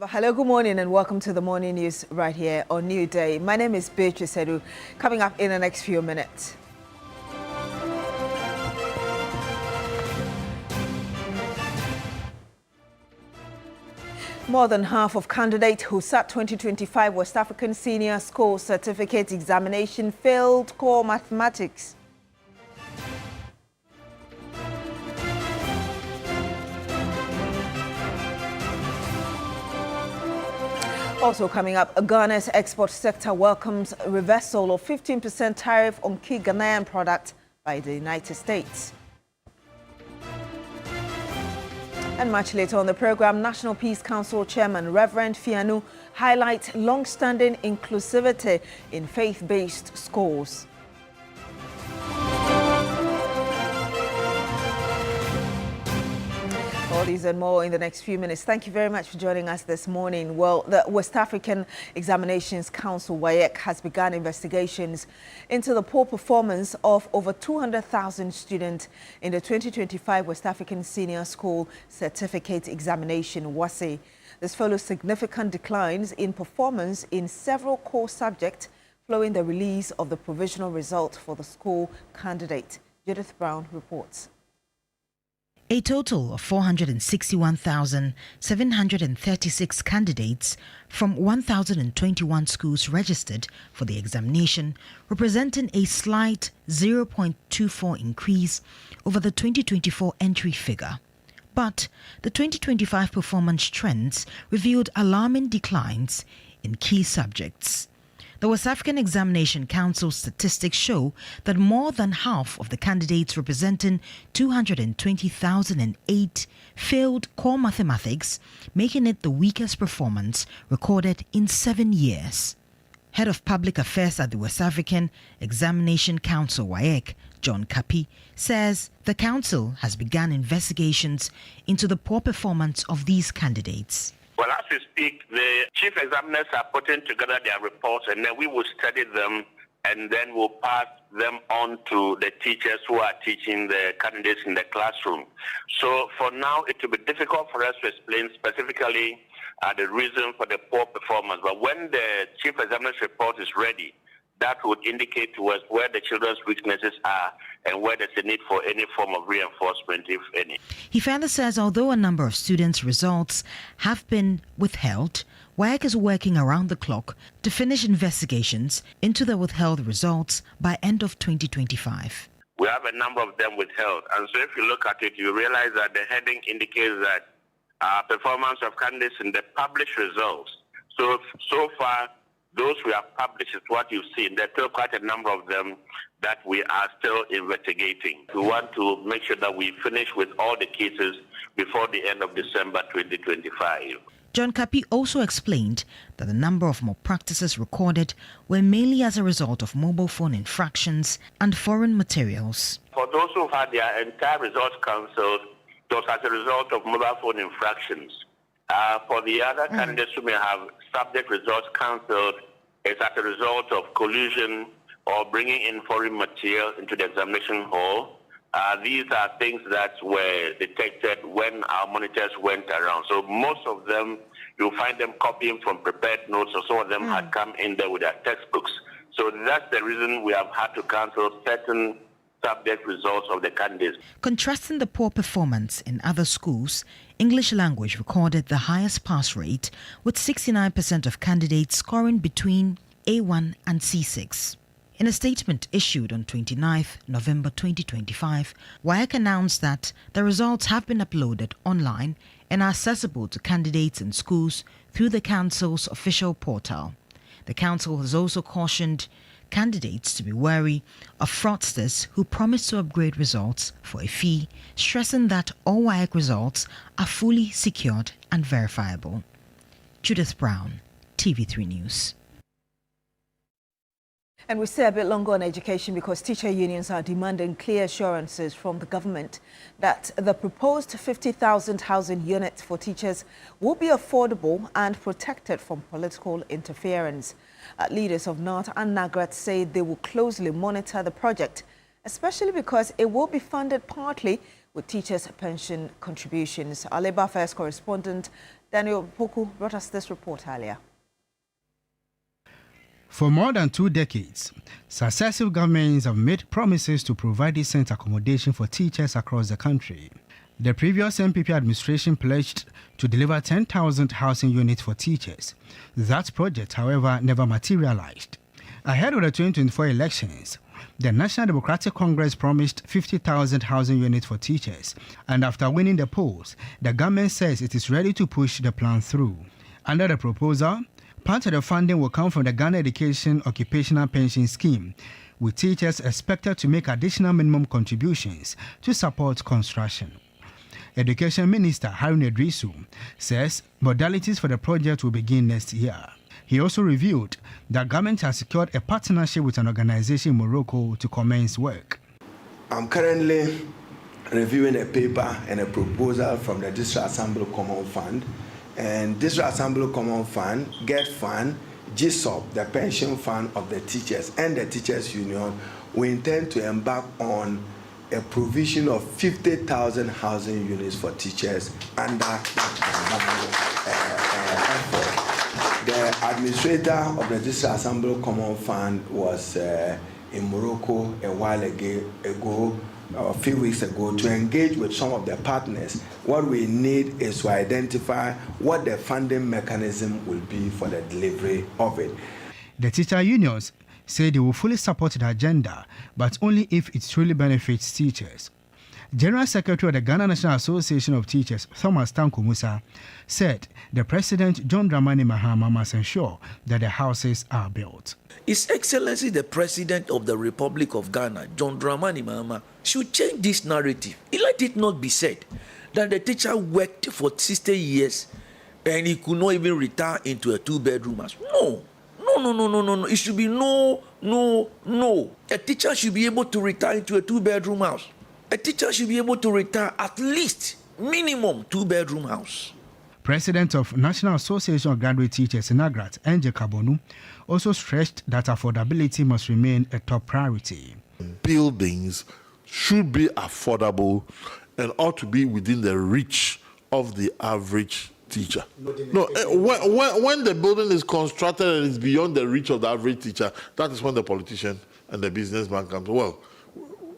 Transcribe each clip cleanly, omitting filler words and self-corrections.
Hello, good morning and welcome to the morning news right here on New Day. My name is Beatrice Edu. Coming up in the next few minutes. More than half of candidates who sat 2025 West African Senior School Certificate Examination failed core mathematics. Also coming up, Ghana's export sector welcomes a reversal of 15% tariff on key Ghanaian products by the United States. And much later on the program, National Peace Council Chairman Reverend Fianu highlights long-standing inclusivity in faith-based schools. All these and more in the next few minutes. Thank you very much for joining us this morning. Well, the West African Examinations Council, WAEC, has begun investigations into the poor performance of over 200,000 students in the 2025 West African Senior School Certificate Examination, WASE. This follows significant declines in performance in several core subjects following the release of the provisional result for the school candidate. Judith Brown reports. A total of 461,736 candidates from 1,021 schools registered for the examination, representing a slight 0.24 increase over the 2024 entry figure. But the 2025 performance trends revealed alarming declines in key subjects. The West African Examination Council statistics show that more than half of the candidates, representing 220,008, failed core mathematics, making it the weakest performance recorded in 7 years. Head of Public Affairs at the West African Examination Council, WAEC, John Kapi, says the council has begun investigations into the poor performance of these candidates. Well, as we speak, the chief examiners are putting together their reports, and then we will study them, and then we'll pass them on to the teachers who are teaching the candidates in the classroom. So for now, it will be difficult for us to explain specifically the reason for the poor performance. But when the chief examiner's report is ready, that would indicate to us where the children's weaknesses are and where there's a need for any form of reinforcement, if any. He further says although a number of students' results have been withheld, WAEC is working around the clock to finish investigations into the withheld results by end of 2025. We have a number of them withheld. And so if you look at it, you realize that the heading indicates that performance of candidates in the published results. So far, those we have published is what you've seen. There are still quite a number of them that we are still investigating. We want to make sure that we finish with all the cases before the end of December 2025. John Kapi also explained that the number of malpractices recorded were mainly as a result of mobile phone infractions and foreign materials. For those who had their entire results cancelled, it was as a result of mobile phone infractions. For the other candidates who may have subject results cancelled, it's as a result of collusion or bringing in foreign material into the examination hall. These are things that were detected when our monitors went around. So most of them, you'll find them copying from prepared notes, or some of them had come in there with their textbooks. So that's the reason we have had to cancel certain subject results of the candidates. Contrasting the poor performance in other schools, English language recorded the highest pass rate, with 69% of candidates scoring between A1 and C6. In a statement issued on 29th November 2025, WAEC announced that the results have been uploaded online and are accessible to candidates and schools through the Council's official portal. The Council has also cautioned candidates to be wary of fraudsters who promise to upgrade results for a fee, stressing that all WAEC results are fully secured and verifiable. Judith Brown, TV3 News. And we stay a bit longer on education because teacher unions are demanding clear assurances from the government that the proposed 50,000 housing units for teachers will be affordable and protected from political interference. Leaders of North and Nagrat say they will closely monitor the project, especially because it will be funded partly with teachers' pension contributions. Our Labour Affairs correspondent Daniel Poku brought us this report earlier. For more than 2 decades, successive governments have made promises to provide decent accommodation for teachers across the country. The previous MPP administration pledged to deliver 10,000 housing units for teachers. That project, however, never materialized. Ahead of the 2024 elections, the National Democratic Congress promised 50,000 housing units for teachers, and after winning the polls, the government says it is ready to push the plan through. Under the proposal, part of the funding will come from the Ghana Education Occupational Pension Scheme, with teachers expected to make additional minimum contributions to support construction. Education Minister Harun Edrisu says modalities for the project will begin next year. He also revealed that government has secured a partnership with an organization in Morocco to commence work. I'm currently reviewing a paper and a proposal from the District Assembly Common Fund. And District Assembly Common Fund, GET Fund, GSOP, the pension fund of the teachers, and the Teachers Union, we intend to embark on a provision of 50,000 housing units for teachers under the administrator of the District Assembly Common Fund was in Morocco a while ago, a few weeks ago, to engage with some of the partners. What we need is to identify what the funding mechanism will be for the delivery of it. The teacher unions say they will fully support the agenda, but only if it truly benefits teachers. General Secretary of the Ghana National Association of Teachers, Thomas Tanko Musa, said the President, John Dramani Mahama, must ensure that the houses are built. His Excellency, the President of the Republic of Ghana, John Dramani Mahama, should change this narrative. Let it not be said that the teacher worked for 60 years and he could not even retire into a 2-bedroom house. No. It should be no. A teacher should be able to retire into a 2-bedroom house. A teacher should be able to retire at least minimum 2-bedroom house. President of National Association of Graduate Teachers, NAGRAT, Nje Kabonu, also stressed that affordability must remain a top priority. Buildings should be affordable and ought to be within the reach of the average teacher. No, when the building is constructed and is beyond the reach of the average teacher, that is when the politician and the businessman comes. Well,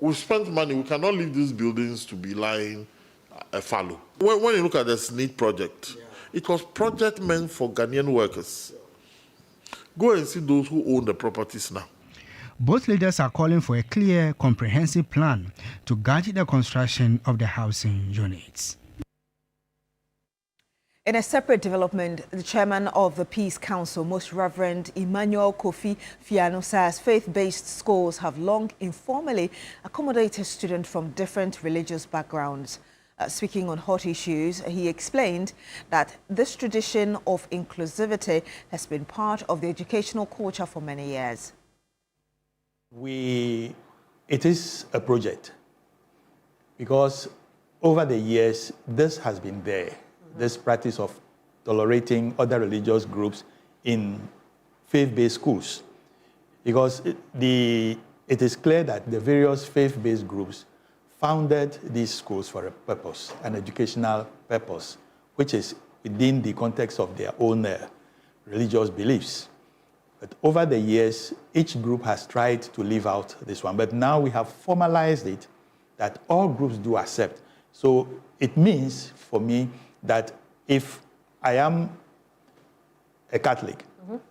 we spent money. We cannot leave these buildings to be lying fallow. When you look at the SNEED project, it was project meant for Ghanaian workers. Go and see those who own the properties now. Both leaders are calling for a clear, comprehensive plan to guide the construction of the housing units. In a separate development, the chairman of the Peace Council, Most Reverend Emmanuel Kofi Fiano, says faith-based schools have long informally accommodated students from different religious backgrounds. Speaking on hot issues, he explained that this tradition of inclusivity has been part of the educational culture for many years. It is a project because over the years, this has been there. This practice of tolerating other religious groups in faith-based schools. Because it is clear that the various faith-based groups founded these schools for a purpose, an educational purpose, which is within the context of their own religious beliefs. But over the years, each group has tried to live out this one. But now we have formalized it that all groups do accept. So it means, for me, that if I am a Catholic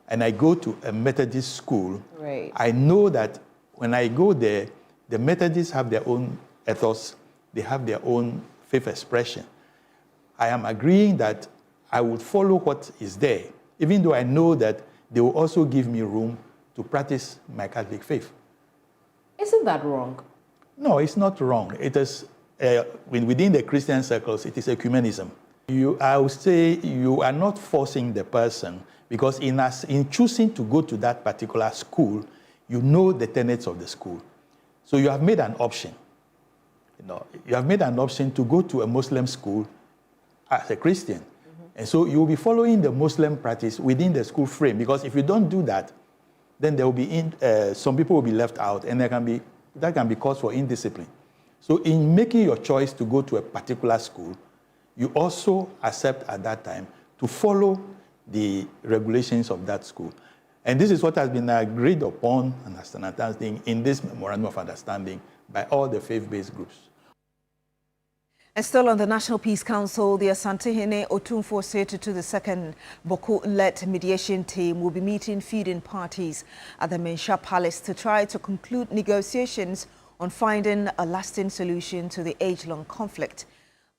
and I go to a Methodist school, right, I know that when I go there, the Methodists have their own ethos, they have their own faith expression. I am agreeing that I would follow what is there, even though I know that they will also give me room to practice my Catholic faith. Isn't that wrong? No, it's not wrong. It is, within the Christian circles, it is ecumenism. I would say you are not forcing the person, because in choosing to go to that particular school, you know the tenets of the school. So you have made an option. You have made an option to go to a Muslim school as a Christian. And so you will be following the Muslim practice within the school frame, because if you don't do that, then there will be some people will be left out, and that can be cause for indiscipline. So in making your choice to go to a particular school, you also accept at that time to follow the regulations of that school. And this is what has been agreed upon and understanding in this memorandum of understanding by all the faith-based groups. And still on the National Peace Council, the Asantehene Otumfuo Setu to the second Boko-led mediation team will be meeting feeding parties at the Mensha Palace to try to conclude negotiations on finding a lasting solution to the age-long conflict.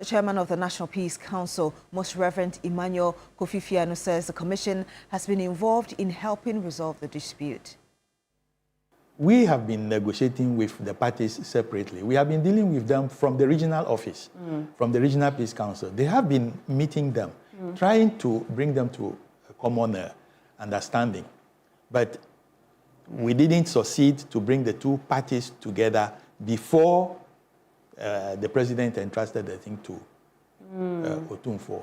The chairman of the National Peace Council, Most Reverend Emmanuel Kofi-Fiano, says the commission has been involved in helping resolve the dispute. We have been negotiating with the parties separately. We have been dealing with them from the regional office, from the Regional Peace Council. They have been meeting them, trying to bring them to a common understanding. But we didn't succeed to bring the two parties together before the president entrusted the thing to Otumfuo.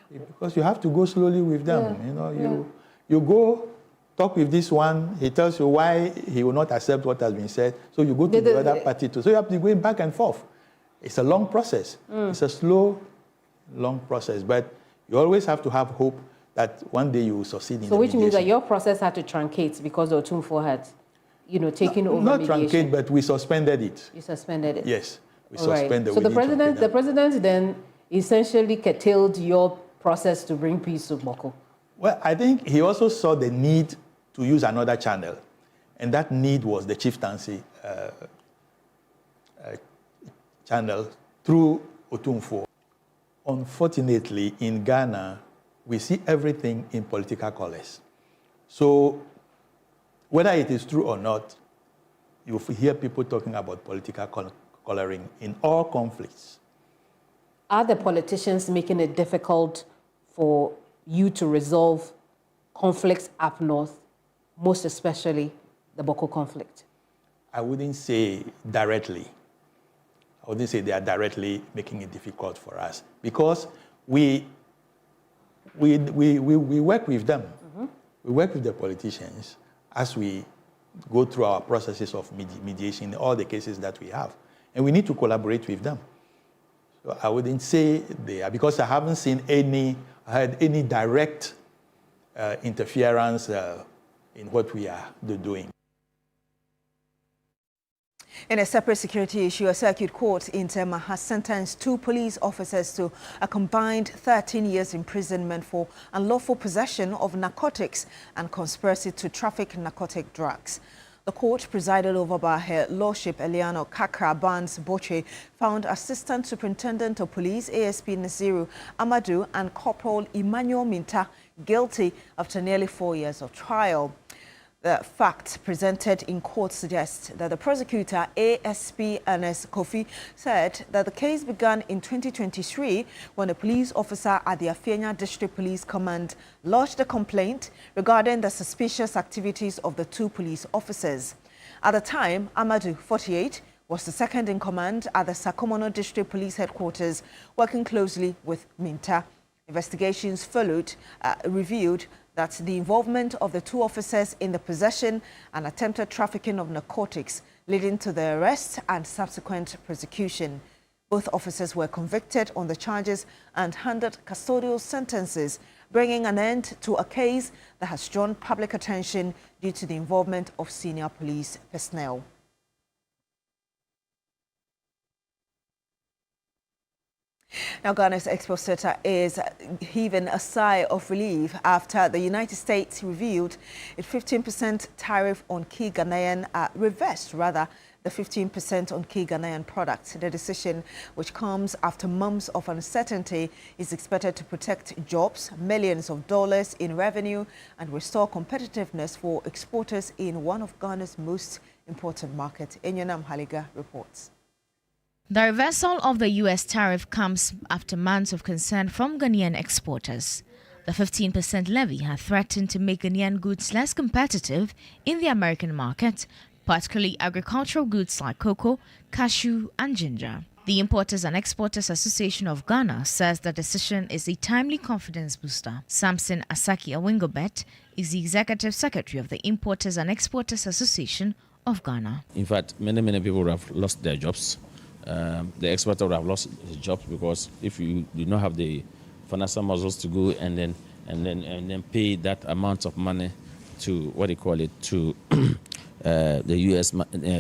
Because you have to go slowly with them. You go talk with this one, he tells you why he will not accept what has been said, so you go to the other party too. So you have to be going back and forth. It's a long process. It's a slow, long process, but you always have to have hope that one day you will succeed in the which mediation. means that your process had to truncate because the Otumfuo had, taken over not mediation. Truncate, but we suspended it. You suspended it? Yes, we All right. suspended it. So the president then essentially curtailed your process to bring peace to Boko. Well, I think he also saw the need to use another channel, and that need was the chieftaincy channel through Otumfuo. Unfortunately, in Ghana, we see everything in political colors. So whether it is true or not, you hear people talking about political coloring in all conflicts. Are the politicians making it difficult for you to resolve conflicts up north, most especially the Boko conflict? I wouldn't say directly. I wouldn't say they are directly making it difficult for us because we work with them. We work with the politicians as we go through our processes of mediation in all the cases that we have. And we need to collaborate with them. So I wouldn't say they are, because I haven't seen had any direct interference in what we are doing. In a separate security issue, a circuit court in Tema has sentenced 2 police officers to a combined 13 years imprisonment for unlawful possession of narcotics and conspiracy to traffic narcotic drugs. The court, presided over by Her Lordship Eliano Kakra Barnes Boche, found Assistant Superintendent of Police ASP Nasiru Amadou and Corporal Emmanuel Minta guilty after nearly 4 years of trial. The facts presented in court suggest that the prosecutor, ASP Ernest Kofi, said that the case began in 2023 when a police officer at the Afenya District Police Command lodged a complaint regarding the suspicious activities of the 2 police officers. At the time, Amadou, 48, was the second in command at the Sakomono District Police Headquarters, working closely with Minta. Investigations followed revealed that the involvement of the 2 officers in the possession and attempted trafficking of narcotics, leading to the arrest and subsequent prosecution. Both officers were convicted on the charges and handed custodial sentences, bringing an end to a case that has drawn public attention due to the involvement of senior police personnel. Now, Ghana's export sector is heaving a sigh of relief after the United States revealed its 15% tariff on key Ghanaian, reversed rather, the 15% on key Ghanaian products. The decision, which comes after months of uncertainty, is expected to protect jobs, millions of dollars in revenue, and restore competitiveness for exporters in one of Ghana's most important markets. Enyonam Haliga reports. The reversal of the U.S. tariff comes after months of concern from Ghanaian exporters. The 15% levy had threatened to make Ghanaian goods less competitive in the American market, particularly agricultural goods like cocoa, cashew, and ginger. The Importers and Exporters Association of Ghana says the decision is a timely confidence booster. Samson Asaki Awingobet is the Executive Secretary of the Importers and Exporters Association of Ghana. In fact, many people have lost their jobs the exporter would have lost his job, because if you do not have the financial muscles to go and then pay that amount of money to to the U.S.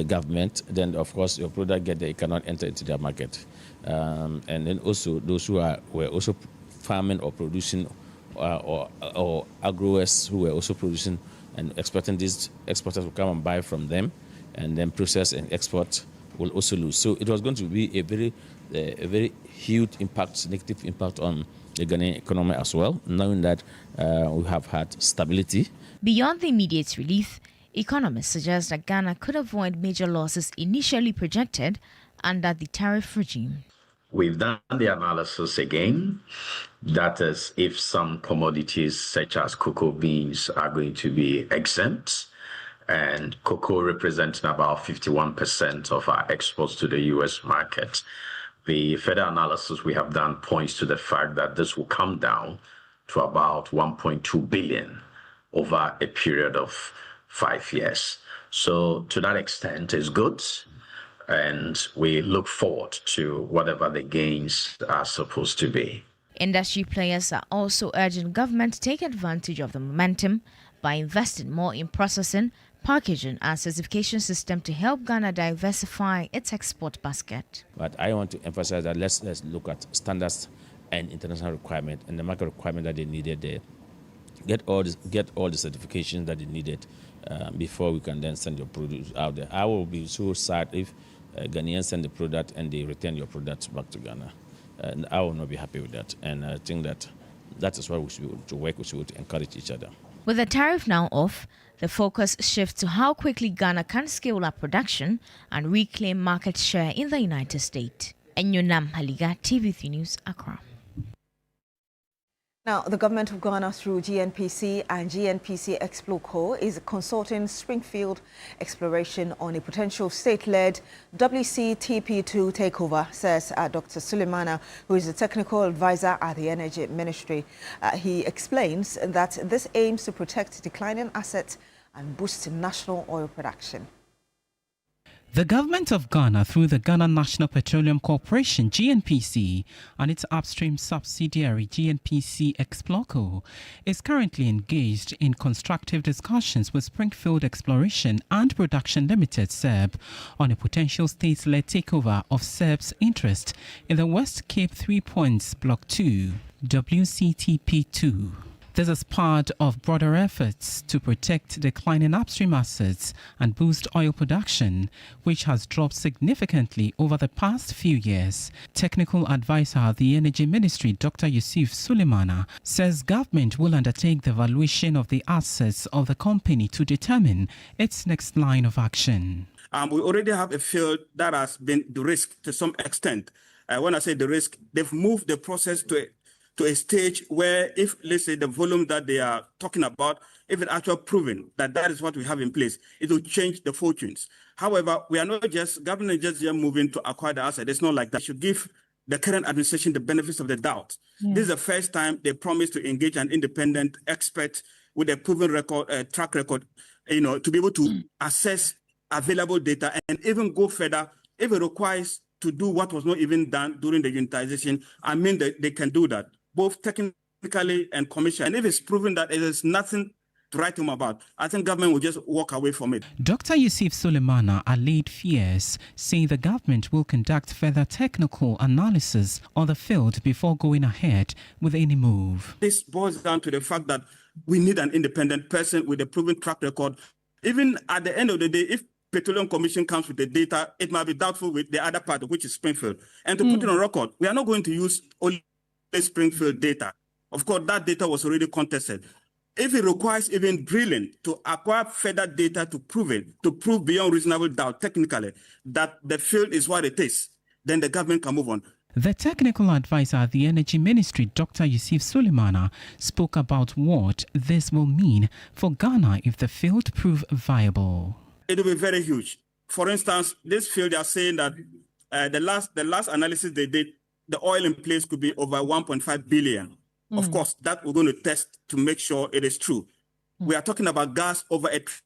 government, then of course your product cannot enter into their market, and then also those who were also farming or producing, or agrowers who were also producing and expecting these exporters will come and buy from them, and then process and export, will also lose. So it was going to be a very huge impact, negative impact on the Ghanaian economy as well, knowing that we have had stability. Beyond the immediate relief, economists suggest that Ghana could avoid major losses initially projected under the tariff regime. We've done the analysis again. That is, if some commodities such as cocoa beans are going to be exempt, and cocoa representing about 51% of our exports to the U.S. market. The further analysis we have done points to the fact that this will come down to about 1.2 billion over a period of 5 years. So to that extent, it's good. And we look forward to whatever the gains are supposed to be. Industry players are also urging government to take advantage of the momentum by investing more in processing, packaging and certification system to help Ghana diversify its export basket. But I want to emphasize that let's look at standards and international requirement and the market requirement that they needed there. Get all the certifications that they needed before we can then send your produce out there. I will be so sad if Ghanaians send the product and they return your product back to Ghana. And I will not be happy with that. And I think that is why we should to work, we should encourage each other. With the tariff now off, the focus shifts to how quickly Ghana can scale up production and reclaim market share in the United States. Enyonam Haliga, TV3 News, Accra. Now, the government of Ghana through GNPC and GNPC Exploco is consulting Springfield Exploration on a potential state-led WCTP2 takeover, says Dr. Sulemana, who is a technical advisor at the Energy Ministry. He explains that this aims to protect declining assets and boost national oil production. The government of Ghana, through the Ghana National Petroleum Corporation, GNPC, and its upstream subsidiary, GNPC Exploco, is currently engaged in constructive discussions with Springfield Exploration and Production Limited, SEB, on a potential state-led takeover of SEB's interest in the West Cape 3 Points Block 2, WCTP2. This is part of broader efforts to protect declining upstream assets and boost oil production, which has dropped significantly over the past few years. Technical advisor at the Energy Ministry, Dr. Yusuf Sulemana, says government will undertake the valuation of the assets of the company to determine its next line of action. We already have a field that has been de-risked to some extent. When I say de-risk, they've moved the process to a stage where, if, let's say, the volume that they are talking about, if it's actually proven that that is what we have in place, it will change the fortunes. However, we are not just, government just moving to acquire the asset. It's not like that. We should give the current administration the benefits of the doubt. Yeah. This is the first time they promised to engage an independent expert with a proven record, track record, to be able to assess available data and even go further if it requires to do what was not even done during the unitization. I mean, they can do that, both technically and commercially. And if it's proven that it is nothing to write home about, I think government will just walk away from it. Dr. Yusuf Sulemana allayed fears, saying the government will conduct further technical analysis on the field before going ahead with any move. This boils down to the fact that we need an independent person with a proven track record. Even at the end of the day, if Petroleum Commission comes with the data, it might be doubtful with the other part, which is Springfield. And to put it on record, we are not going to use only Springfield data. Of course, that data was already contested. If it requires even drilling to acquire further data to prove beyond reasonable doubt technically that the field is what it is, then the government can move on. The technical advisor at the Energy Ministry, Dr. Yusuf Sulemana, spoke about what this will mean for Ghana if the field prove viable. It will be very huge. For instance, this field, they are saying that the last analysis they did, the oil in place could be over 1.5 billion. Of course, that we're going to test to make sure it is true. We are talking about gas over $1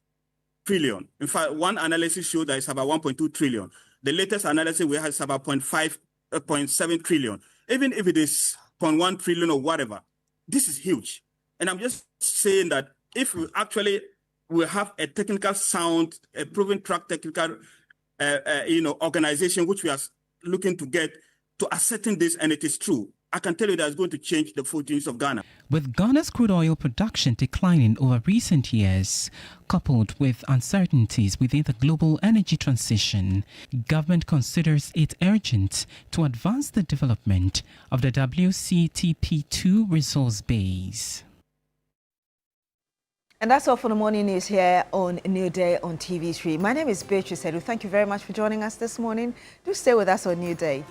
trillion. In fact, one analysis showed that it's about 1.2 trillion. the latest analysis we have is about 0.7 trillion. Even if it is 0.1 trillion or whatever, this is huge. And I'm just saying that if we actually will have a technical sound, a proven track technical organization, which we are looking to get to ascertain this, and it is true, I can tell you that it's going to change the fortunes of Ghana. With Ghana's crude oil production declining over recent years, coupled with uncertainties within the global energy transition, government considers it urgent to advance the development of the WCTP2 resource base. And that's all for the morning news here on New Day on TV3. My name is Beatrice Edu. Thank you very much for joining us this morning. Do stay with us on New Day.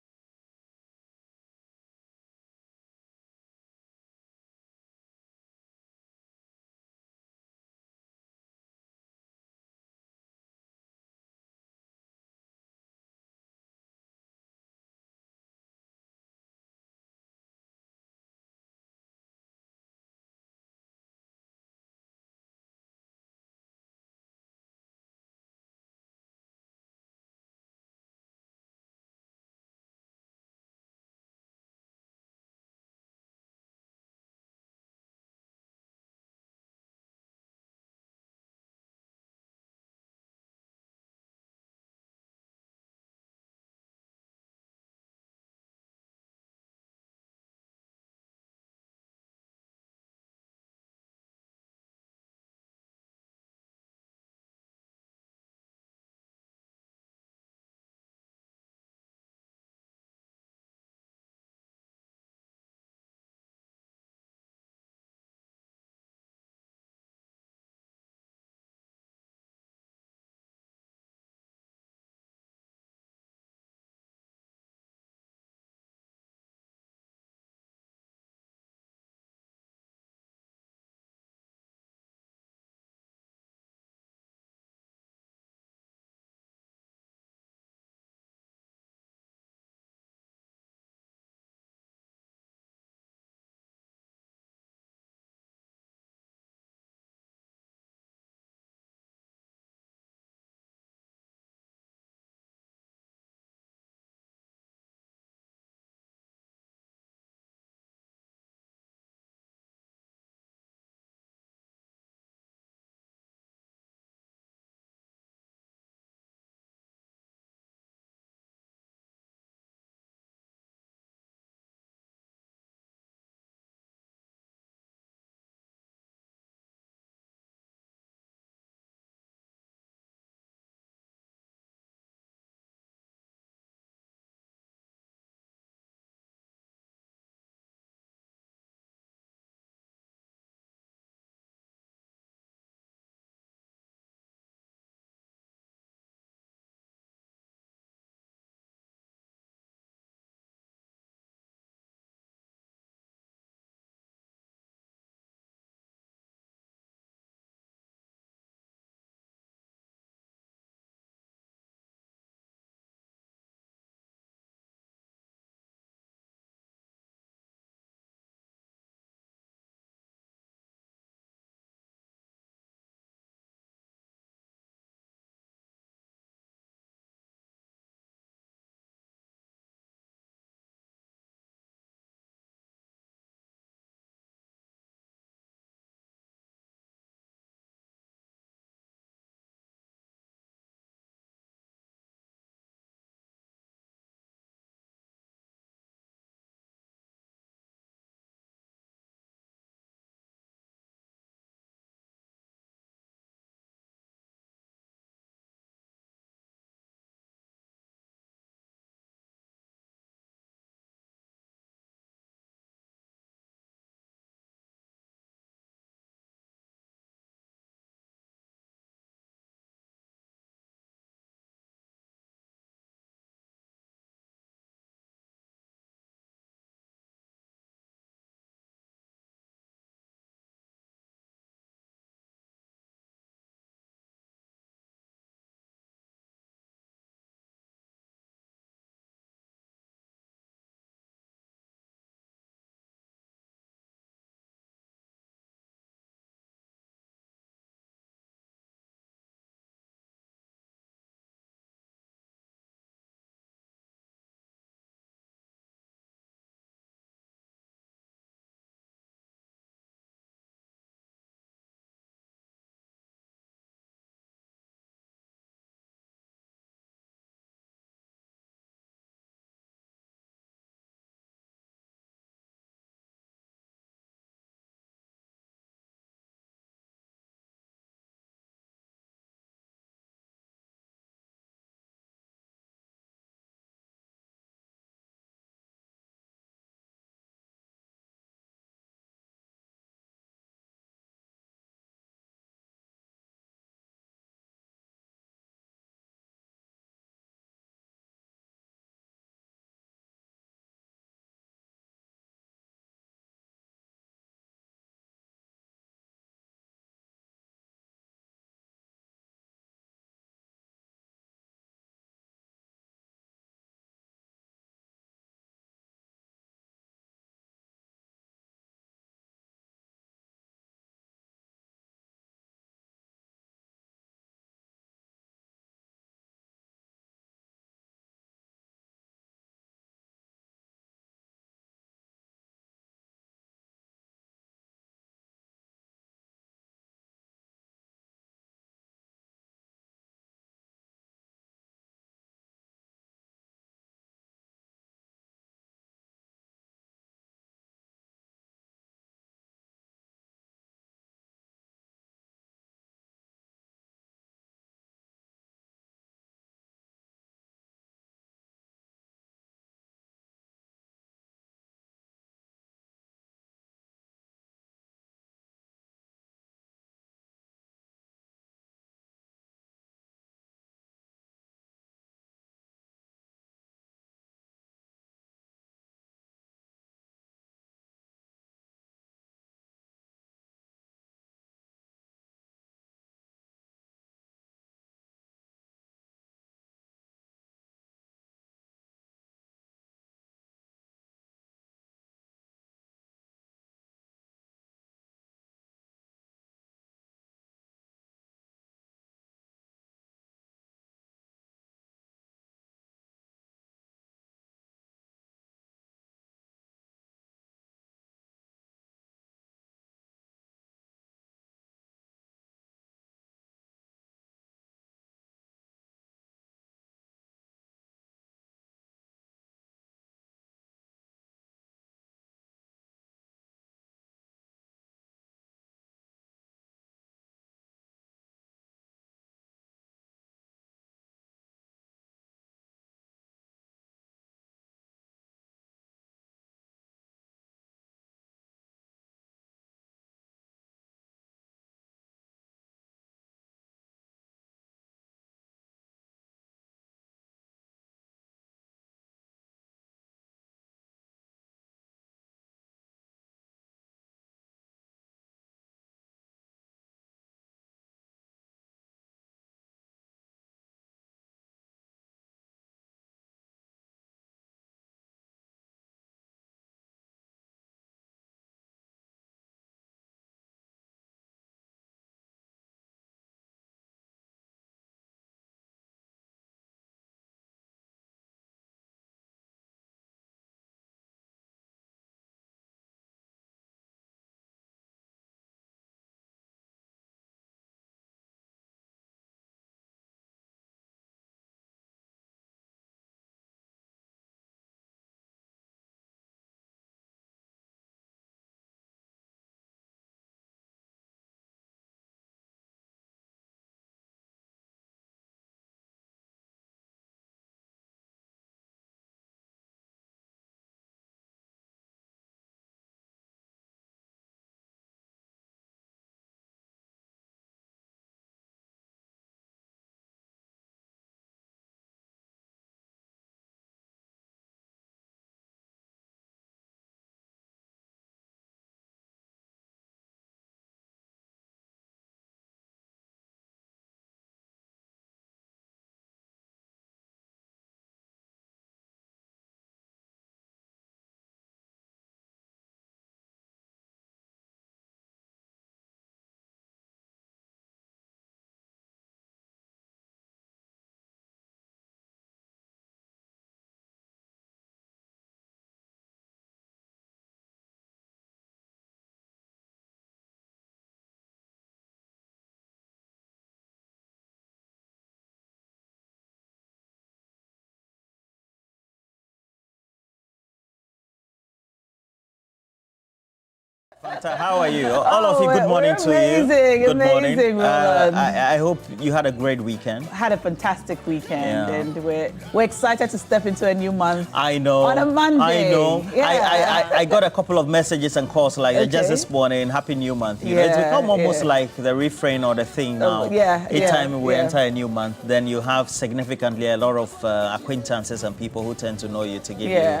How are you? All of you, good morning to you. Good morning. I hope you had a great weekend. Had a fantastic weekend, and we're excited to step into a new month. I know. On a Monday. I know. Yeah. I got a couple of messages and calls like just this morning. Happy New Month. You know, it's become almost like the refrain or the thing now. Anytime we enter a new month, then you have significantly a lot of acquaintances and people who tend to know you to give you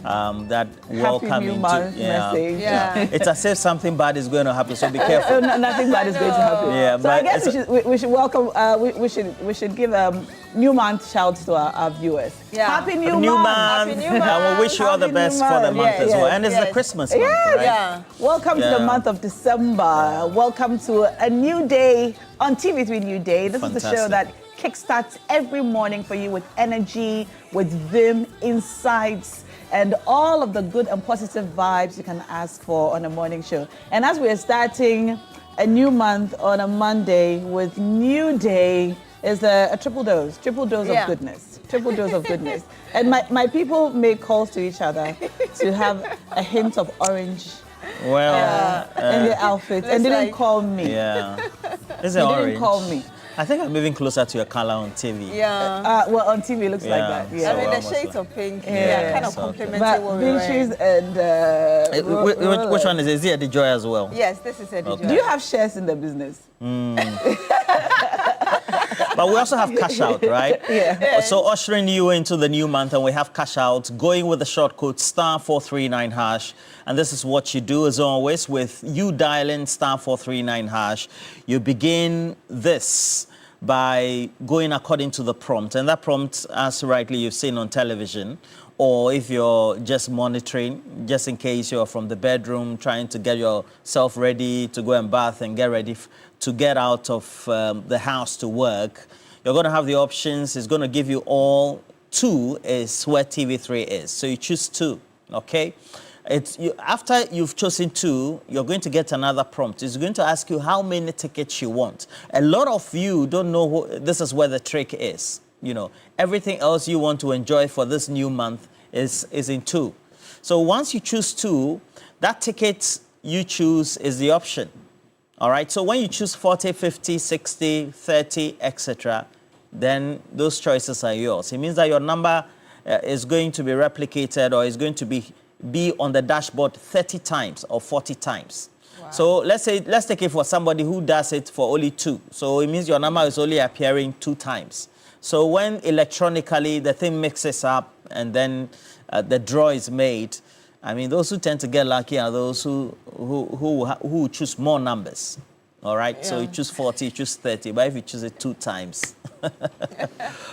that welcoming message. It's as if something bad is going to happen, so be careful. Nothing bad is going to happen. Yeah, so I guess we should welcome. We should give new month shouts to our viewers. Happy New Month! Happy New Month! And we wish you all the best for the month as well. And it's the Christmas month, right? Welcome to the month of December. Welcome to a new day on TV3 Newday. This is the show that kickstarts every morning for you with energy, with vim, insights, and all of the good and positive vibes you can ask for on a morning show. And as we are starting a new month on a Monday with New Day, is a triple dose of goodness. Triple dose of goodness. And my people make calls to each other to have a hint of orange in their outfits, and they didn't call me. Yeah. They didn't call me. I think I'm moving closer to your color on TV. Well, on TV it looks like that. I mean, the shades of pink, kind of complementing what we Beatrice and... which one is it? Is it Eddie Joy as well? Yes, this is Eddie Joy. Do you have shares in the business? But we also have cash out, right? So ushering you into the new month, and we have cash out, going with the short code *439#. And this is what you do, as always, with you dialing *439#. You begin this by going according to the prompt. And that prompt, as rightly you've seen on television, or if you're just monitoring, just in case you're from the bedroom trying to get yourself ready to go and bath and get ready to get out of the house to work, you're going to have the options. It's going to give you all 2 is where TV3 is. So you choose 2, okay? After you've chosen 2, you're going to get another prompt. It's going to ask you how many tickets you want. A lot of you don't know this is where the trick is. You know, everything else you want to enjoy for this new month is in 2. So once you choose 2, that ticket you choose is the option. All right, so when you choose 40, 50, 60, 30, etc., then those choices are yours. It means that your number is going to be replicated, or is going to be on the dashboard 30 times or 40 times. Wow. So let's take it for somebody who does it for only 2. So it means your number is only appearing 2 times. So when electronically the thing mixes up and then the draw is made, I mean, those who tend to get lucky are those who choose more numbers. All right, so you choose 40, you choose 30, but if you choose it 2 times,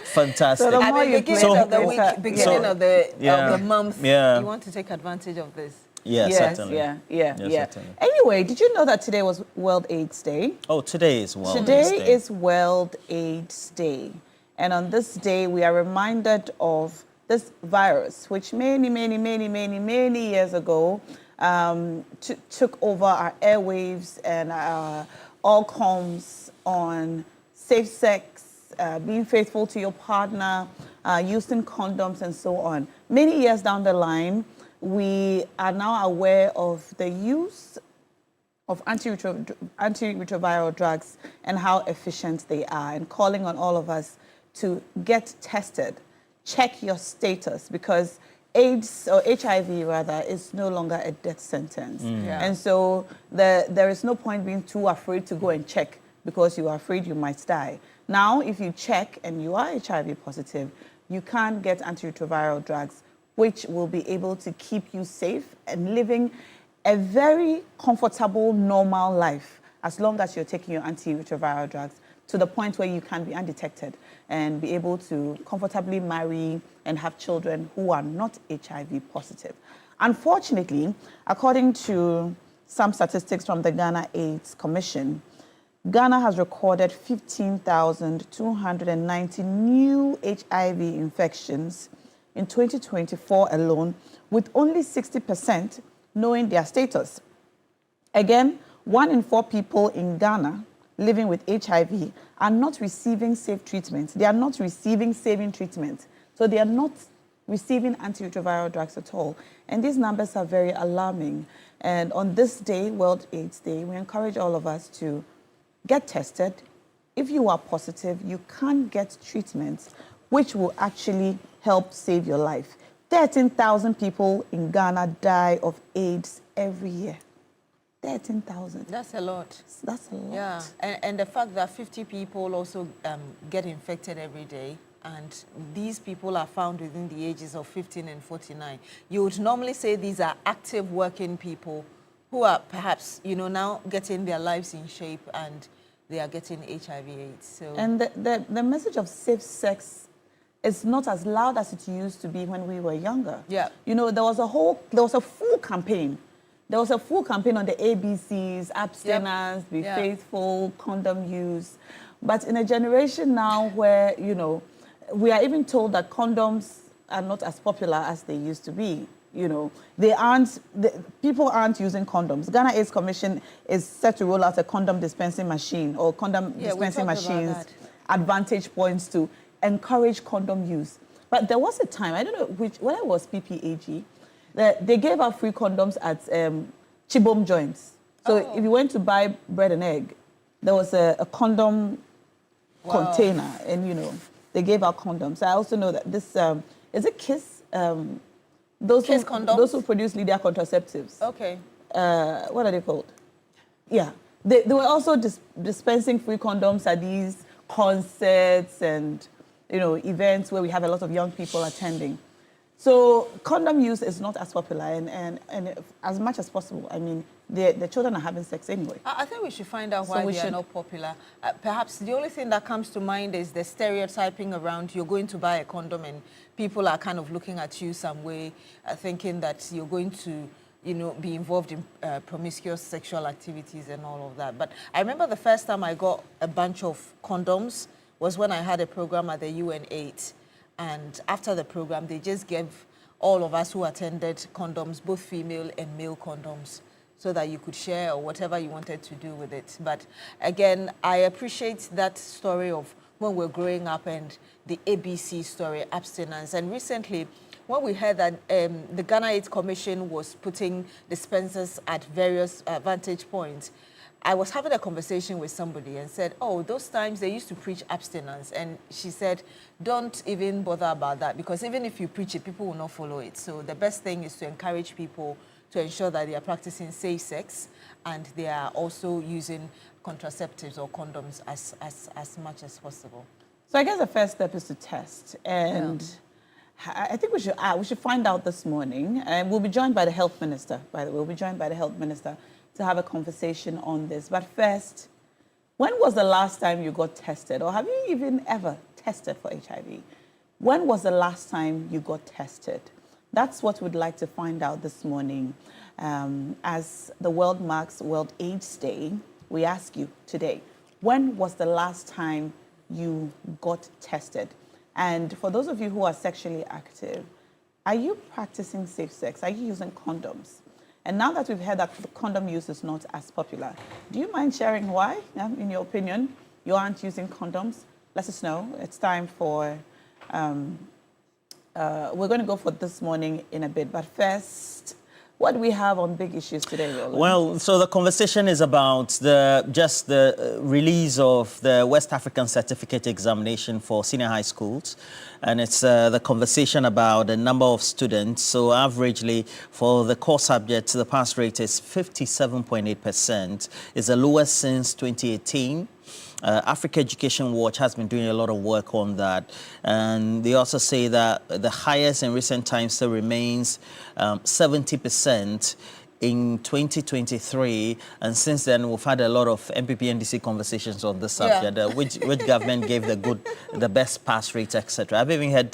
fantastic. So the more beginning of the week, beginning of the month, you want to take advantage of this. Certainly. Certainly. Anyway, did you know that today was World AIDS Day? Oh, today is World AIDS Day. Today is World AIDS Day. And on this day, we are reminded of this virus, which many years ago took over our airwaves and all comms on safe sex, being faithful to your partner, using condoms, and so on. Many years down the line, we are now aware of the use of antiretroviral drugs and how efficient they are, and calling on all of us to get tested, check your status, because AIDS, or HIV rather, is no longer a death sentence. And so there is no point being too afraid to go and check, because you are afraid you might die. Now, if you check and you are HIV positive, you can get antiretroviral drugs, which will be able to keep you safe and living a very comfortable, normal life, as long as you're taking your antiretroviral drugs, to the point where you can be undetected and be able to comfortably marry and have children who are not HIV positive. Unfortunately, according to some statistics from the Ghana AIDS Commission, Ghana has recorded 15,290 new HIV infections in 2024 alone, with only 60% knowing their status. Again, 1 in 4 people in Ghana living with HIV are not receiving safe treatment. They are not receiving saving treatment. So they are not receiving antiretroviral drugs at all. And these numbers are very alarming. And on this day, World AIDS Day, we encourage all of us to get tested. If you are positive, you can get treatments which will actually help save your life. 13,000 people in Ghana die of AIDS every year. 13,000. That's a lot. That's a lot. Yeah, and the fact that 50 people also get infected every day, and these people are found within the ages of 15 and 49. You would normally say these are active working people who are perhaps, now getting their lives in shape, and they are getting HIV/AIDS. So, and the message of safe sex is not as loud as it used to be when we were younger. Yeah. There was a full campaign. There was a full campaign on the ABCs, abstinence, be faithful, condom use. But in a generation now where, we are even told that condoms are not as popular as they used to be. People aren't using condoms. Ghana AIDS Commission is set to roll out a condom dispensing machine or condom dispensing machines, advantage points to encourage condom use. But there was a time, I don't know whether it was PPAG, that they gave out free condoms at Chibom joints. So if you went to buy bread and egg, there was a condom container, and they gave out condoms. I also know that this is it Kiss. Those who produce Lydia contraceptives. Okay. What are they called? Yeah, they were also dispensing free condoms at these concerts and events where we have a lot of young people attending. So condom use is not as popular, and as much as possible. I mean, the children are having sex anyway. I think we should find out why they are not popular. Perhaps the only thing that comes to mind is the stereotyping around you're going to buy a condom and people are kind of looking at you some way, thinking that you're going to be involved in promiscuous sexual activities and all of that. But I remember the first time I got a bunch of condoms was when I had a program at the UN8. And after the program, they just gave all of us who attended condoms, both female and male condoms, so that you could share or whatever you wanted to do with it. But again, I appreciate that story of when we're growing up and the ABC story, abstinence. And recently, when we heard that the Ghana AIDS Commission was putting dispensers at various vantage points, I was having a conversation with somebody and said, those times they used to preach abstinence. And she said, don't even bother about that, because even if you preach it, people will not follow it. So the best thing is to encourage people to ensure that they are practicing safe sex and they are also using contraceptives or condoms as much as possible. So I guess the first step is to test. And I think we should find out this morning. And we'll be joined by the health minister, by the way. We'll be joined by the health minister to have a conversation on this. But first, when was the last time you got tested? Or have you even ever tested for HIV? When was the last time you got tested? That's what we'd like to find out this morning. As the world marks World AIDS Day, we ask you today, when was the last time you got tested? And for those of you who are sexually active, are you practicing safe sex? Are you using condoms? And now that we've heard that the condom use is not as popular, do you mind sharing why, in your opinion, you aren't using condoms? Let us know. It's time for, we're going to go for this morning in a bit. But first, what do we have on big issues today, Roland? Well, so the conversation is about the release of the West African Certificate Examination for senior high schools. And it's the conversation about the number of students. So averagely, for the core subjects, the pass rate is 57.8%. It's the lowest since 2018. Africa Education Watch has been doing a lot of work on that. And they also say that the highest in recent times still remains 70% in 2023. And since then, we've had a lot of MPP NDC conversations on this subject, which government gave the best pass rate, etc. I've even had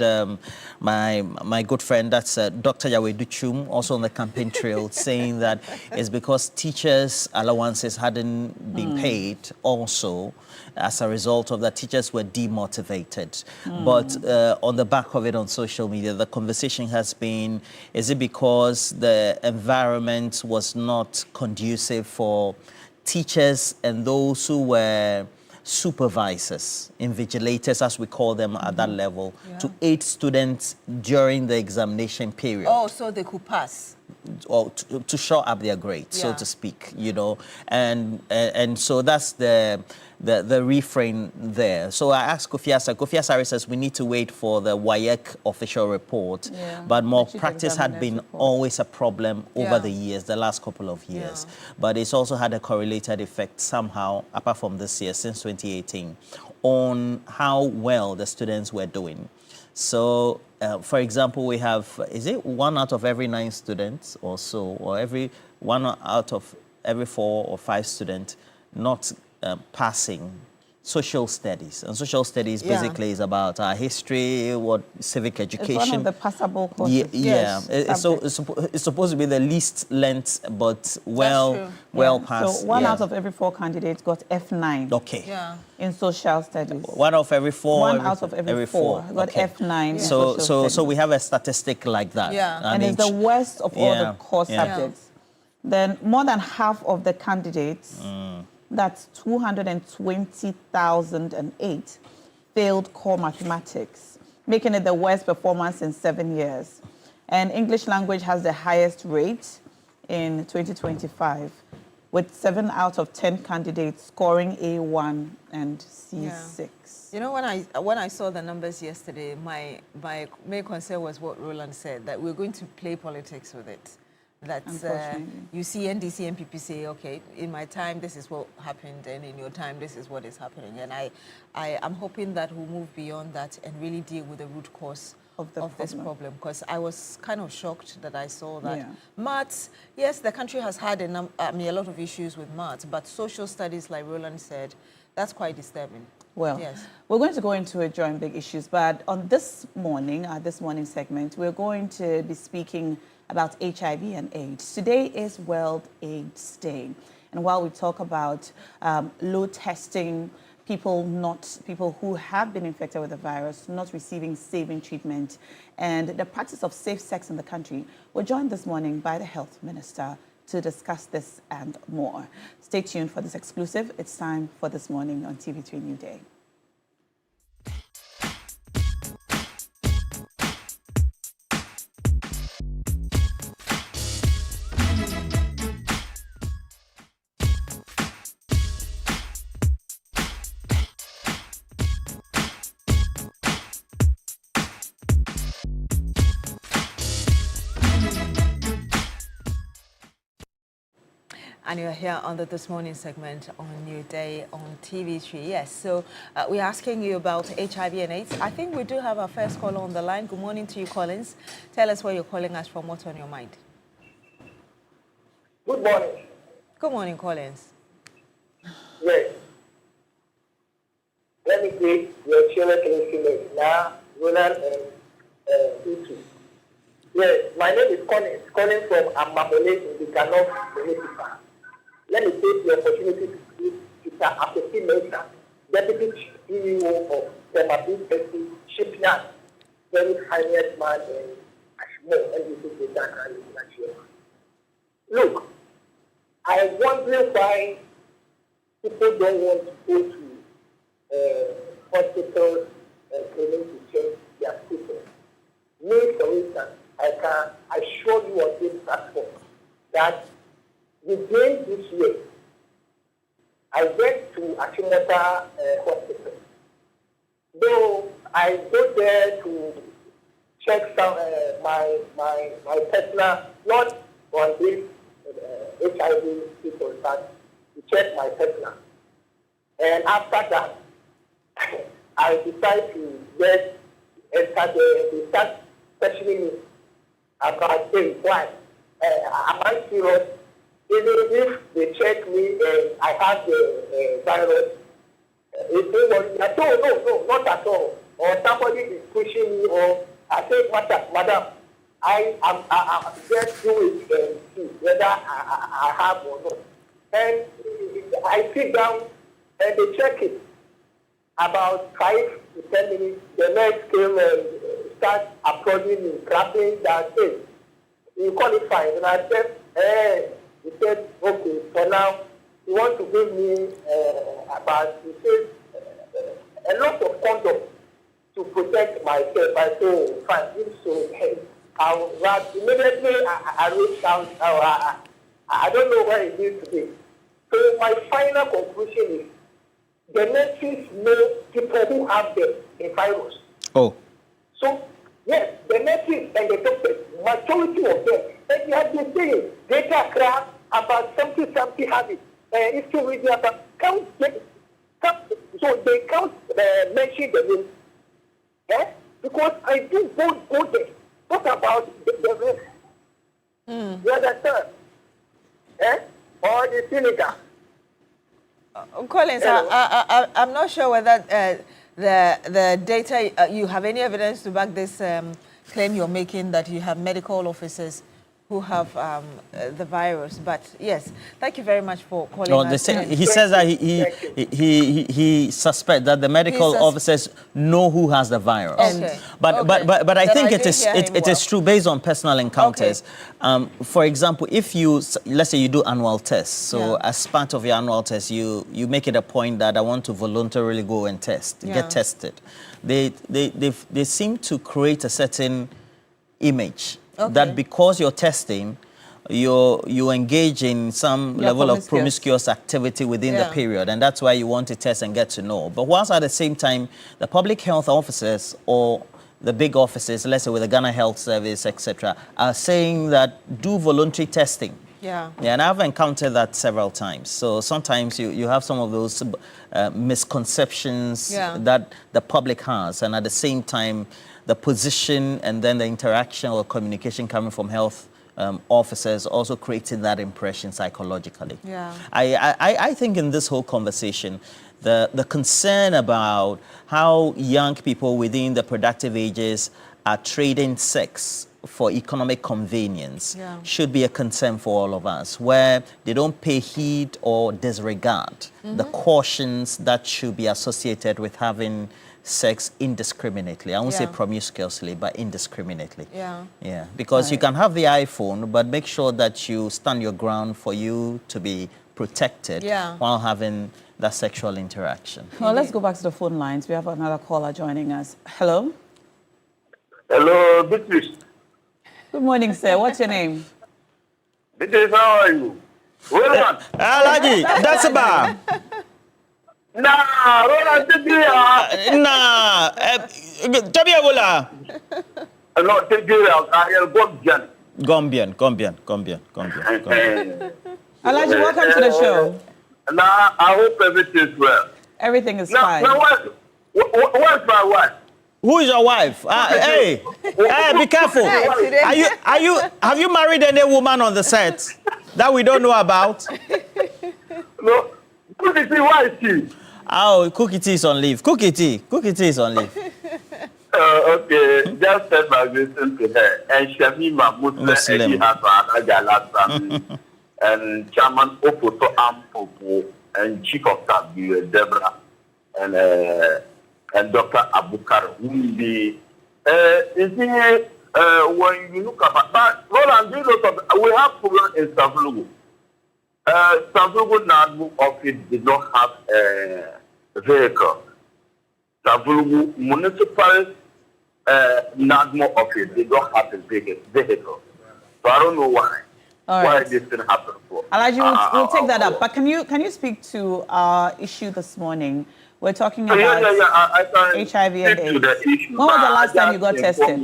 my good friend, that's Dr. Yahweh Duchum, also on the campaign trail, saying that it's because teachers' allowances hadn't been paid also. As a result of that, teachers were demotivated. But on the back of it on social media, the conversation has been, is it because the environment was not conducive for teachers and those who were supervisors, invigilators, as we call them at that level, to aid students during the examination period. Oh, so they could pass. Or to shore up their grades, so to speak, you know, and so that's the refrain there. So I asked Kofi Asare says we need to wait for the WAEC official report, but more practice had been always a problem over the years, the last couple of years, but it's also had a correlated effect somehow, apart from this year, since 2018, on how well the students were doing. So, for example, we have, is it 1 out of every 9 students or so, or every 1 out of every 4 or 5 students not passing social studies? And social studies basically is about history, what civic education. It's one of the passable courses. It's supposed to be the least length, but well passed. So 1 out of every 4 candidates got F9. Okay. In social studies. 1 out of every 4. 1 out of every 4 got F9. So we have a statistic like that. And it's the worst of all the core subjects. Then more than half of the candidates, that's 220,008, failed core mathematics, making it the worst performance in 7 years. And English language has the highest rate in 2025, with 7 out of 10 candidates scoring A1 and C6. You know, when I saw the numbers yesterday, my main concern was what Roland said, that we're going to play politics with it. That's you see NDC and MPP say, okay, in my time this is what happened, and in your time this is what is happening. And I'm hoping that we'll move beyond that and really deal with the root cause of this problem, because I was kind of shocked that I saw that. Maths, yes, the country has had a lot of issues with maths, but social studies, like Roland said, that's quite disturbing. Well, we're going to go into a joint big issues, but on this morning, this morning segment, we're going to be speaking about HIV and AIDS. Today is World AIDS Day. And while we talk about low testing, people who have been infected with the virus not receiving saving treatment, and the practice of safe sex in the country, we're joined this morning by the Health Minister to discuss this and more. Stay tuned for this exclusive. It's time for This Morning on TV3 Newday. And you're here on the This Morning segment on New Day on TV3. Yes, so we're asking you about HIV and AIDS. I think we do have our first caller on the line. Good morning to you, Collins. Tell us where you're calling us from, what's on your mind. Good morning. Good morning, Collins. Yes. Let me greet your children now, Roland and Utu. Yes, my name is Collins, calling from Amamole in the Ganoff Municipal. Let me take the opportunity to speak to Mr. Apeti Mesa, Deputy CEO of Temabu Shipyard, very high-net man in Ashmore, NDC Ghana and Nigeria. Look, I'm wondering why people don't want to go to hospitals and clinics to check their status. Me, for instance, I can assure you on this platform that within this year, I went to Achimota Hospital. Though I go there to check some my personal, not on this HIV people, but to check my personal. And after that, I decided to enter there, and they start questioning me about things. Why? Am I serious? Even if they check me and I have the virus, if they want me, no, not at all. Or somebody is pushing me, or I say, madam, I'm just do it and see whether I have or not. And I sit down and they check it. About 5 to 10 minutes, the nurse came and start approaching me, clapping that, hey, you qualify. And I said, he said, okay, for now, you want to give me he said, a lot of condom to protect myself. I said, oh, fine, if so, I'll immediately I reached out. I don't know where it is today. So my final conclusion is the nurses know people who have the virus. Oh. So, yes, the nurses and the doctors, majority of them, and you have been saying, data craft about something have it. It's too reading about count. So they can't mention the name. Yeah? Because I do go there. What about the rest? You understand? Or the Senegal? Collins, I'm not sure whether the data, you have any evidence to back this claim you're making that you have medical officers who have the virus. But yes, thank you very much for calling us. He says that he suspects that the medical officers know who has the virus. Okay. But I think it is true based on personal encounters. Okay. For example, if let's say you do annual tests, so as part of your annual test, you make it a point that I want to voluntarily go and get tested. They seem to create a certain image. Okay. That because you're testing, you engage in some level of promiscuous activity within the period, and that's why you want to test and get to know. But whilst at the same time, the public health officers or the big offices, let's say with the Ghana Health Service, etc., are saying that do voluntary testing. Yeah, and I've encountered that several times. So sometimes you have some of those misconceptions that the public has, and at the same time, the position and then the interaction or communication coming from health officers also creating that impression psychologically. Yeah. I think in this whole conversation, the concern about how young people within the productive ages are trading sex for economic convenience should be a concern for all of us, where they don't pay heed or disregard the cautions that should be associated with having sex indiscriminately. I won't say promiscuously, but indiscriminately. Yeah. Because you can have the iPhone, but make sure that you stand your ground for you to be protected while having that sexual interaction. Well, let's go back to the phone lines. We have another caller joining us. Hello? Hello, Beatrice. Good morning, sir. What's your name? Beatrice, how are you? Roland. Alaji, that's about. Nah, Roland, nah, Tabiabola. No, Gombian. Alaji, welcome to the show. Nah, I hope everything is well. Everything is fine. Now, where's my wife? Who is your wife? Hey, be careful. Have you married any woman on the set that we don't know about? No. Cookie tea, why is she? Oh, Cookie tea is on leave. Cookie tea is on leave. Okay, just send my greeting to her. And Shamima Muslim and Chairman Opoto Ampopo and Chief of Staff Deborah and Dr. Abukar who will be when you look at but Roland, we have program in Savlugu. Savlugu Nadu office did not have a vehicle. Savlugu municipal Nadmo office did not have a vehicle. So I don't know why. Why this thing happened for. Alaji, we'll take that up. But can you speak to our issue this morning? We're talking about I HIV and AIDS. When was the last time you got tested?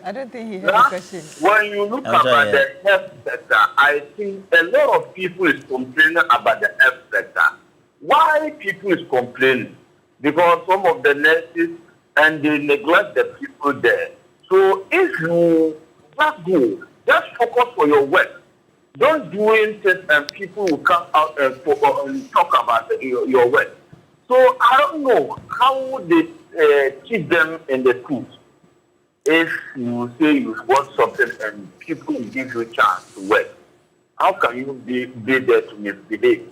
I don't think he heard the question. When you look about the health sector, I think a lot of people is complaining about the health sector. Why people is complaining? Because some of the nurses and they neglect the people there. So if you just go, just focus on your work. Don't do anything and people will come out and talk about your work. So I don't know how they teach them in the schools. If you say you want something and people will give you a chance to work, how can you be there to misbehave?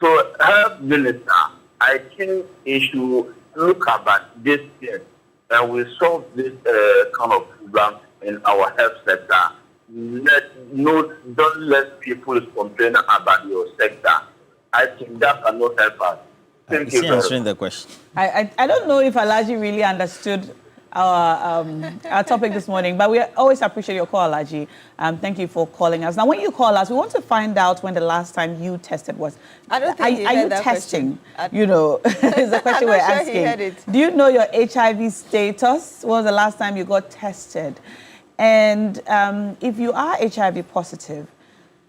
So, health minister, I think he should look about this thing and we solve this kind of problem in our health sector. Don't let people complain about your sector. I think that cannot help us. Thank you very answering much. the question. I don't know if Alaji really understood our topic this morning, but we always appreciate your call, Alaji. Thank you for calling us. Now, when you call us, we want to find out when the last time you tested was. I don't think are you testing? You know, is the question we're asking. He heard it. Do you know your HIV status? When was the last time you got tested? And if you are HIV positive,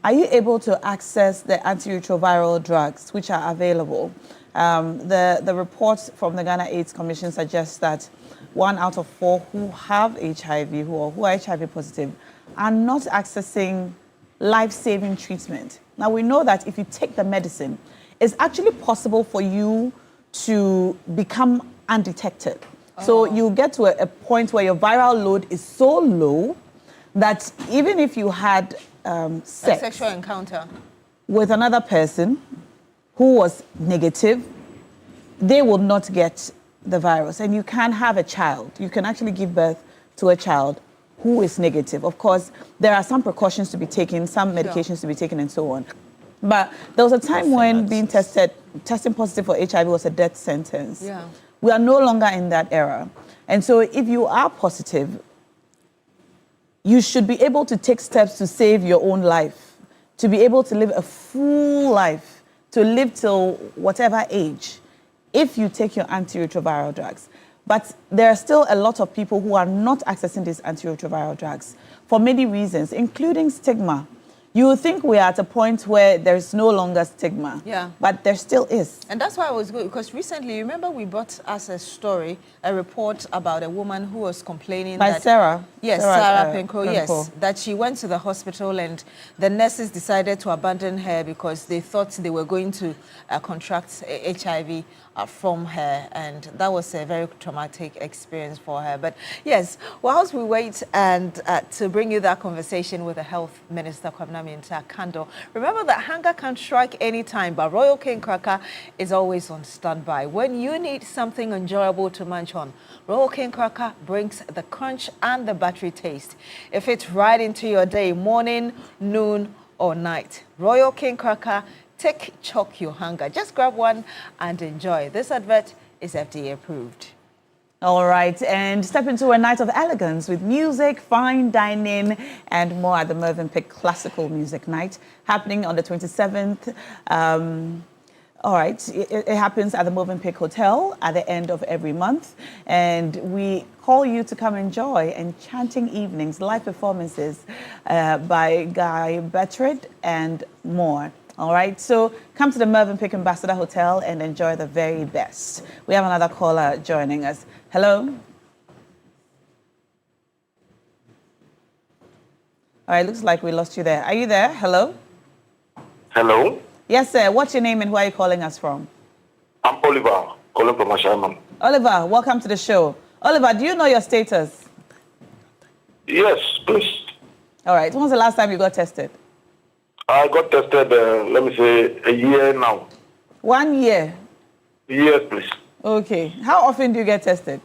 are you able to access the antiretroviral drugs which are available? The reports from the Ghana AIDS Commission suggests that 1 out of 4 who have HIV, who are HIV positive, are not accessing life-saving treatment. Now, we know that if you take the medicine, it's actually possible for you to become undetected. So you get to a point where your viral load is so low that even if you had sex, a sexual encounter with another person who was negative, they will not get the virus. And you can have a child. You can actually give birth to a child who is negative. Of course, there are some precautions to be taken, some medications to be taken, and so on. But there was a time when testing positive for HIV was a death sentence. Yeah. We are no longer in that era. And so if you are positive, you should be able to take steps to save your own life, to be able to live a full life, to live till whatever age, if you take your antiretroviral drugs. But there are still a lot of people who are not accessing these antiretroviral drugs for many reasons, including stigma. You would think we are at a point where there's no longer stigma, but there still is. And that's why it was good, because recently, remember we brought us a story, a report about a woman who was complaining that... Sarah. Yes, Sarah Penko, yes. That she went to the hospital and the nurses decided to abandon her because they thought they were going to contract HIV from her, and that was a very traumatic experience for her. But yes, whilst we wait and to bring you that conversation with the Health Minister, Kwabena Kando, remember that hunger can strike any time, but Royal King Cracker is always on standby. When you need something enjoyable to munch on, Royal King Cracker brings the crunch and the battery taste. It fits right into your day, morning, noon, or night. Royal King Cracker, choke your hunger. Just grab one and enjoy. This advert is FDA approved. All right, and step into a night of elegance with music, fine dining, and more at the Movenpick Classical Music Night, happening on the 27th. All right, it happens at the Movenpick Hotel at the end of every month, and we call you to come enjoy enchanting evenings, live performances by Guy Bertrand and more. All right, so come to the Movenpick Ambassador Hotel and enjoy the very best. We have another caller joining us. Hello? All right, looks like we lost you there. Are you there? Hello? Hello? Yes, sir. What's your name and where are you calling us from? I'm Oliver, calling from Ashaman. Oliver, welcome to the show. Oliver, do you know your status? Yes, please. All right, when was the last time you got tested? I got tested, let me say, a year now. 1 year? Yes, please. Okay. How often do you get tested?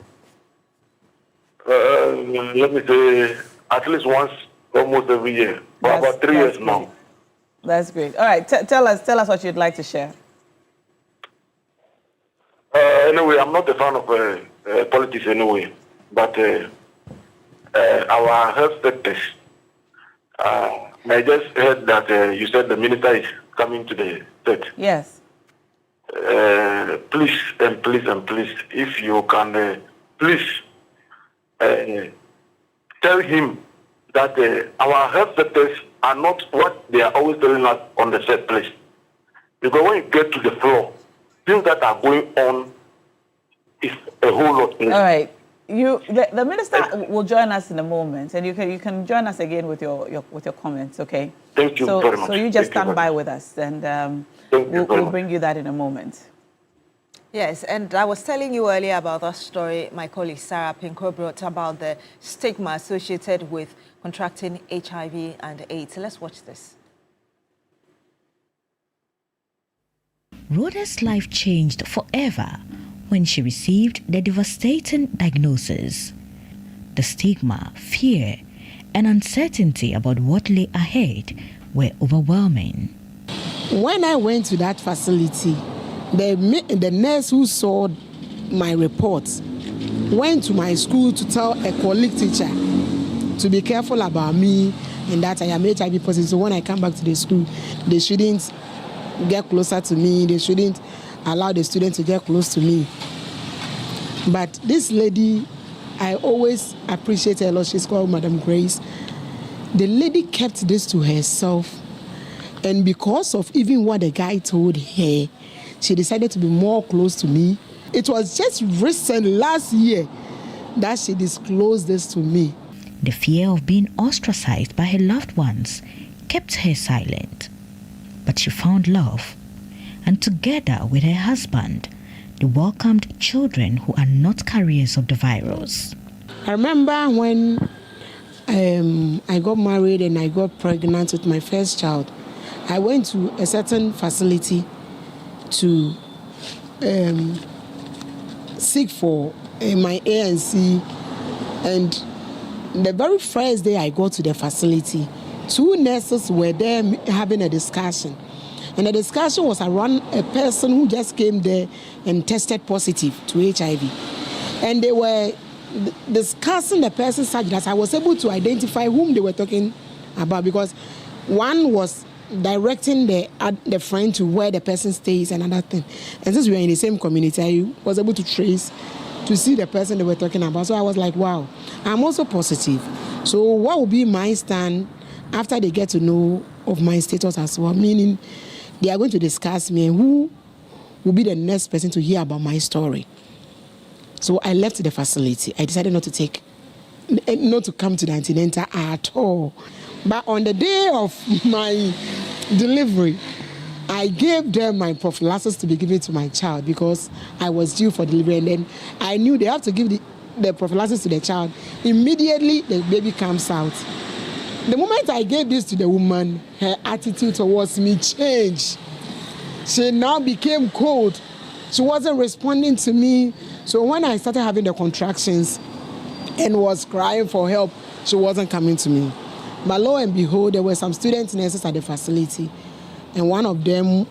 Let me say, at least once, almost every year. For about 3 years now. That's great. All right, tell us what you'd like to share. Anyway, I'm not a fan of politics anyway, but our health sectors, I just heard that you said the minister is coming to the state. Yes. Please and please and please, if you can, please tell him that our health sectors are not what they are always telling us on the set place. Because when you get to the floor, things that are going on is a whole lot. All right. The minister will join us in a moment, and you can join us again with your comments, okay? Thank you very much. So you just stand by with us, and we'll bring you that in a moment. Yes, and I was telling you earlier about that story my colleague Sarah Pinko brought about the stigma associated with contracting HIV and AIDS. Let's watch this. Rhoda's life changed forever when she received the devastating diagnosis. The stigma, fear, and uncertainty about what lay ahead were overwhelming. When I went to that facility, the nurse who saw my reports went to my school to tell a colleague teacher to be careful about me and that I am HIV positive. So when I come back to the school, they shouldn't get closer to me. They shouldn't allow the students to get close to me. But this lady, I always appreciate her a lot. She's called Madam Grace. The lady kept this to herself. And because of even what the guy told her, she decided to be more close to me. It was just recent, last year, that she disclosed this to me. The fear of being ostracized by her loved ones kept her silent. But she found love, and together with her husband, they welcomed children who are not carriers of the virus. I remember when I got married and I got pregnant with my first child, I went to a certain facility to seek for my ANC, and the very first day I got to the facility, 2 nurses were there having a discussion. And the discussion was around a person who just came there and tested positive to HIV. And they were discussing the person's status. I was able to identify whom they were talking about, because one was directing the friend to where the person stays and another thing. And since we were in the same community, I was able to trace to see the person they were talking about. So I was like, wow, I'm also positive. So what will be my stand after they get to know of my status as well? Meaning they are going to discuss me and who will be the next person to hear about my story. So I left the facility. I decided not to come to the antenatal at all. But on the day of my delivery, I gave them my prophylaxis to be given to my child because I was due for delivery, and then I knew they have to give the prophylaxis to the child. Immediately, the baby comes out. The moment I gave this to the woman, her attitude towards me changed. She now became cold. She wasn't responding to me. So when I started having the contractions and was crying for help, she wasn't coming to me. But lo and behold, there were some student nurses at the facility, and one of them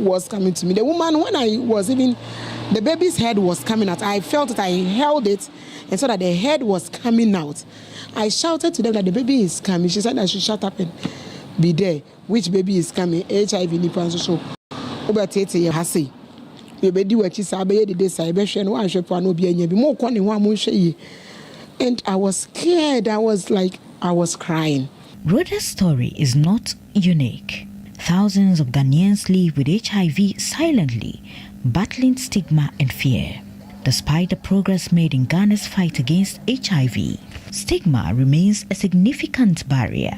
was coming to me. The woman, when the baby's head was coming out, I felt it, I held it, and so that the head was coming out. I shouted to them that the baby is coming. She said I should shut up and be there. Which baby is coming? HIV nipa so. Obatete ye hase. You be di wachi sa be de dey say be hwe no anhwe po no bi anya bi mo ko ne ho amon hwe yi. And I was scared. I was crying. Rhoda's story is not unique. Thousands of Ghanaians live with HIV silently, battling stigma and fear. Despite the progress made in Ghana's fight against HIV, stigma remains a significant barrier.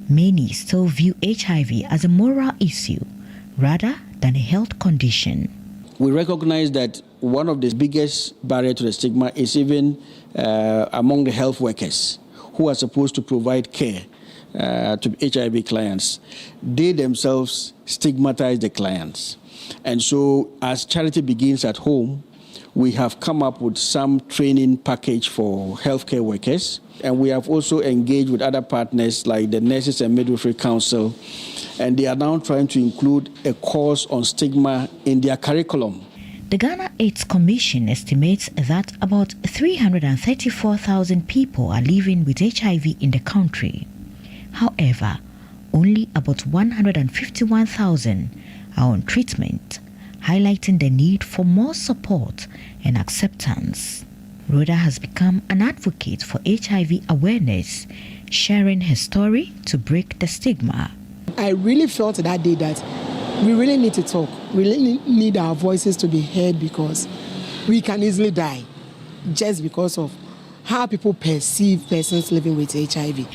Many still view HIV as a moral issue rather than a health condition. We recognize that one of the biggest barriers to the stigma is even among the health workers who are supposed to provide care to HIV clients. They themselves stigmatize the clients. And so as charity begins at home, we have come up with some training package for healthcare workers. And we have also engaged with other partners like the Nurses and Midwifery Council. And they are now trying to include a course on stigma in their curriculum. The Ghana AIDS Commission estimates that about 334,000 people are living with HIV in the country. However, only about 151,000 are on treatment, highlighting the need for more support and acceptance. Rhoda has become an advocate for HIV awareness, sharing her story to break the stigma. I really felt that day that we really need to talk. We really need our voices to be heard, because we can easily die just because of how people perceive persons living with HIV.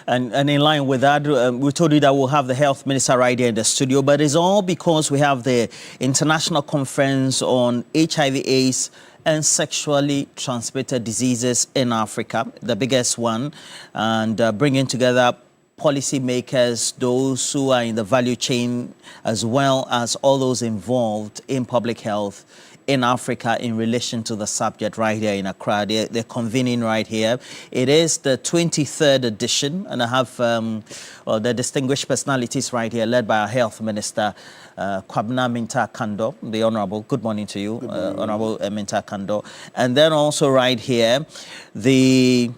And in line with that, we told you that we'll have the health minister right here in the studio, but it's all because we have the International Conference on HIV/AIDS and Sexually Transmitted Diseases in Africa, the biggest one, and bringing together policymakers, those who are in the value chain, as well as all those involved in public health in Africa in relation to the subject right here in Accra. They're convening right here. It is the 23rd edition, and I have the distinguished personalities right here, led by our Health Minister, Kwabena Minta Kando, the Honorable. Good morning to you, Honorable Minta Kando. And then also right here, let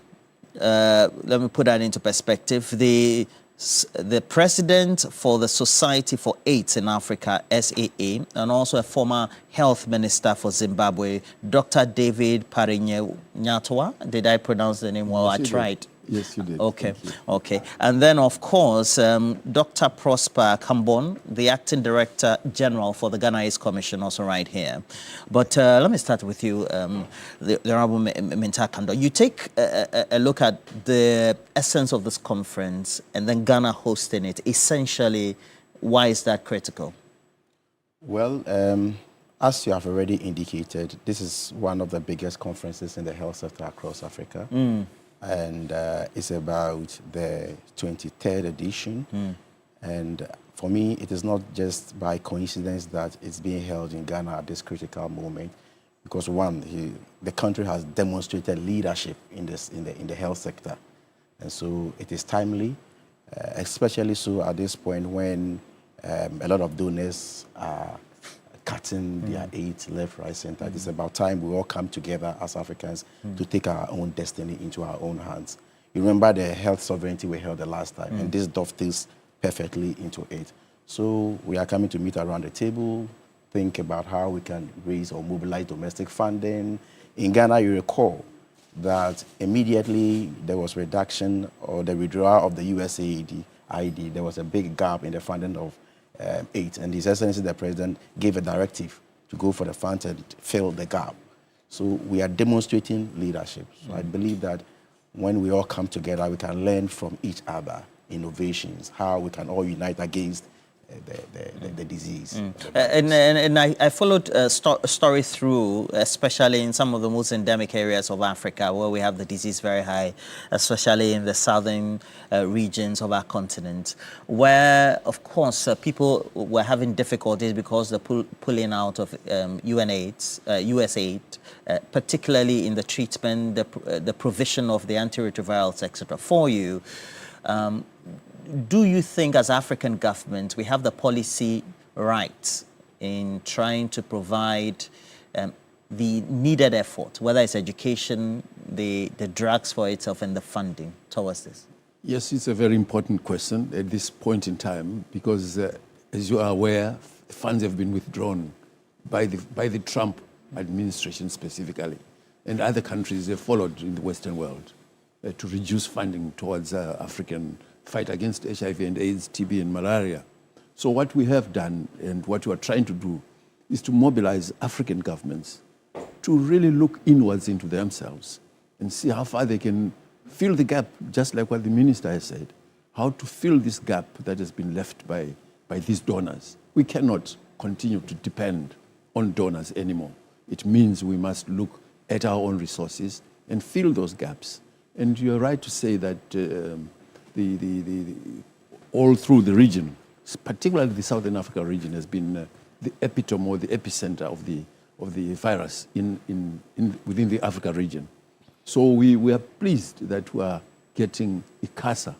me put that into perspective, the president for the Society for AIDS in Africa, SAA, and also a former health minister for Zimbabwe, Dr. David Parinye Nyatwa. Did I pronounce the name well? Yes, I tried. Yes, you did. Okay, okay. And then, of course, Dr. Prosper Kambon, the Acting Director General for the Ghana AIDS Commission, also right here. But let me start with you, the Honorable Minta Kando. You take a look at the essence of this conference and then Ghana hosting it. Essentially, why is that critical? Well, as you have already indicated, this is one of the biggest conferences in the health sector across Africa. And it's about the 23rd edition. And for me, it is not just by coincidence that it's being held in Ghana at this critical moment, because one, the country has demonstrated leadership in the health sector, and so it is timely, especially so at this point when a lot of donors are cutting their aid left, right, center. It's about time we all come together as Africans to take our own destiny into our own hands. You remember the health sovereignty we held the last time, and this dovetails perfectly into it. So we are coming to meet around the table, think about how we can raise or mobilize domestic funding. In Ghana, you recall that immediately there was reduction or the withdrawal of the USAID ID. There was a big gap in the funding of aid, and His Excellency the President gave a directive to go for the funds and fill the gap. So we are demonstrating leadership. So I believe that when we all come together, we can learn from each other innovations, how we can all unite against the disease. And I followed a story through, especially in some of the most endemic areas of Africa where we have the disease very high, especially in the southern regions of our continent, where, of course, people were having difficulties because the pulling out of USAID, particularly in the treatment, the provision of the antiretrovirals, etc. For you, do you think as African government we have the policy right in trying to provide the needed effort, whether it's education, the drugs for itself, and the funding towards this? Yes, it's a very important question at this point in time because, as you are aware, funds have been withdrawn by the Trump administration specifically, and other countries have followed in the Western world to reduce funding towards African fight against HIV and AIDS, TB and malaria. So what we have done and what we are trying to do is to mobilize African governments to really look inwards into themselves and see how far they can fill the gap, just like what the minister has said, how to fill this gap that has been left by these donors. We cannot continue to depend on donors anymore. It means we must look at our own resources and fill those gaps. And you're right to say that all through the region, particularly the Southern Africa region, has been the epitome or the epicenter of the virus within the Africa region. So we are pleased that we are getting ICASA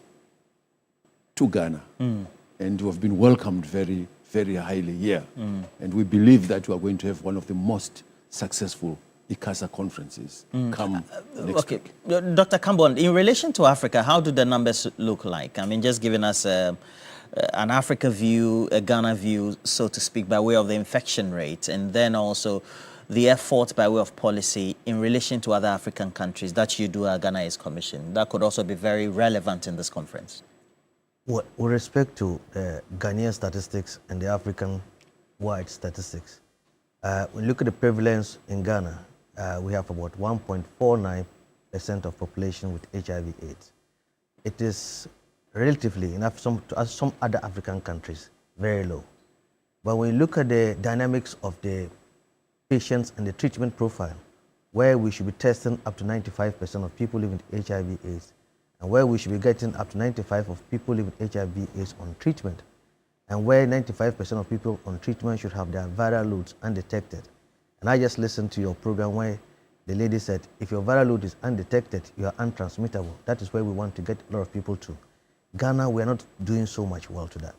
to Ghana, and we have been welcomed very, very highly here. And we believe that we are going to have one of the most successful ICASA conferences come next week. Dr. Kambon, in relation to Africa, how do the numbers look like? I mean, just giving us an Africa view, a Ghana view, so to speak, by way of the infection rate, and then also the effort by way of policy in relation to other African countries that you do at Ghana AIDS Commission. That could also be very relevant in this conference. With respect to Ghanaian statistics and the African-wide statistics, when you look at the prevalence in Ghana, we have about 1.49% of population with HIV/AIDS. It is relatively, as some other African countries, very low. But when you look at the dynamics of the patients and the treatment profile, where we should be testing up to 95% of people living with HIV/AIDS, and where we should be getting up to 95% of people living with HIV/AIDS on treatment, and where 95% of people on treatment should have their viral loads undetected. And I just listened to your program where the lady said, if your viral load is undetected, you are untransmittable. That is where we want to get a lot of people to. Ghana, we are not doing so much well to that.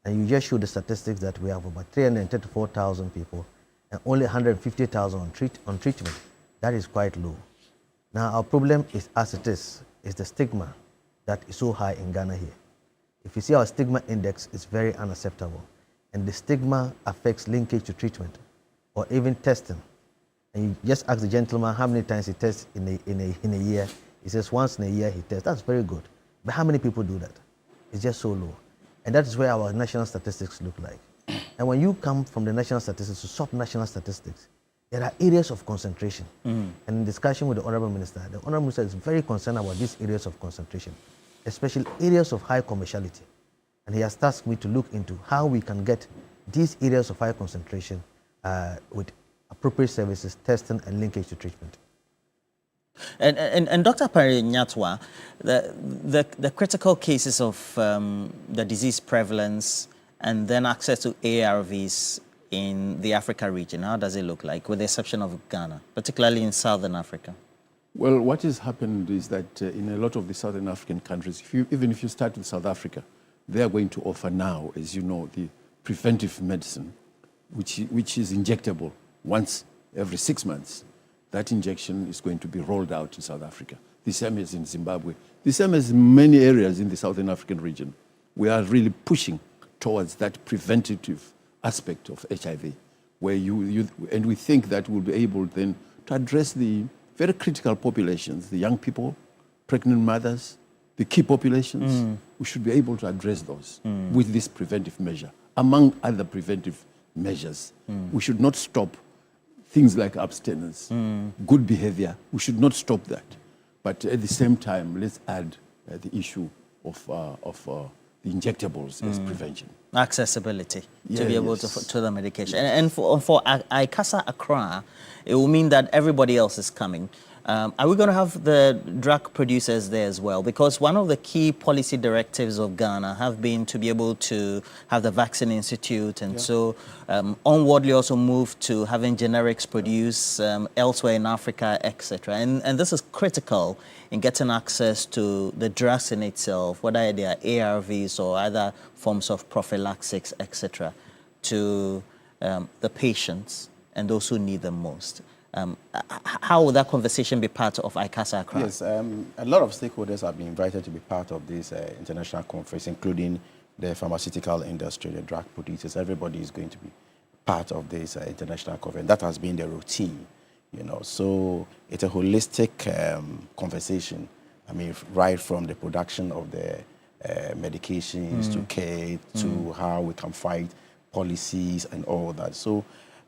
And you just showed the statistics that we have about 334,000 people and only 150,000 on treatment. That is quite low. Now, our problem is, as it is the stigma that is so high in Ghana here. If you see our stigma index, it's very unacceptable. And the stigma affects linkage to treatment or even testing. And you just ask the gentleman how many times he tests in a year. He says once in a year he tests. That's very good. But how many people do that? It's just so low. And that is where our national statistics look like. And when you come from the national statistics to sub-national statistics, there are areas of concentration. And in discussion with the Honorable Minister is very concerned about these areas of concentration, especially areas of high commerciality. And he has tasked me to look into how we can get these areas of high concentration with appropriate services, testing, and linkage to treatment. And Dr. Perry Nyatwa, the critical cases of the disease prevalence and then access to ARVs in the Africa region, how does it look like, with the exception of Ghana, particularly in Southern Africa? Well, what has happened is that in a lot of the Southern African countries, even if you start with South Africa, they are going to offer now, as you know, the preventive medicine, which is injectable once every 6 months. That injection is going to be rolled out in South Africa. The same as in Zimbabwe. The same as in many areas in the Southern African region. We are really pushing towards that preventative aspect of HIV, where and we think that we'll be able then to address the very critical populations, the young people, pregnant mothers, the key populations. We should be able to address those with this preventive measure, among other preventive measures. We should not stop things like abstinence, good behavior. We should not stop that. But at the same time, let's add the issue of the injectables as prevention. Accessibility to be able to the medication. And for ICASA Accra, it will mean that everybody else is coming. Are we going to have the drug producers there as well? Because one of the key policy directives of Ghana have been to be able to have the Vaccine Institute, and so onwardly also move to having generics produced elsewhere in Africa, etc. And this is critical in getting access to the drugs in itself, whether they are ARVs or other forms of prophylaxis, etc., to the patients and those who need them most. How will that conversation be part of ICASA Accra? Yes, a lot of stakeholders have been invited to be part of this international conference, including the pharmaceutical industry, the drug producers. Everybody is going to be part of this international conference. That has been the routine, So it's a holistic conversation. I mean, right from the production of the medications to care to how we can fight policies and all that.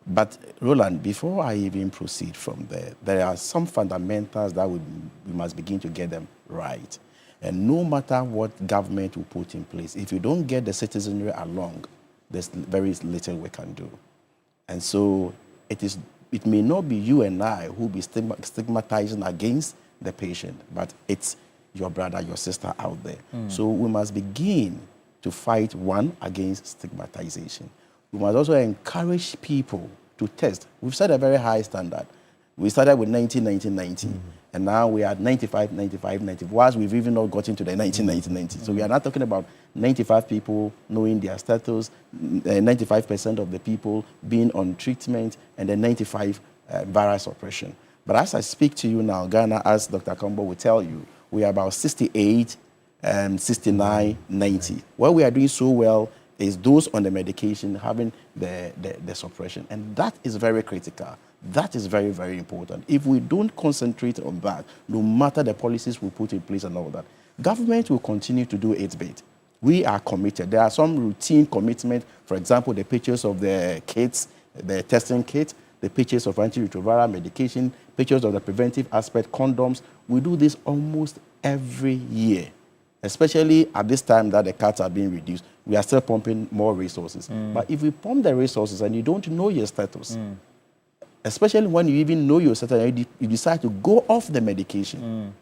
But Roland, before I even proceed from there are some fundamentals that we must begin to get them right. And no matter what government will put in place, if you don't get the citizenry along, there's very little we can do. And so it may not be you and I who will be stigmatizing against the patient, but it's your brother, your sister out there. So we must begin to fight, one, against stigmatization. We must also encourage people to test. We've set a very high standard. We started with 90, and now we are at 95, 90. Whilst we've even not gotten to the 90. So we are not talking about 95 people knowing their status, 95% of the people being on treatment, and then 95 viral suppression. But as I speak to you now, Ghana, as Dr. Kombo will tell you, we are about 68, 69, 90. Where we are doing so well is those on the medication having the suppression. And that is very critical. That is very, very important. If we don't concentrate on that, no matter the policies we put in place and all that, government will continue to do its bit. We are committed. There are some routine commitment, for example, the pictures of the kits, the testing kit, the pictures of antiretroviral medication, pictures of the preventive aspect, condoms. We do this almost every year, especially at this time that the cuts are being reduced. We are still pumping more resources. But if we pump the resources and you don't know your status, especially when you even know your status, you decide to go off the medication,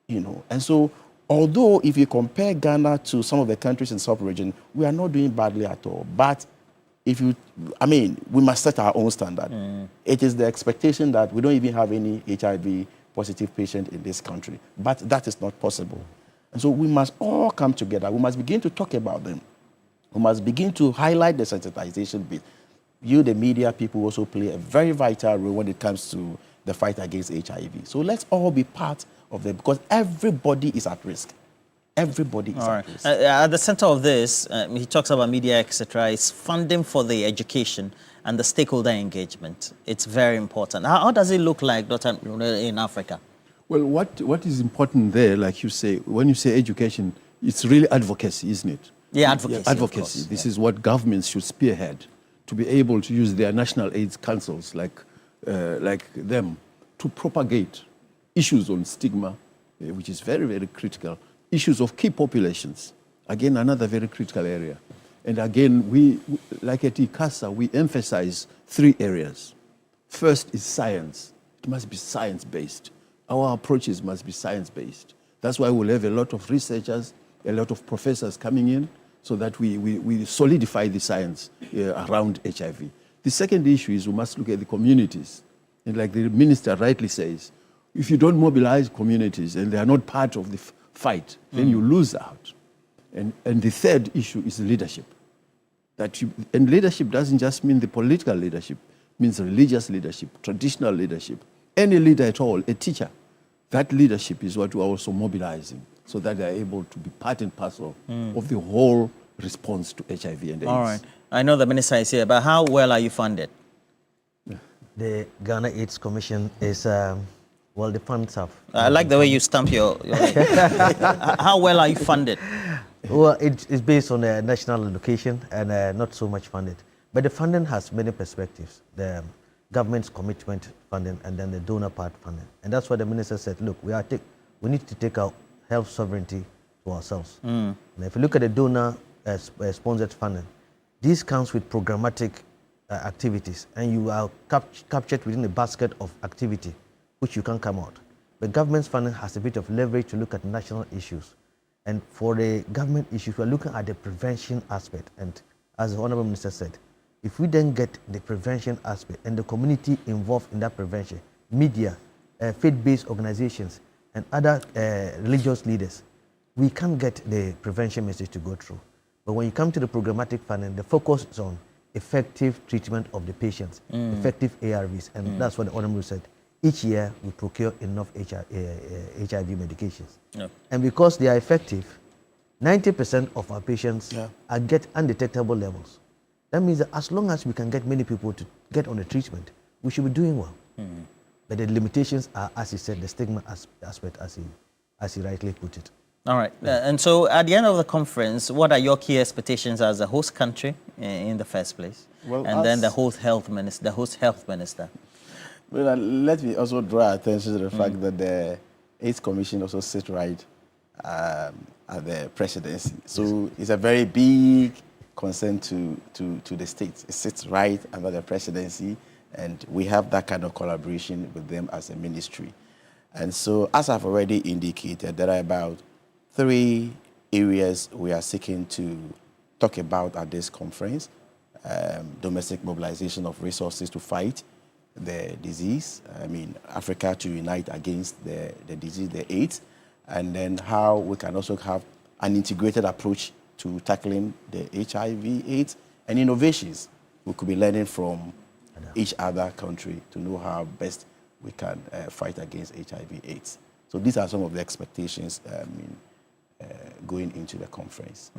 and so Although if you compare Ghana to some of the countries in the sub-region, we are not doing badly at all. But if you, we must set our own standard. It is the expectation that we don't even have any HIV positive patient in this country. But that is not possible. And so we must all come together. We must begin to talk about them. We must begin to highlight the sensitization bit. You, the media people, also play a very vital role when it comes to the fight against HIV. So let's all be part of them, because everybody is at risk. Everybody is at risk. At the center of this, he talks about media, etc., is funding for the education and the stakeholder engagement. It's very important. How does it look like, Dr. in Africa? Well, what is important there, like you say, when you say education, it's really advocacy, isn't it? Yeah, advocacy. Yeah, advocacy. This is what governments should spearhead, to be able to use their national AIDS councils like them to propagate issues on stigma, which is very, very critical. Issues of key populations, again, another very critical area. And again, we, like at ICASA, we emphasize 3 areas. First is science. It must be science-based. Our approaches must be science-based. That's why we'll have a lot of researchers, a lot of professors coming in, so that we solidify the science around HIV. The second issue is we must look at the communities. And like the minister rightly says, if you don't mobilize communities and they are not part of the fight, then you lose out. And the third issue is leadership. And leadership doesn't just mean the political leadership, it means religious leadership, traditional leadership. Any leader at all, a teacher, that leadership is what we're also mobilizing, so that they're able to be part and parcel of the whole response to HIV and AIDS. All right. I know the minister is here, but how well are you funded? The Ghana AIDS Commission is, well, the funds have. I like the way you stamp your How well are you funded? Well, it's based on the national allocation and not so much funded. But the funding has many perspectives. The government's commitment funding and then the donor part funding. And that's why the minister said, look, we need to take our health sovereignty to ourselves. And if you look at the donor sponsored funding, this comes with programmatic activities, and you are captured within a basket of activity, which you can't come out. The government's funding has a bit of leverage to look at national issues. And for the government issues, we're looking at the prevention aspect. And as the Honorable Minister said, if we then get the prevention aspect and the community involved in that prevention, media, faith-based organizations, and other religious leaders, we can get the prevention message to go through. But when you come to the programmatic funding, the focus is on effective treatment of the patients, effective ARVs, and that's what the Honorable said. Each year, we procure enough HIV medications. Yep. And because they are effective, 90% of our patients get undetectable levels. That means that as long as we can get many people to get on the treatment, we should be doing well. But the limitations are, as he said, the stigma aspect, as he rightly put it. All right. And so at the end of the conference, what are your key expectations as a host country in the first place? Well, and then the host health minister. Well, let me also draw attention to the fact that the AIDS Commission also sits right at the presidency. So it's a very big concern to the states. It sits right under the presidency, and we have that kind of collaboration with them as a ministry. And so, as I've already indicated, there are about 3 areas we are seeking to talk about at this conference. Domestic mobilization of resources to fight the disease. Africa to unite against the disease, the AIDS. And then how we can also have an integrated approach to tackling the HIV, AIDS, and innovations. We could be learning from each other country to know how best we can fight against HIV, AIDS. So these are some of the expectations going into the conference.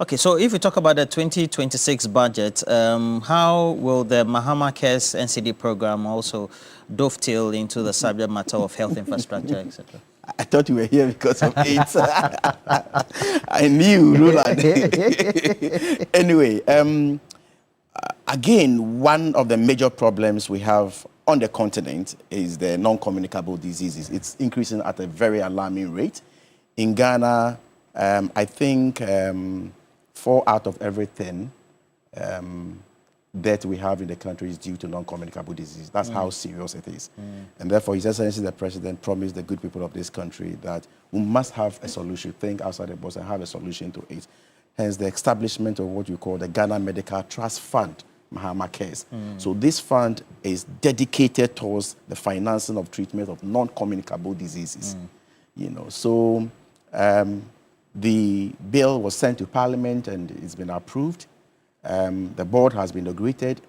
Okay, so if we talk about the 2026 budget, how will the Mahama Cares NCD program also dovetail into the subject matter of health infrastructure, etc.? I thought you were here because of AIDS. I knew, Roland. Anyway, again, one of the major problems we have on the continent is the non-communicable diseases. It's increasing at a very alarming rate. In Ghana, I think 4 out of every 10 death we have in the country is due to non-communicable disease. That's how serious it is. And therefore, His Excellency the President promised the good people of this country that we must have a solution, think outside the box and have a solution to it. Hence the establishment of what you call the Ghana Medical Trust Fund, Mahama Cares. So this fund is dedicated towards the financing of treatment of non-communicable diseases. You know, so the bill was sent to Parliament and it's been approved. The board has been inaugurated.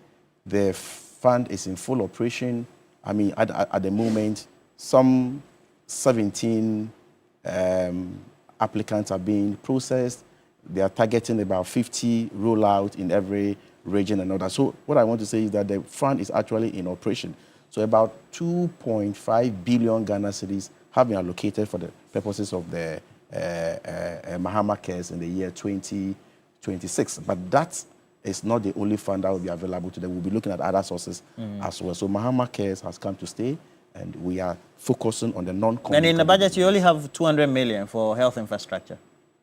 The fund is in full operation. I mean, at the moment, some 17 applicants are being processed. They are targeting about 50 rollout in every region and all that. So what I want to say is that the fund is actually in operation. So about 2.5 billion Ghana cedis have been allocated for the purposes of the Mahama Cares in the year 2026. But that is not the only fund that will be available to them. We'll be looking at other sources as well. So Mahama Cares has come to stay, and we are focusing on the non-communicable. And in the budget, you only have 200 million for health infrastructure.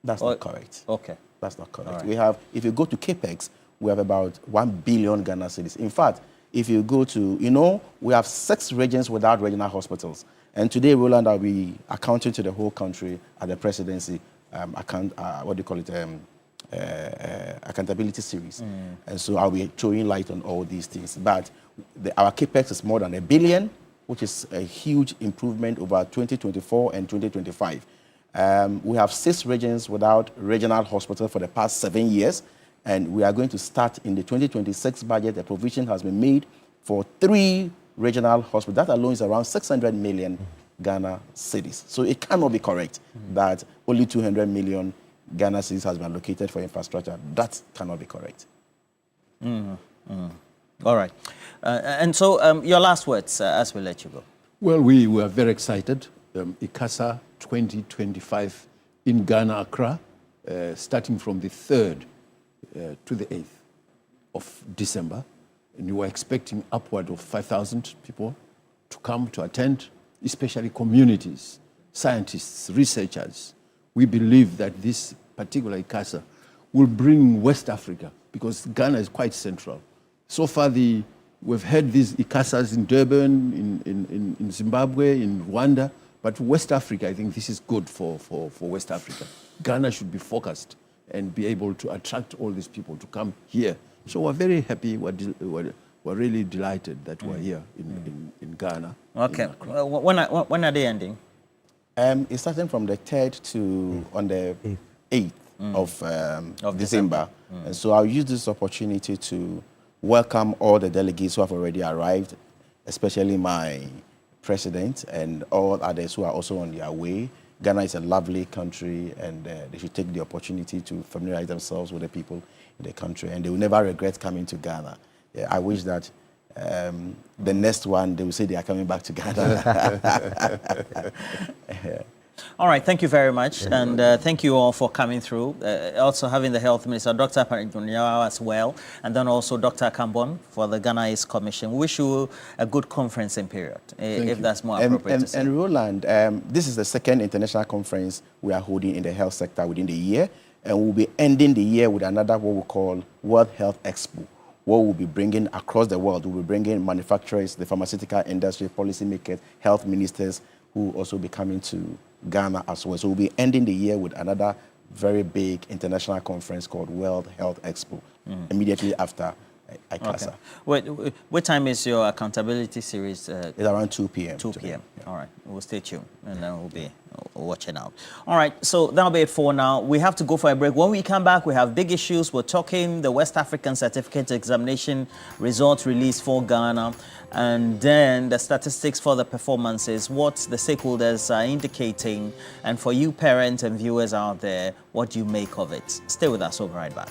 That's not correct. Okay. That's not correct. Right. We have, if you go to CAPEX, we have about 1 billion Ghana cedis. In fact, if you go to, you know, we have 6 regions without regional hospitals. And today, Roland, I'll be accounting to the whole country at the presidency, accountability series. And so I'll be throwing light on all these things. But our CAPEX is more than $1 billion, which is a huge improvement over 2024 and 2025. We have 6 regions without regional hospital for the past 7 years. And we are going to start in the 2026 budget. The provision has been made for 3 regional hospitals. That alone is around 600 million Ghana cedis. So it cannot be correct that only 200 million Ghana cedis has been allocated for infrastructure. That cannot be correct. All right. And so your last words as we let you go. Well, we were very excited. ICASA 2025 in Ghana, Accra, starting from the 3rd to the 8th of December. And we were expecting upward of 5,000 people to come to attend, especially communities, scientists, researchers. We believe that this particular ICASA will bring West Africa, because Ghana is quite central. So far, we've had these ICASAs in Durban, in Zimbabwe, in Rwanda, but West Africa, I think this is good for West Africa. Ghana should be focused and be able to attract all these people to come here. So we're very happy, we're really delighted that we're here in Ghana. Okay. When are they ending? It's starting from the 3rd to on the 8th of December. And so I'll use this opportunity to welcome all the delegates who have already arrived, especially my president and all others who are also on their way. Ghana is a lovely country, and they should take the opportunity to familiarize themselves with the people in the country, and they will never regret coming to Ghana. Yeah, I wish that the next one, they will say they are coming back to Ghana. All right, thank you very much, and thank you all for coming through. Also having the Health Minister, Dr. Parinyawa as well, and then also Dr. Kambon for the Ghana East Commission. We wish you a good conferencing period, if that's more appropriate to say. And Roland, this is the 2nd international conference we are holding in the health sector within the year, and we'll be ending the year with another what we call World Health Expo, what we'll be bringing across the world. We'll be bringing manufacturers, the pharmaceutical industry, policymakers, health ministers, who will also be coming to Ghana as well. So we'll be ending the year with another very big international conference called World Health Expo, immediately after ICASA. Okay. Wait, what time is your accountability series? It's around 2 p.m. 2 p.m. Yeah. All right. We'll stay tuned, and then we'll be watching out. All right. So that'll be it for now. We have to go for a break. When we come back, we have big issues. We're talking the West African Certificate Examination results released for Ghana, and then the statistics for the performances, what the stakeholders are indicating, and for you parents and viewers out there, what do you make of it? Stay with us. We'll be right back.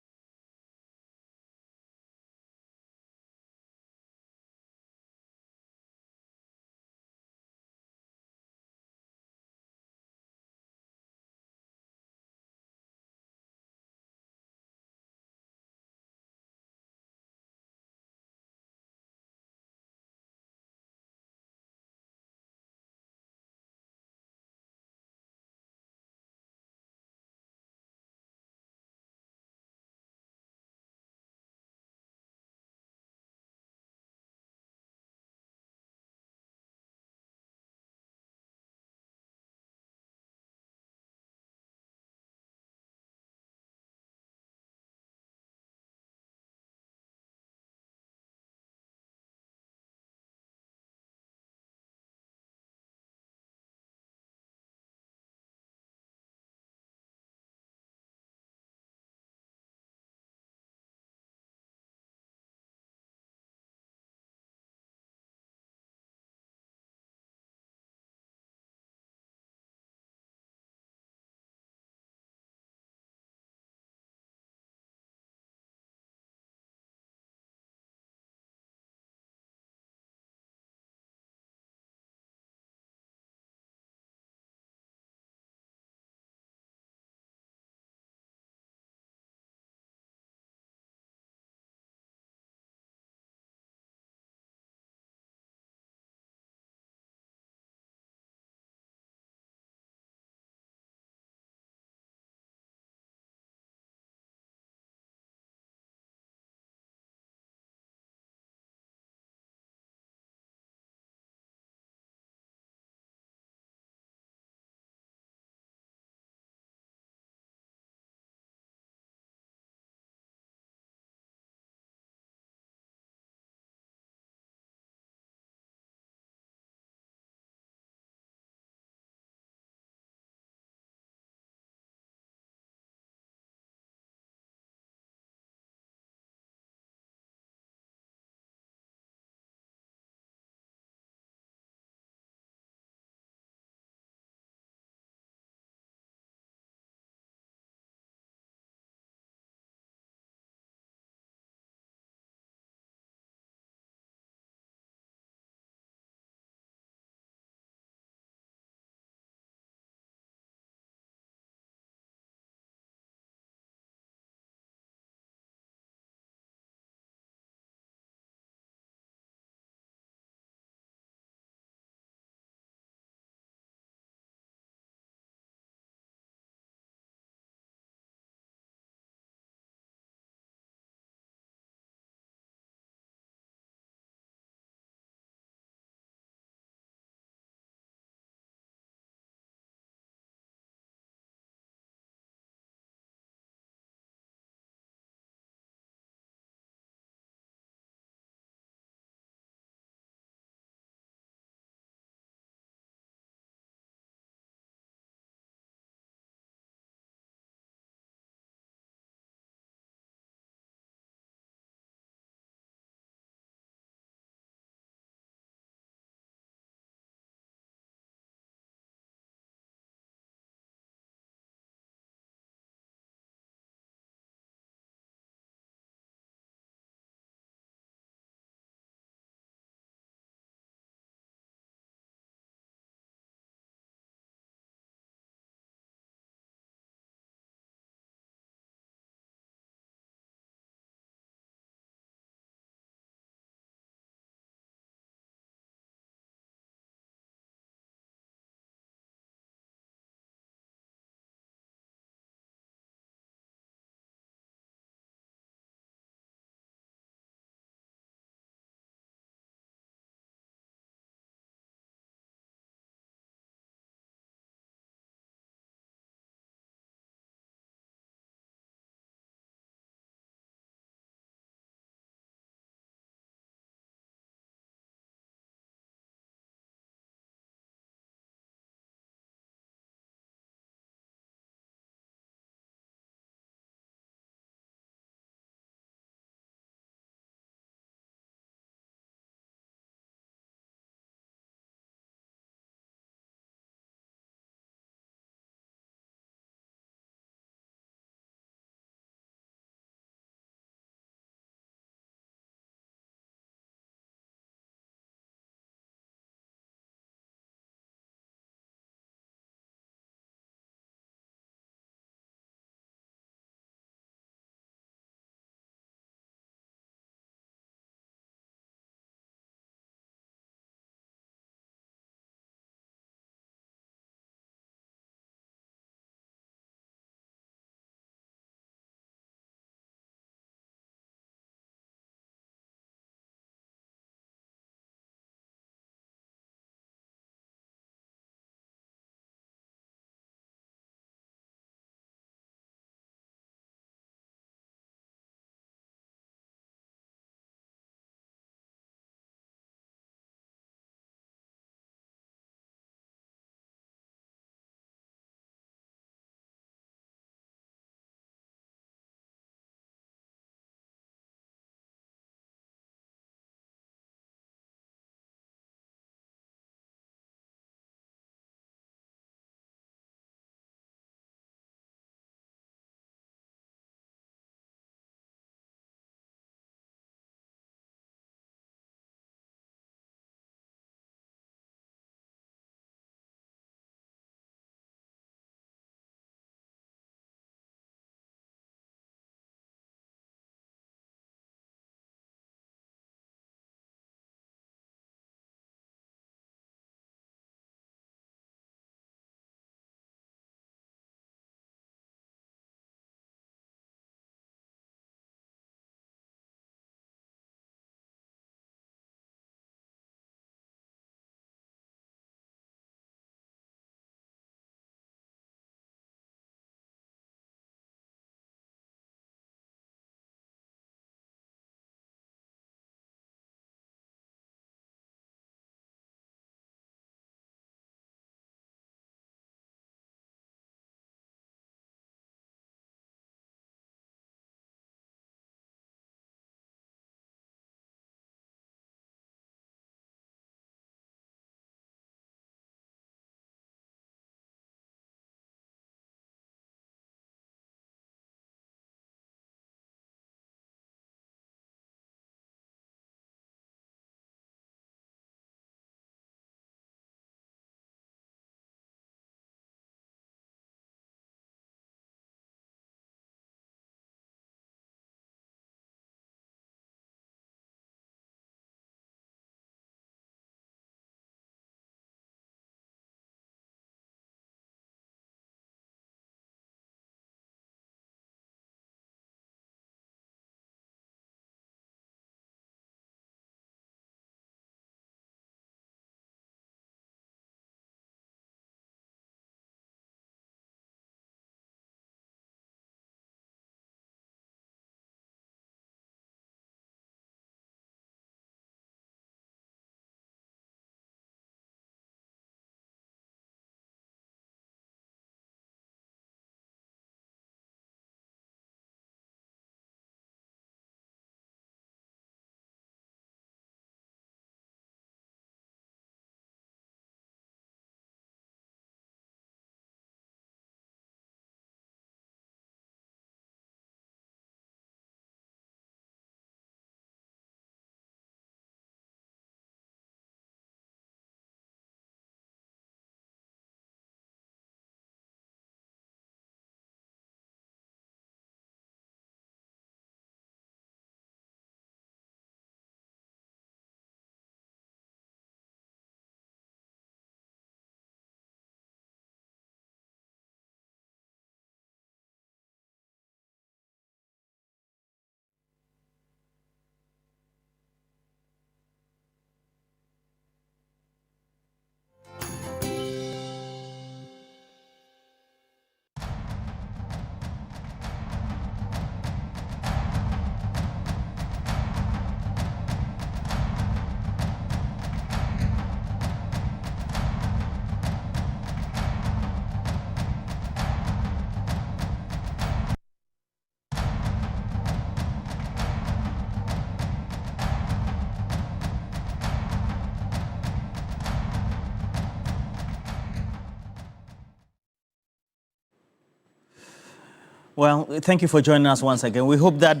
Well, thank you for joining us once again. We hope that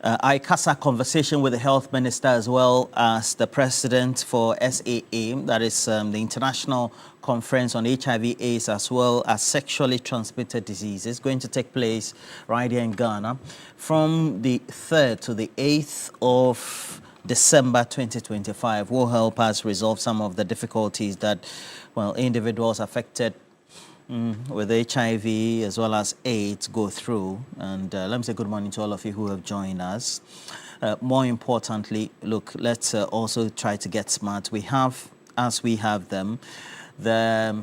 ICASA conversation with the health minister as well as the president for SAA, that is the International Conference on HIV/AIDS as well as sexually transmitted diseases, going to take place right here in Ghana from the 3rd to the 8th of December 2025 will help us resolve some of the difficulties that, well, individuals affected with HIV as well as AIDS go through. And let me say good morning to all of you who have joined us. More importantly, look, let's also try to get smart. We have, as we have them, the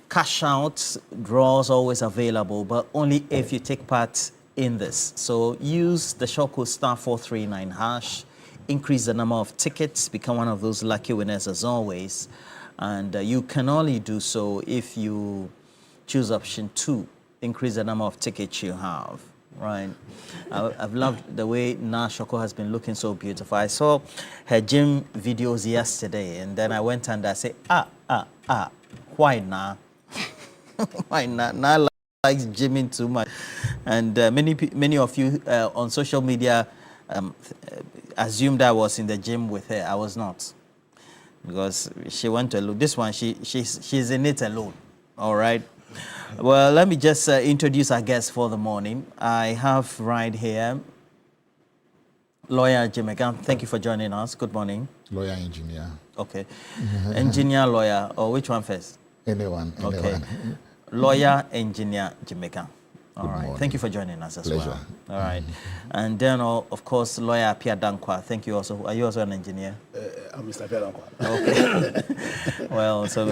cash out draws always available, but only if you take part in this. So use the short code *439#, increase the number of tickets, become one of those lucky winners as always. And you can only do so if you choose option 2, increase the number of tickets you have, right? I've loved the way Na Shoko has been looking so beautiful. I saw her gym videos yesterday, and then I went and I said, why Na? Why Na? Na likes gymming too much. And many of you on social media assumed I was in the gym with her. I was not, because she went alone. This one, she's in it alone, all right? Well, let me just introduce our guest for the morning. I have right here Lawyer Jimegan. Thank you for joining us. Good morning. Lawyer, engineer. Okay. Engineer, lawyer, or which one first? Anyone. Okay. Lawyer, engineer, Jimegan. All right. morning. Thank you for joining us as Pleasure. well. All right. And then, of course, Lawyer Pierre Dankwa. Thank you also. Are you also an engineer? I'm Mr. Pierre Dankwa. Okay. Well, so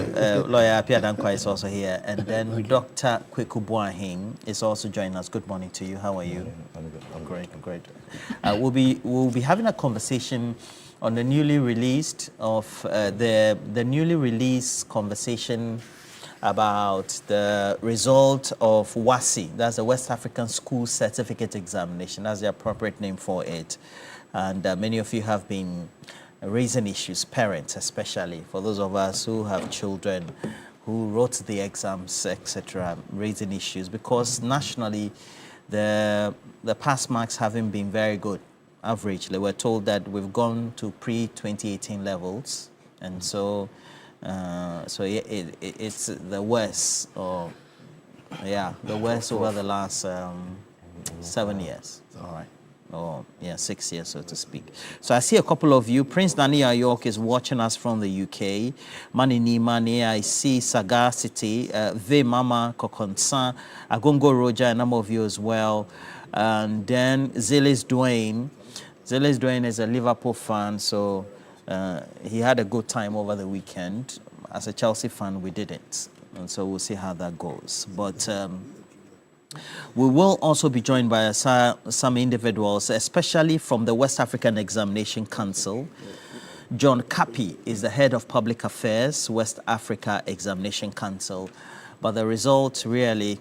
Lawyer Pierre Dankwa is also here. And then Dr. Kweku Boahing is also joining us. Good morning to you. How are you? I'm good. I'm great. Great. We'll be having a conversation on the newly released the newly released conversation about the result of WASI, that's the West African School Certificate Examination. That's the appropriate name for it. And many of you have been raising issues, parents especially, for those of us who have children who wrote the exams, etc., raising issues, because nationally the pass marks haven't been very good. Averagely, we're told that we've gone to pre-2018 levels, and so it's the worst, the worst over the last 7 years. All right. 6 years, so to speak. So I see a couple of you. Prince Daniel York is watching us from the UK. Manini Mani, I see Sagacity, V Mama Kokonsa, Agongo Roger, a number of you as well. And then Zilis Dwayne. Zilis Dwayne is a Liverpool fan, so he had a good time over the weekend. As a Chelsea fan, we didn't. And so we'll see how that goes. But we will also be joined by some individuals, especially from the West African Examination Council. John Kapi is the head of public affairs, West Africa Examination Council. But the results really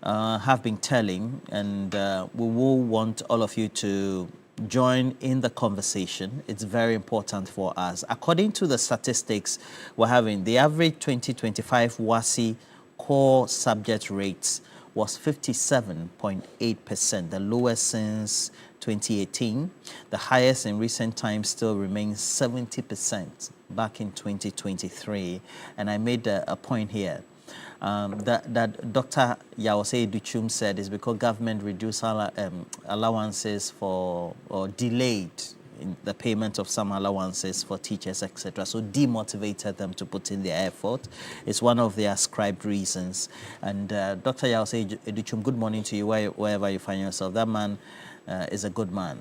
have been telling, and we will want all of you to join in the conversation. It's very important for us. According to the statistics we're having, the average 2025 WASI core subject rates was 57.8%, the lowest since 2018. The highest in recent times still remains 70% back in 2023. And I made a point here that Dr. Yawose Duchum said is because government reduced allowances for, or delayed in the payment of some allowances for teachers, etc. So demotivated them to put in their effort. It's one of the ascribed reasons. And Dr. Yawose Duchum, good morning to you wherever you find yourself. That man is a good man.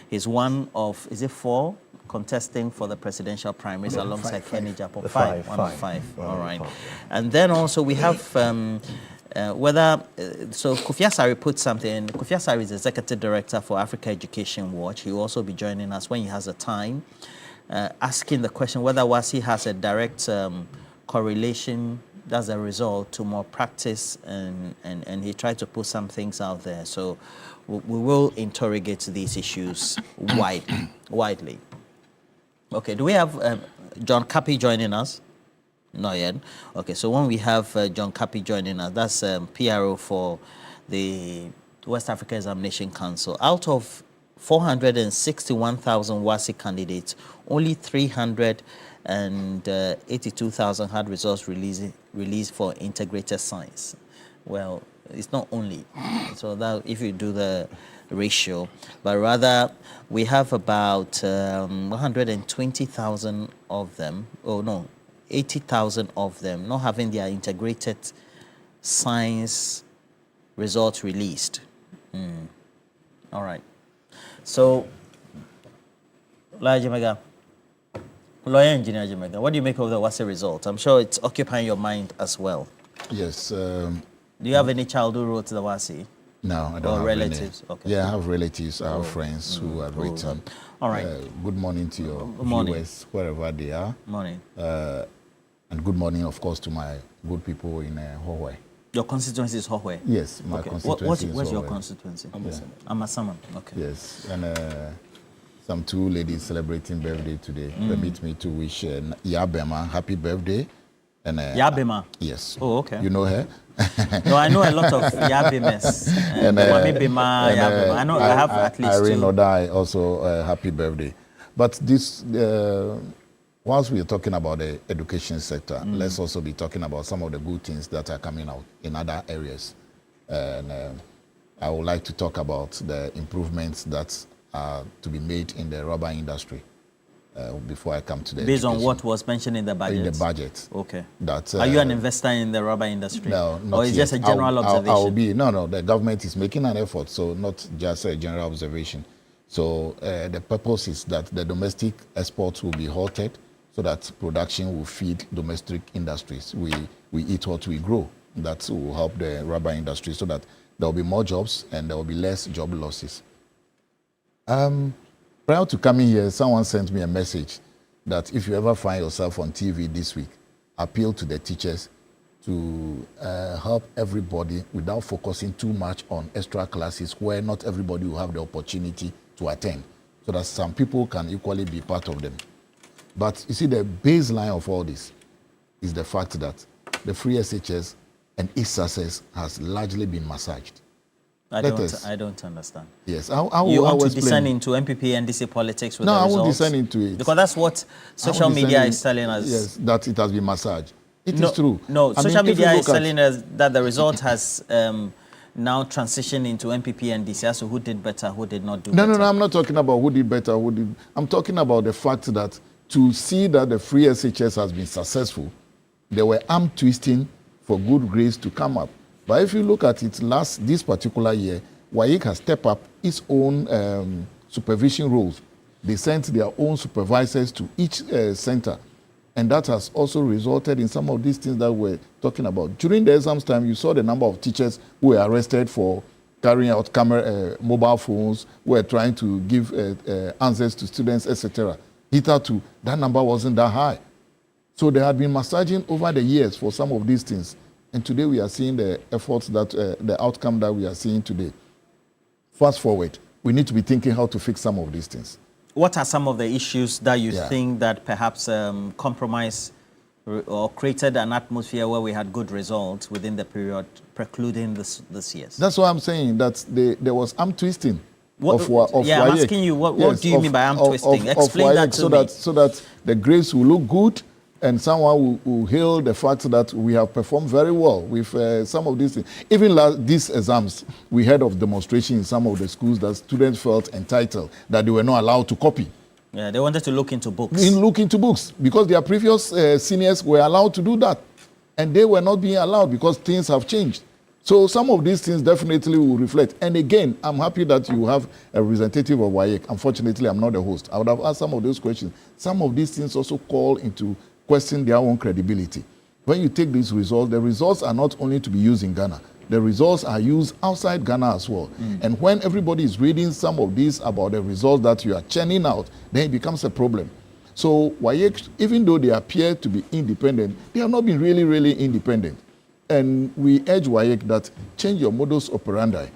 He's one of, is it 4? Contesting for the presidential primaries alongside Kenny Japan. Five. All right. And then also we have so Kofi Asari put something. Kofi Asari is executive director for Africa Education Watch. He will also be joining us when he has the time, asking the question whether WASI has a direct correlation as a result to more practice, and he tried to put some things out there. So we will interrogate these issues widely. Okay, do we have John Kapi joining us? Not yet. Okay, so when we have John Kapi joining us, that's PRO for the West Africa Examination Council. Out of 461,000 WASI candidates, only 382,000 had results released for integrated science. Well, it's not only. So that if you do the ratio, but rather we have about 120,000 of them, 80,000 of them not having their integrated science results released. All right. So, Lawyer Jimega, Lawyer Engineer Jimega, what do you make of the WASI result? I'm sure it's occupying your mind as well. Yes. Do you have any child who wrote the WASI? No, I don't or have relatives? Any. Okay. Yeah, I have relatives, I have friends who have Cool. written. All right. Good morning to your viewers, wherever they are. Morning. And good morning, of course, to my good people in Hohwe. Your constituency is Hohwe? Yes, my constituency is What's your Hohwe. constituency? Yeah. Amasaman. Okay. Yes, and some two ladies celebrating birthday today. Permit me to wish Yabema happy birthday. And Yabema? Yes. Oh, okay. You know her? No, I know a lot of Yabemes. Mami Bema, Yabema. I know I have at least Irene two. Odai also happy birthday. But this, whilst we are talking about the education sector, let's also be talking about some of the good things that are coming out in other areas. And I would like to talk about the improvements that are to be made in the rubber industry before I come to the Based education. on what was mentioned in the budget? In the budget. Okay. That, are you an investor in the rubber industry? No, not or is yet. just a general observation? No, the government is making an effort, so not just a general observation. So the purpose is that the domestic exports will be halted so that production will feed domestic industries. We eat what we grow. That will help the rubber industry so that there will be more jobs and there will be less job losses. Prior to coming here, someone sent me a message that if you ever find yourself on TV this week, appeal to the teachers to help everybody without focusing too much on extra classes where not everybody will have the opportunity to attend, so that some people can equally be part of them. But you see, the baseline of all this is the fact that the free SHS and its success has largely been massaged. I don't understand. Yes, you want to descend into MPP and DC politics with the results? No, I won't descend into it. Because that's what social media is telling us. Yes, that it has been massaged. It is true. No, social media is telling us that the result has now transitioned into MPP and DC as to who did better, who did not do better. No, I'm not talking about who did better, I'm talking about the fact that to see that the free SHS has been successful, there were arm twisting for good grades to come up. But if you look at it this particular year, WAEC has stepped up its own supervision roles. They sent their own supervisors to each center. And that has also resulted in some of these things that we're talking about. During the exams time, you saw the number of teachers who were arrested for carrying out mobile phones, who were trying to give answers to students, etc. Hitherto, that number wasn't that high. So they had been massaging over the years for some of these things. And today we are seeing the efforts that, the outcome that we are seeing today. Fast forward, we need to be thinking how to fix some of these things. What are some of the issues that you think that perhaps compromised or created an atmosphere where we had good results within the period precluding this year? That's what I'm saying, that there was arm twisting. I'm asking you, what do you mean by arm twisting? Explain that to me. So that the grades will look good and someone will hail the fact that we have performed very well with some of these things. Even these exams, we heard of demonstration in some of the schools that students felt entitled that they were not allowed to copy. Yeah, they wanted to look into books. Look into books, because their previous seniors were allowed to do that. And they were not being allowed because things have changed. So some of these things definitely will reflect. And again, I'm happy that you have a representative of WAEC. Unfortunately, I'm not the host. I would have asked some of those questions. Some of these things also call into question their own credibility. When you take these results, the results are not only to be used in Ghana. The results are used outside Ghana as well. And when everybody is reading some of these about the results that you are churning out, then it becomes a problem. So WAEC, even though they appear to be independent, they have not been really, really independent. And we urge WAEC that change your modus operandi.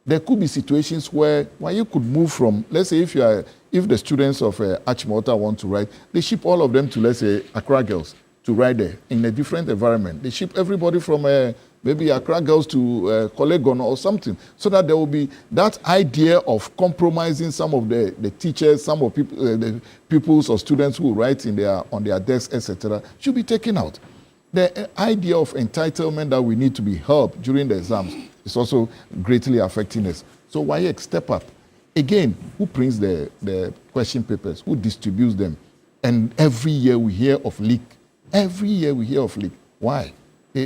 There could be situations where WAEC could move from, let's say if the students of Achimota want to write, they ship all of them to, let's say, Accra Girls to write there in a different environment. They ship everybody from maybe Accra Girls to Kolegon or something, so that there will be that idea of compromising some of the teachers, some of people, the pupils or students who write on their desks, etc., should be taken out. The idea of entitlement that we need to be helped during the exams is also greatly affecting us. So WAEC, step up. Again, who prints the question papers? Who distributes them? And every year we hear of leak. Every year we hear of leak. Why?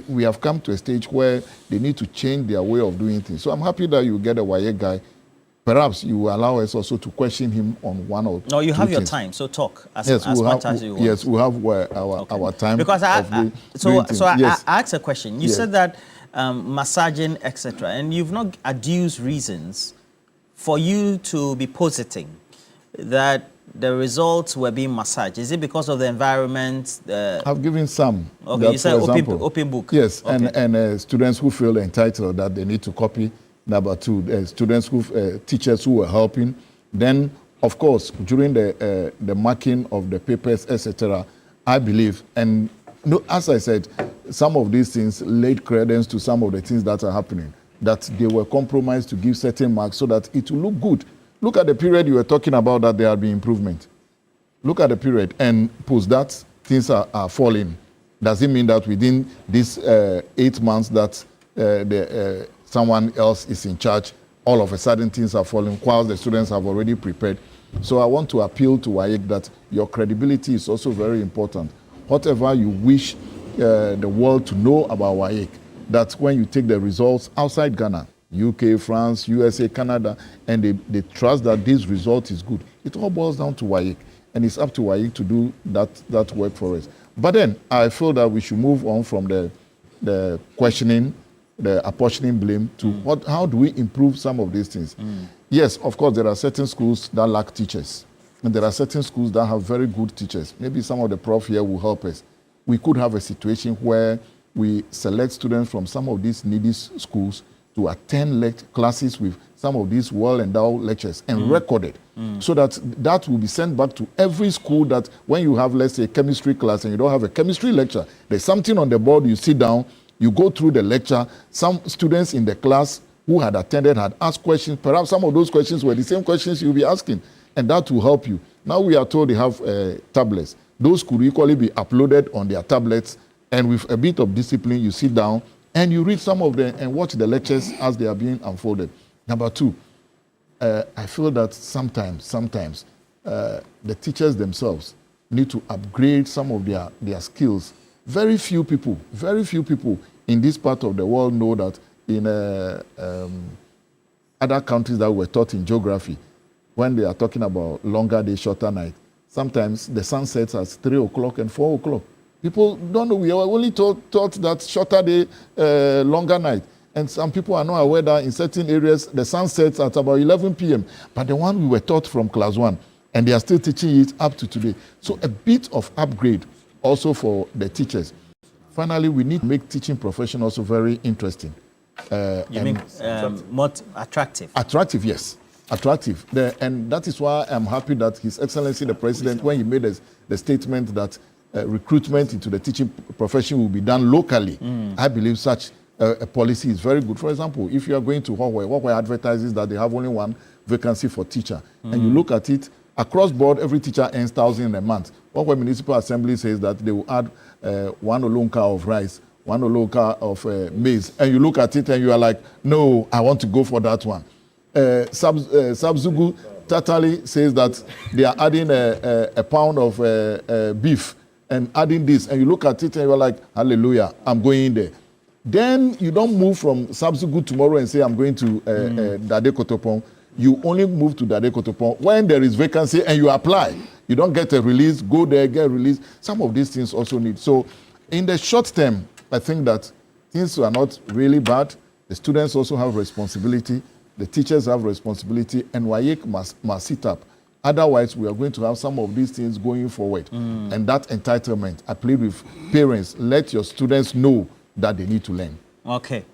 We have come to a stage where they need to change their way of doing things. So I'm happy that you get a WAEC guy. Perhaps you will allow us also to question him on one or No, you have your things. time, so talk as we'll much have, as you want. Yes, we have our time. Because I asked a question. You Yes. said that massaging, etc., and you've not adduced reasons for you to be positing that the results were being massaged. Is it because of the environment? I've given some. Okay, you said open book. Yes, okay. and students who feel entitled that they need to copy. Number two, students who, teachers who were helping. Then, of course, during the marking of the papers, etc., I believe, and as I said, some of these things laid credence to some of the things that are happening, that they were compromised to give certain marks so that it will look good. Look at the period you were talking about that there have been improvement. Look at the period, and post that, things are falling. Does it mean that within these 8 months that someone else is in charge, all of a sudden things are falling while the students have already prepared? So I want to appeal to WAEC that your credibility is also very important. Whatever you wish the world to know about WAEC, that when you take the results outside Ghana, UK, France, USA, Canada, and they trust that this result is good, it all boils down to WAEC, and it's up to WAEC to do that work for us. But then I feel that we should move on from the questioning, the apportioning blame to how do we improve some of these things. Yes, of course, there are certain schools that lack teachers, and there are certain schools that have very good teachers. Maybe some of the prof here will help us. We could have a situation where we select students from some of these needy schools to attend classes with some of these well-endowed lecturers and record it, so that will be sent back to every school. That when you have, let's say, a chemistry class and you don't have a chemistry lecture, there's something on the board, you sit down, you go through the lecture. Some students in the class who had attended had asked questions. Perhaps some of those questions were the same questions you'll be asking, and that will help you. Now we are told they have tablets. Those could equally be uploaded on their tablets, and with a bit of discipline, you sit down and you read some of them and watch the lectures as they are being unfolded. Number two, I feel that sometimes the teachers themselves need to upgrade some of their skills. Very few people in this part of the world know that in other countries that were taught in geography, when they are talking about longer day, shorter night, sometimes the sun sets at 3 o'clock and 4 o'clock. People don't know. We are only taught that shorter day, longer night. And some people are not aware that in certain areas, the sun sets at about 11 p.m. But the one we were taught from class 1, and they are still teaching it up to today. So a bit of upgrade also for the teachers. Finally, we need to make teaching profession also very interesting. You mean more attractive? Attractive, yes. Attractive. And that is why I'm happy that His Excellency the President, when he made the statement that recruitment into the teaching profession will be done locally, I believe such a policy is very good. For example, if you are going to Huawei advertises that they have only one vacancy for teacher, and you look at it, across board, every teacher earns 1,000 a month. Huawei Municipal Assembly says that they will add 1 olonka of rice, 1 olonka of maize, and you look at it and you are like, no, I want to go for that one. Sabzugu Tatali says that they are adding a pound of beef and adding this, and you look at it and you're like, hallelujah, I'm going in there. Then you don't move from Sabzugu tomorrow and say, I'm going to Dade Kotopon. You only move to Dade Kotopon when there is vacancy and you apply. You don't get a release, go there, get a release. Some of these things also need. So in the short term, I think that things are not really bad. The students also have responsibility. The teachers have responsibility, and WAEC must sit up. Otherwise, we are going to have some of these things going forward. And that entitlement, I plead with parents, let your students know that they need to learn. Okay.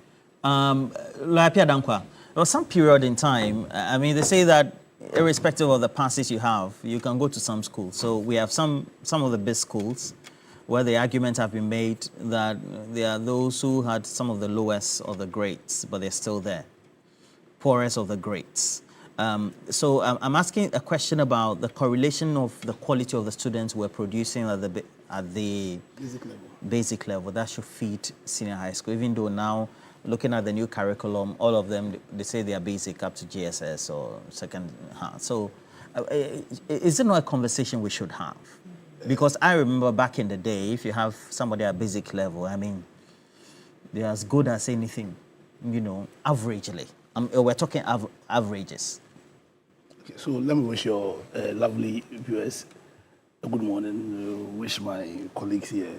Lapia Dankwa, there was some period in time, I mean, they say that irrespective of the passes you have, you can go to some schools. So we have some of the best schools, where the arguments have been made that there are those who had some of the lowest of the grades, but they're still there, poorest of the grades. So I'm asking a question about the correlation of the quality of the students we're producing at the basic level. That should feed senior high school, even though now, looking at the new curriculum, all of them, they say they are basic up to GSS or second. So is it not a conversation we should have? Because I remember back in the day, if you have somebody at basic level, I mean, they're as good as anything, you know, averagely. We're talking averages. Okay, so let me wish your lovely viewers a good morning. Wish my colleagues here,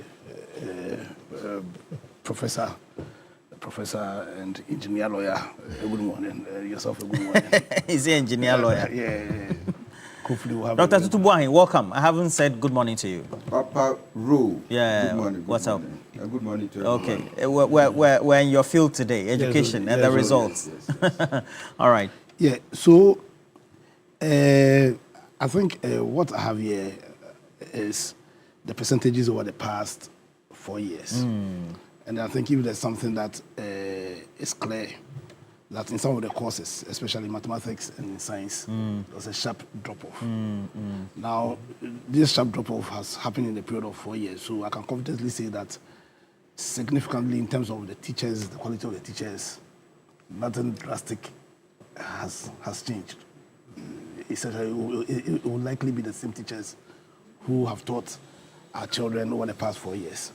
professor and engineer lawyer, a good morning. Yourself a good morning. Is he engineer lawyer? Yeah. Hopefully we'll have Dr. Tutubuahin, welcome. I haven't said good morning to you. Papa Ro. Yeah. Good morning. What's up? Good morning to everyone. Okay. We're in your field today, education and the results. Yes. All right. Yeah. So I think what I have here is the percentages over the past 4 years. And I think if there's something that is clear, that in some of the courses, especially mathematics and science, there's a sharp drop-off. Now, this sharp drop-off has happened in the period of 4 years, so I can confidently say that significantly in terms of the teachers, the quality of the teachers, nothing drastic has changed. Essentially, it will likely be the same teachers who have taught our children over the past 4 years.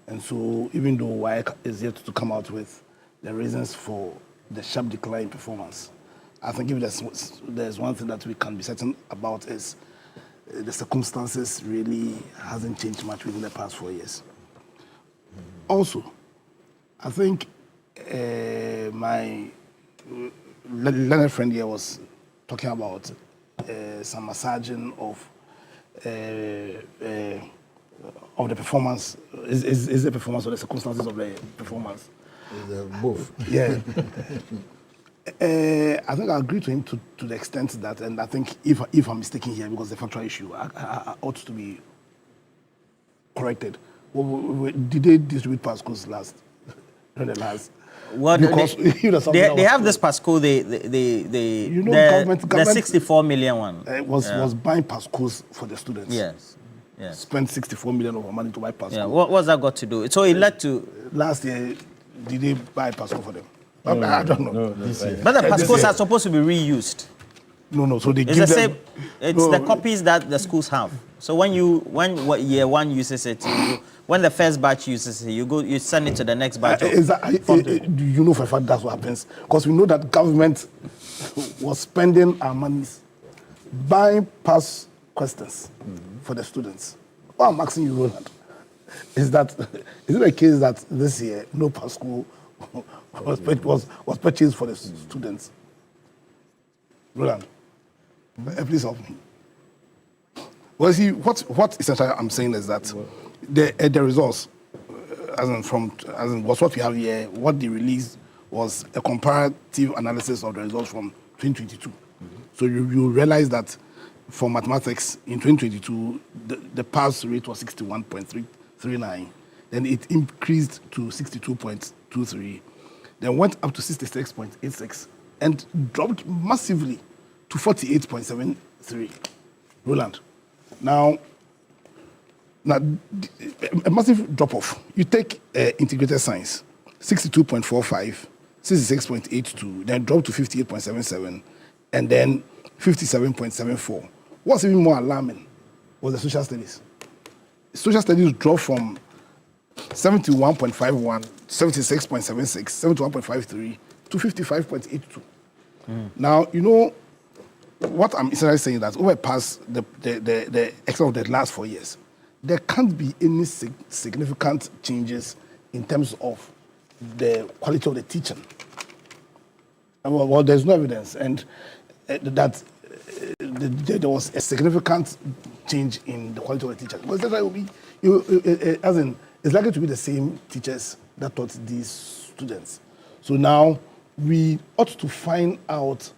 And so even though WAEC is yet to come out with the reasons for the sharp decline in performance, I think if there's one thing that we can be certain about is the circumstances really hasn't changed much within the past 4 years. Also, I think my learned friend here was talking about some massaging of the performance. Is the performance or the circumstances of the performance? Both. Yeah. I think I agree to him to the extent that, and I think if I'm mistaken here, because the factual issue I ought to be corrected. Did they distribute passcodes last? Well, they have this passcode. The 64 million one was buying passcodes for the students. Yes. Spent 64 million of our money to buy passcodes. Yeah. What's that got to do? So it led to last year. Did they buy passcode for them? I don't know. No, this year. But the passcodes are supposed to be reused. No. So they it's give the them. Same, it's the copies that the schools have. So when year one uses it, when the first batch uses it, you send it to the next batch. Do you know for a fact that's what happens? Because we know that government was spending our monies buying past questions for the students. What I'm asking you, Roland, is it a case that this year no passcode was purchased for the students? Roland, please help me. Well, see, what essentially I'm saying is that the results, as in was what we have here, what they released was a comparative analysis of the results from 2022. So you realize that for mathematics in 2022, the pass rate was 61.39. Then it increased to 62.23. Then went up to 66.86 and dropped massively to 48.73. Roland. Now, a massive drop-off. You take integrated science, 62.45, 66.82, then drop to 58.77, and then 57.74. What's even more alarming was the social studies. Social studies dropped from 71.51, 76.76, 71.53 to 55.82. Now, you know, what I'm essentially saying that over past the extent of the last 4 years, there can't be any significant changes in terms of the quality of the teaching. Well, there's no evidence, and that there was a significant change in the quality of the teachers. Because that will be, it's likely to be the same teachers that taught these students. So now we ought to find out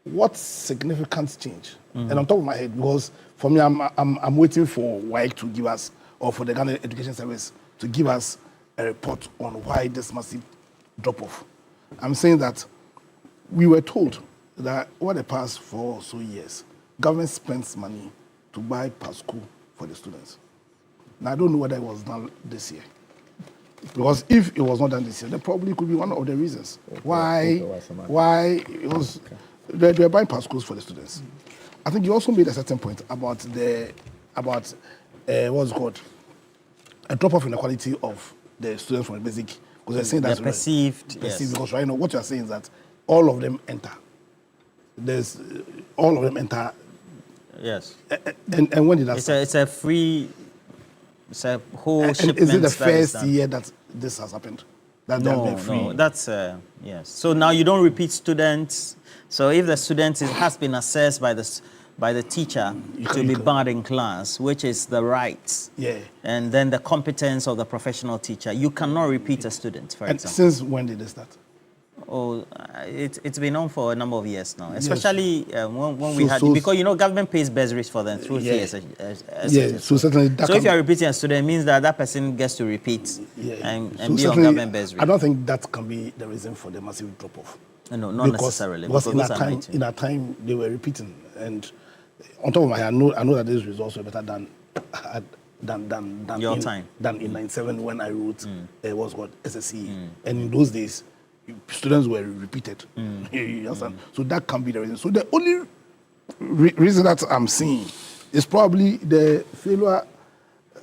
what significant change. And on top of my head, because for me, I'm waiting for WAEC to give us or for the Ghana Education Service to give us a report on why this massive drop-off. I'm saying that we were told that over the past 4 or so years, government spends money to buy per school for the students. Now, I don't know whether it was done this year. Because if it was not done this year, that probably could be one of the reasons why it was, they were buying per schools for the students. I think you also made a certain point about what's it called, a drop-off in the quality of the students from the basic. Because they're saying that's perceived, yes. Because right now, what you're saying is that all of them enter. All of them enter. Yes. And when did that start? It's a free. It's a whole shipment. Is it the first year that this has happened? That No, that's yes. So now you don't repeat students. So if the student has been assessed by the teacher to be bad in class, which is the rights, and then the competence of the professional teacher, you cannot repeat a student, for example. Since when did it start? Oh, it's been on for a number of years now, especially when we had, because you know government pays bursaries for them through TSS. So certainly. So if you are repeating a student, it means that person gets to repeat and be on government bursary. I don't think that can be the reason for the massive drop-off. No, not necessarily. Because in our time, they were repeating, and on top of my head, I know that these results were better than your time. Than in '97 when I wrote what's called SSC, and in those days. Students were repeated. You understand? So that can be the reason. So the only reason that I'm seeing is probably the failure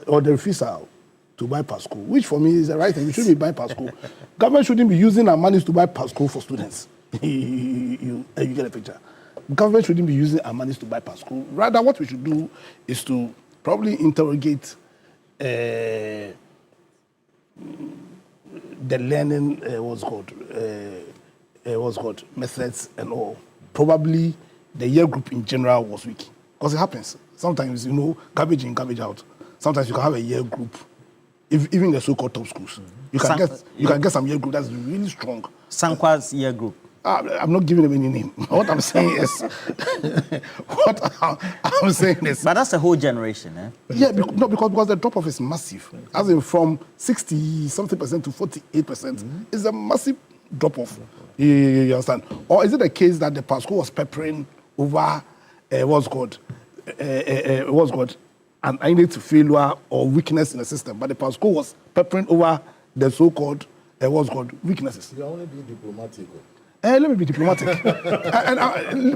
or the refusal to buy per school, which for me is the right thing. We shouldn't be buying per school. Government shouldn't be using our money to buy per school for students. You get a picture. Government shouldn't be using our money to buy per school. Rather, what we should do is to probably interrogate the learning methods and all. Probably the year group in general was weak. Because it happens. Sometimes, garbage in, garbage out. Sometimes you can have a year group, even the so-called top schools. You can get some year group that's really strong. Sankwa's year group. I'm not giving them any name. What I'm saying is, But that's a whole generation, eh? Yeah, because the drop-off is massive. As in from 60-something% to 48%, is a massive drop-off. You understand? Or is it a case that the PASCO was peppering over an innate failure or weakness in the system, but the PASCO was peppering over the so-called weaknesses? You're only being diplomatic. Let me be diplomatic.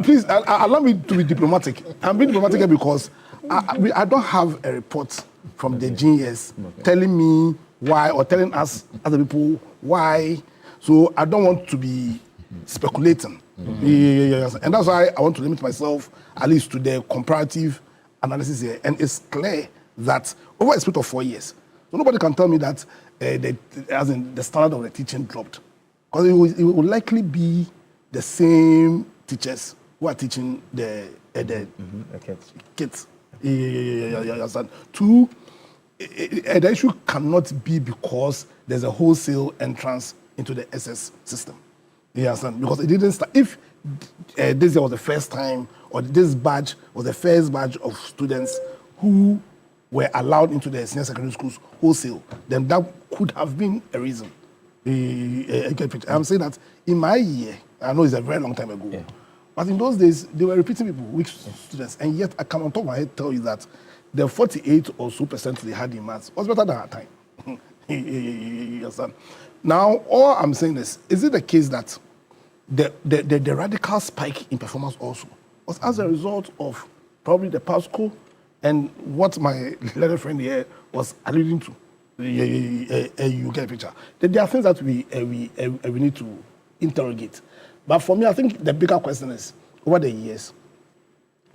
Please, allow me to be diplomatic. I'm being diplomatic because I don't have a report from the GS telling me why or telling us, other people, why. So I don't want to be speculating. And that's why I want to limit myself at least to the comparative analysis here. And it's clear that over a space of 4 years, so nobody can tell me that the standard of the teaching dropped. Because it will likely be the same teachers who are teaching the kids. Two, the issue cannot be because there's a wholesale entrance into the SS system. You understand? Because it didn't start. If this was the first time, or this batch was the first batch of students who were allowed into the senior secondary schools wholesale, then that could have been a reason. I'm saying that in my year, I know it's a very long time ago, but in those days, they were repeating people, weak students, and yet I can on top of my head tell you that the 48 or so % they had in maths was better than our time. You understand? Now, all I'm saying is it the case that the radical spike in performance also was as a result of probably the PASCO and what my little friend here was alluding to? You get a picture. There are things that we need to interrogate. But for me, I think the bigger question is, over the years,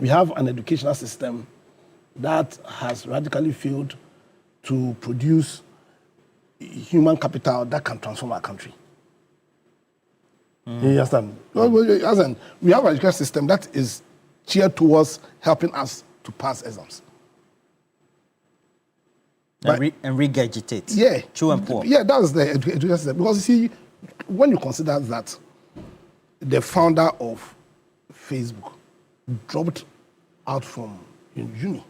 we have an educational system that has radically failed to produce human capital that can transform our country. You understand? We have an education system that is geared towards helping us to pass exams. And regurgitate. Yeah. True and poor. Yeah, that's the education system. Because you see, when you consider that the founder of Facebook dropped out from uni.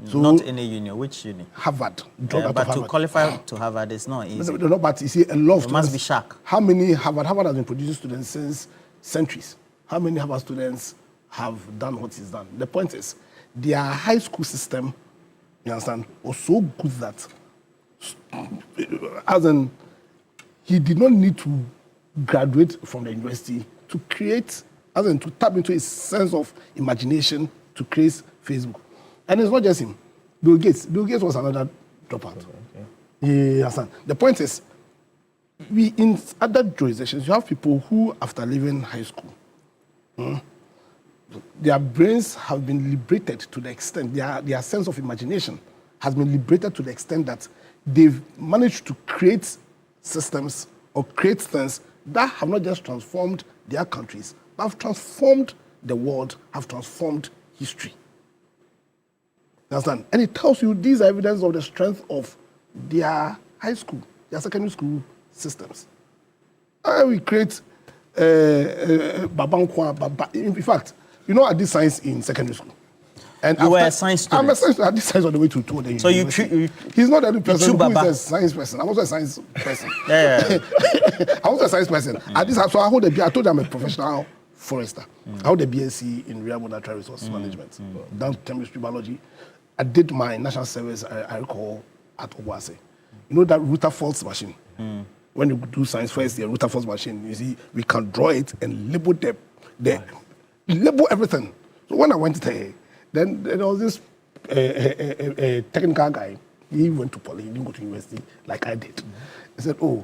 So not any uni. Which uni? Harvard. But to qualify to Harvard is not easy. No, but you see, a lot of it must be sharp. How many Harvard has been producing students since centuries? How many Harvard students have done what is done? The point is, their high school system, you understand, was so good that, as in, he did not need to graduate from the university to create, as in, to tap into his sense of imagination to create Facebook. And it's not just him. Bill Gates was another dropout. Okay. You understand? The point is, in other jurisdictions, you have people who, after leaving high school, their brains have been liberated to the extent, their sense of imagination has been liberated to the extent that they've managed to create systems or create things that have not just transformed their countries, but have transformed the world, have transformed history. Understand? And it tells you these are evidence of the strength of their high school, their secondary school systems. We create Babankwa. In fact, you know, I did science in secondary school. And you were a science student? I'm a science student. I did science on the way to the university. He's not the only person who is a science person. I'm also a science person. Yeah. I'm also a science person. So I told you I'm a professional forester. I hold a BSc in Renewable Natural Resource Management, down to chemistry, biology. I did my national service, I recall, at Obuasi. You know that Rutherford's machine? When you do science first, the Rutherford's machine, you see, we can draw it and label label everything. So when I went there, then there was this technical guy. He went to poly, he didn't go to university like I did. He said, oh,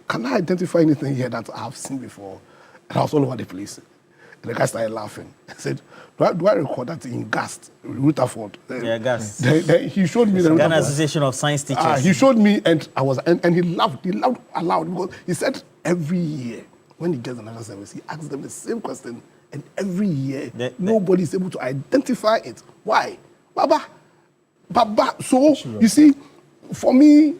can I identify anything here that I have seen before? And I was all over the place. And the guy started laughing. I said, do I record that in GAST, Rutherford? Yeah, GAST. He showed me the Ghana Association of Science Teachers. He showed me, and I was, and he laughed aloud because he said every year when he gets the national service, he asks them the same question, and every year nobody is able to identify it. Why, Baba? So you see, for me,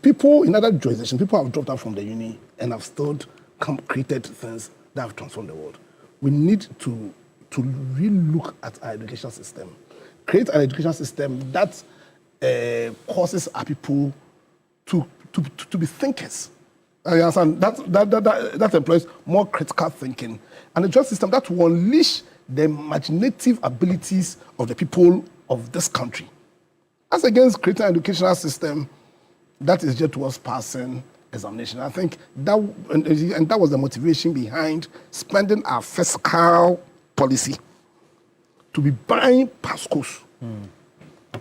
people in other jurisdictions, people have dropped out from the uni and have still created things that have transformed the world. We need to really look at our education system, create an education system that causes our people to be thinkers. You understand? That employs more critical thinking, and a justice system that will unleash the imaginative abilities of the people of this country. As against creating an educational system that is just towards passing examination. I think that was the motivation behind spending our fiscal policy to be buying passports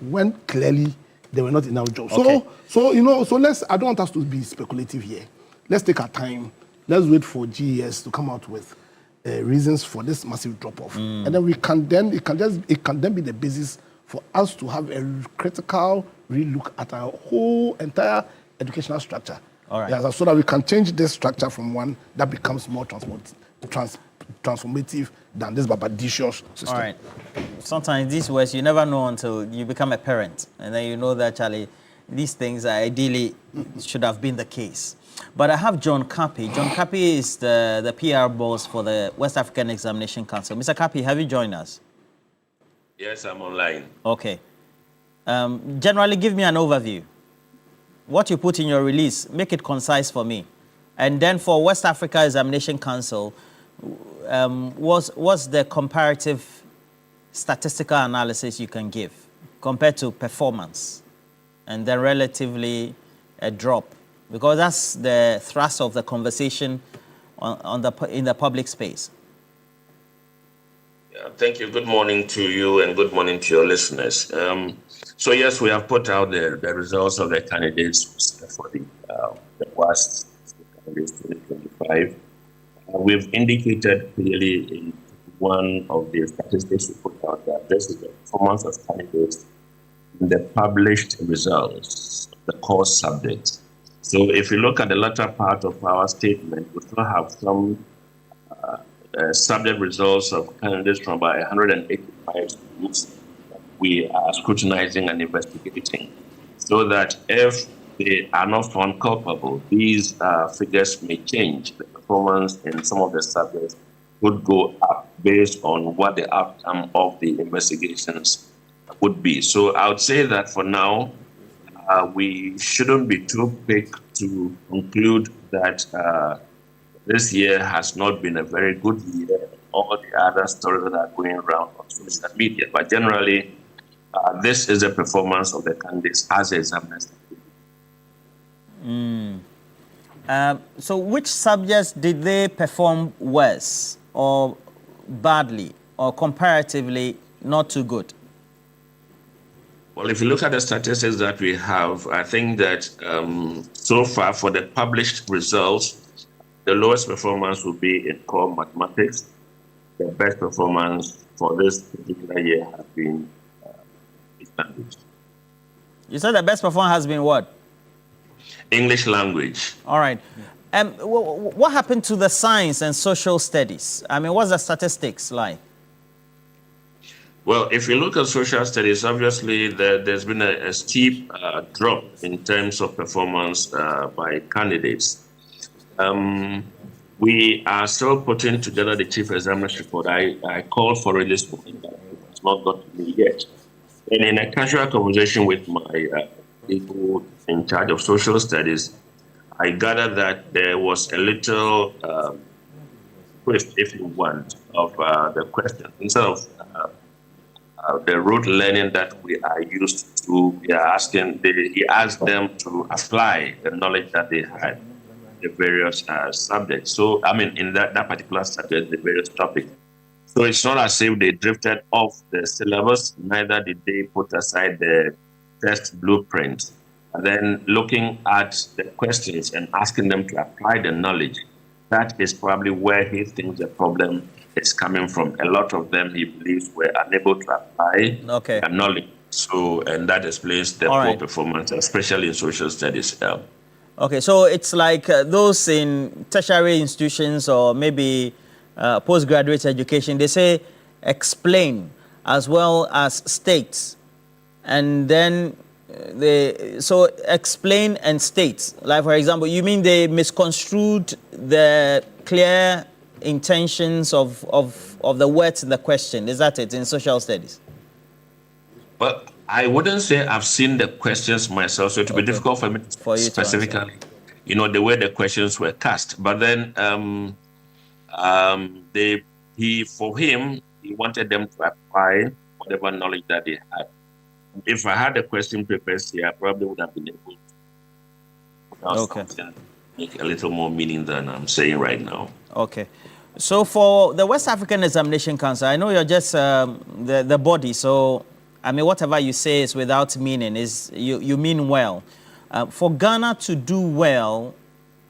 when clearly they were not in our jobs. Okay. So I don't want us to be speculative here. Let's take our time. Let's wait for GES to come out with reasons for this massive drop-off, and then it can then be the basis for us to have a critical relook at our whole entire educational structure. All right. So that we can change this structure from one that becomes more transformative than this babadicious system. All right. Sometimes these words you never know until you become a parent, and then you know that, Charlie, these things ideally should have been the case. But I have John Kapi. John Kapi is the PR boss for the West African Examination Council. Mr. Kapi, have you joined us? Yes, I'm online. Okay. Generally, give me an overview. What you put in your release, make it concise for me. And then for West Africa Examination Council, what's the comparative statistical analysis you can give compared to performance? And then relatively a drop, because that's the thrust of the conversation in the public space. Yeah, thank you. Good morning to you and good morning to your listeners. So yes, we have put out the results of the candidates for the WAST 2025. We've indicated clearly in one of the statistics we put out that this is the performance of candidates in the published results, the core subjects. So if you look at the latter part of our statement, we still have some subject results of candidates from about 185 schools that we are scrutinizing and investigating, so that if they are not found culpable, these figures may change. The performance in some of the subjects could go up based on what the outcome of the investigations would be. So I would say that for now, we shouldn't be too quick to conclude that this year has not been a very good year, all the other stories that are going around on social media. But generally, this is the performance of the candidates as the examiners. So which subjects did they perform worse or badly or comparatively not too good? Well, if you look at the statistics that we have, I think that so far for the published results, the lowest performance will be in core mathematics. The best performance for this particular year has been English language. You said the best performance has been what? English language. All right. What happened to the science and social studies? I mean, what's the statistics like? Well, if you look at social studies, obviously there's been a steep drop in terms of performance by candidates. We are still putting together the chief examiner's report. I called for it this morning, but it's not got to me yet. And in a casual conversation with my people in charge of social studies, I gathered that there was a little twist, if you want, of the question. Instead of the rote learning that we are used to, we are asking, he asked them to apply the knowledge that they had, the various subjects. So, I mean, in that particular subject, the various topics. So it's not as if they drifted off the syllabus, neither did they put aside the test blueprint. And then looking at the questions and asking them to apply the knowledge, that is probably where he thinks the problem is coming from. A lot of them, he believes, were unable to apply the knowledge. So, and that explains the poor performance, especially in social studies. Okay, so it's like those in tertiary institutions or maybe postgraduate education, they say explain as well as state. And then so explain and state. Like, for example, you mean they misconstrued the clear intentions of the words in the question. Is that it in social studies? Well, I wouldn't say I've seen the questions myself, so it would be difficult for me to specifically, the way the questions were cast. But then for him, he wanted them to apply whatever knowledge that they had. If I had the question papers here, I probably would have been able to make a little more meaning than I'm saying right now. Okay. So for the West African Examination Council, I know you're just the body, so I mean, whatever you say is without meaning, you mean well. For Ghana to do well,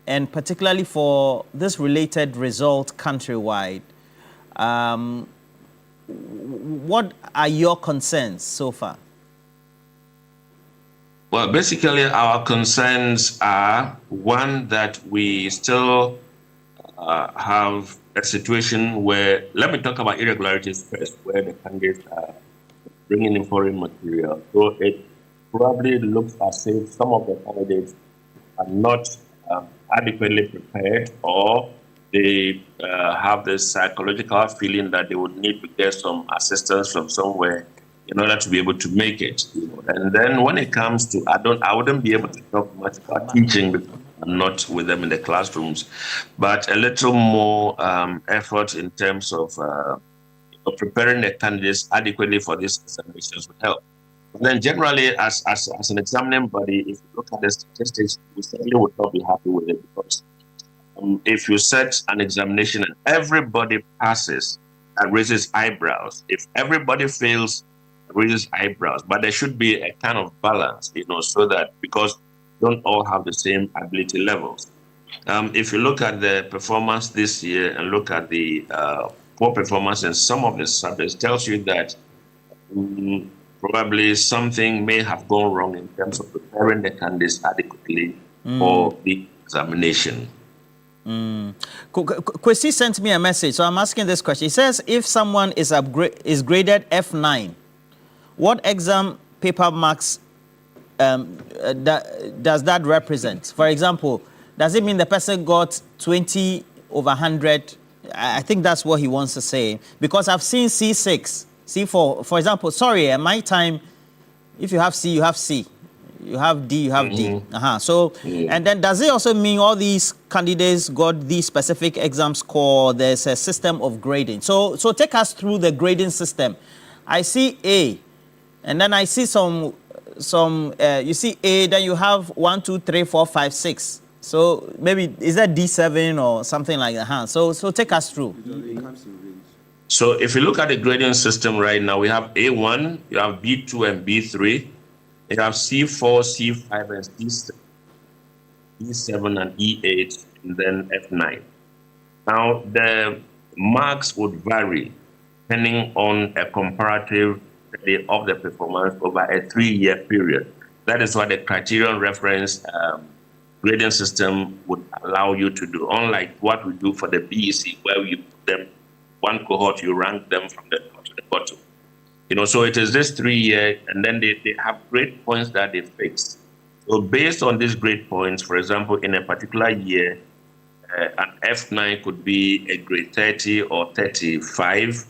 and particularly for this related result countrywide, what are your concerns so far? Well, basically, our concerns are, one, that we still have a situation where, let me talk about irregularities first, where the candidates are bringing in foreign material. So it probably looks as if some of the candidates are not adequately prepared, or they have this psychological feeling that they would need to get some assistance from somewhere in order to be able to make it. And then when it comes to, I wouldn't be able to talk much about teaching because I'm not with them in the classrooms, but a little more effort in terms of preparing the candidates adequately for these examinations would help. And then generally, as an examining body, if you look at the statistics, we certainly would not be happy with it, because if you set an examination and everybody passes and raises eyebrows, if everybody fails, raises eyebrows, but there should be a kind of balance, so that, because don't all have the same ability levels. If you look at the performance this year and look at the poor performance in some of the subjects, tells you that probably something may have gone wrong in terms of preparing the candidates adequately for the examination. Kwesi sent me a message, so I'm asking this question. He says, if someone is graded F9, what exam paper marks does that represent? For example, does it mean the person got 20 over 100 I think that's what he wants to say. Because I've seen C6, C4, for example, sorry, at my time, if you have C, you have C. You have D, you have D. So, and then does it also mean all these candidates got these specific exam score? There's a system of grading. So take us through the grading system. I see A, and then I see some you see A, then you have 1, 2, 3, 4, 5, 6. So maybe, is that D7 or something like that? So take us through. So if you look at the grading system right now, we have A1, you have B2 and B3. You have C4, C5, and C7, E7 and E8, and then F9. Now, the marks would vary depending on a comparative study of the performance over a 3-year period. That is what the criterion reference grading system would allow you to do, unlike what we do for the BEC, where you put them one cohort, you rank them from the top to the bottom. So it is this 3-year, and then they have grade points that they fix. So based on these grade points, for example, in a particular year, an F9 could be a grade 30 or 35,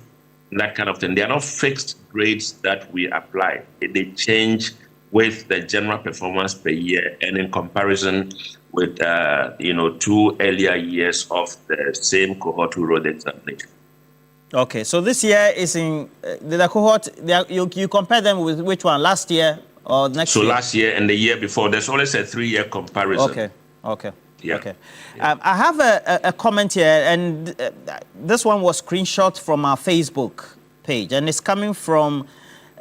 that kind of thing. They are not fixed grades that we apply. They change with the general performance per year and in comparison with, 2 earlier years of the same cohort who wrote the examination. Okay, so this year is in the cohort, you compare them with which one, last year or next year? So last year and the year before, there's always a 3-year comparison. Okay. Yeah. Okay. I have a comment here, and this one was screenshot from our Facebook page, and it's coming from